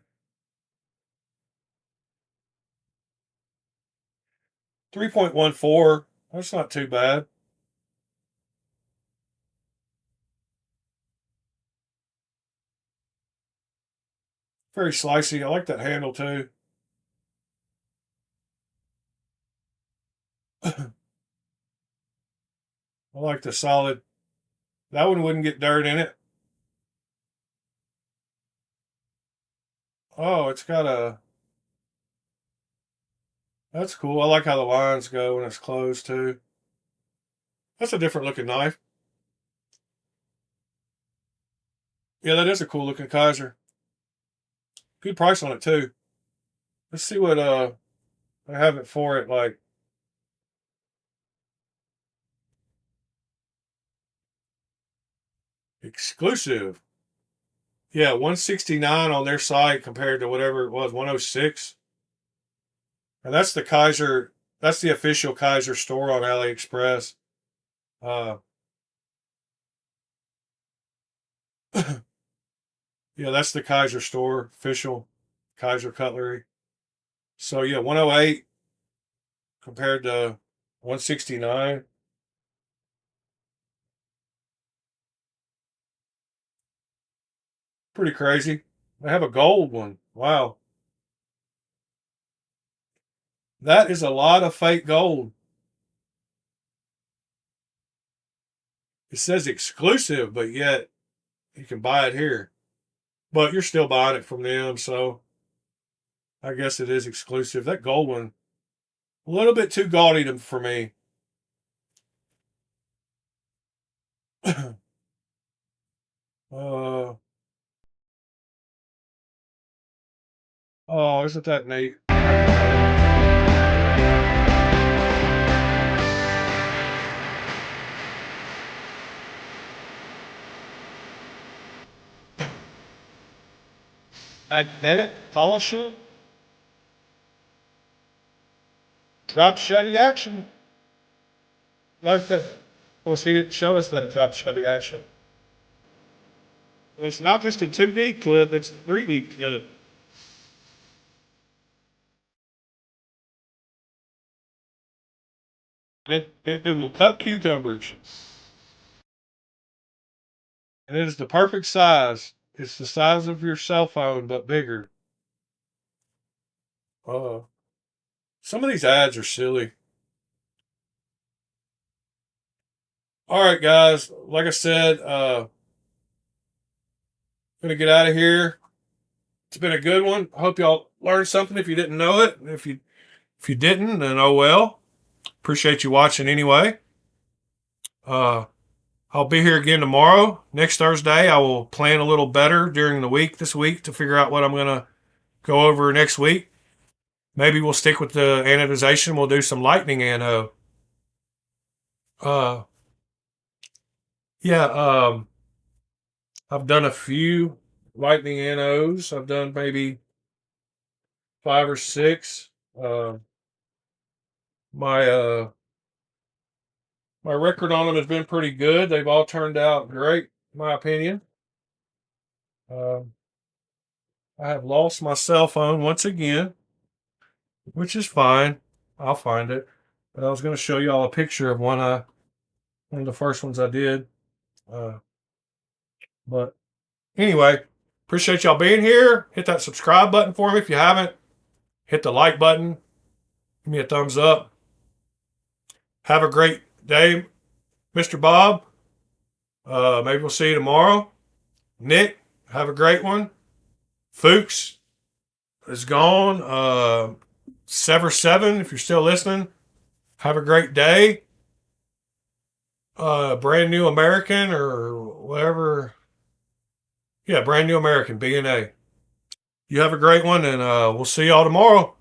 3.14. That's not too bad. Very slicey. I like that handle too. I like the solid. That one wouldn't get dirt in it. Oh, it's got a. That's cool. I like how the lines go when it's closed too. That's a different looking knife. Yeah, that is a cool looking Kaiser. Good price on it too. Let's see what I have it for it like exclusive. Yeah, 169 on their site compared to whatever it was, 106. And that's the Kaiser, that's the official Kaiser store on AliExpress. Uh yeah, that's the Kaiser store, official Kaiser cutlery. So yeah, 108 compared to 169. Pretty crazy. They have a gold one. Wow. That is a lot of fake gold. It says exclusive, but yet you can buy it here. But you're still buying it from them, so I guess it is exclusive. That gold one, a little bit too gaudy for me. uh, oh, isn't that neat? Edit, polish it, drop shutting action. Like that. We'll see it show us that drop shutting action. It's not just a 2D clip, it's a 3D clip. It will cut cucumbers. And it is the perfect size. It's the size of your cell phone, but bigger. Uh, some of these ads are silly. All right, guys. Like I said, gonna get out of here. It's been a good one. I hope y'all learned something if you didn't know it. If you didn't, then oh well. Appreciate you watching anyway. Uh, I'll be here again tomorrow. Next Thursday, I will plan a little better during the week this week to figure out what I'm gonna go over next week. Maybe we'll stick with the anodization. We'll do some lightning ano. Uh, yeah. I've done a few lightning anos. I've done maybe 5 or 6. Uh, my my record on them has been pretty good. They've all turned out great, in my opinion. Um, I have lost my cell phone once again, which is fine. I'll find it. But I was going to show y'all a picture of one of the first ones I did. Uh, but anyway, appreciate y'all being here. Hit that subscribe button for me if you haven't. Hit the like button. Give me a thumbs up. Have a great day, Mr. Bob. Maybe we'll see you tomorrow. Nick, have a great one. Fuchs is gone. Sever 7, if you're still listening, have a great day. Brand New American or whatever. Yeah, Brand New American, BNA. You have a great one, and we'll see y'all tomorrow.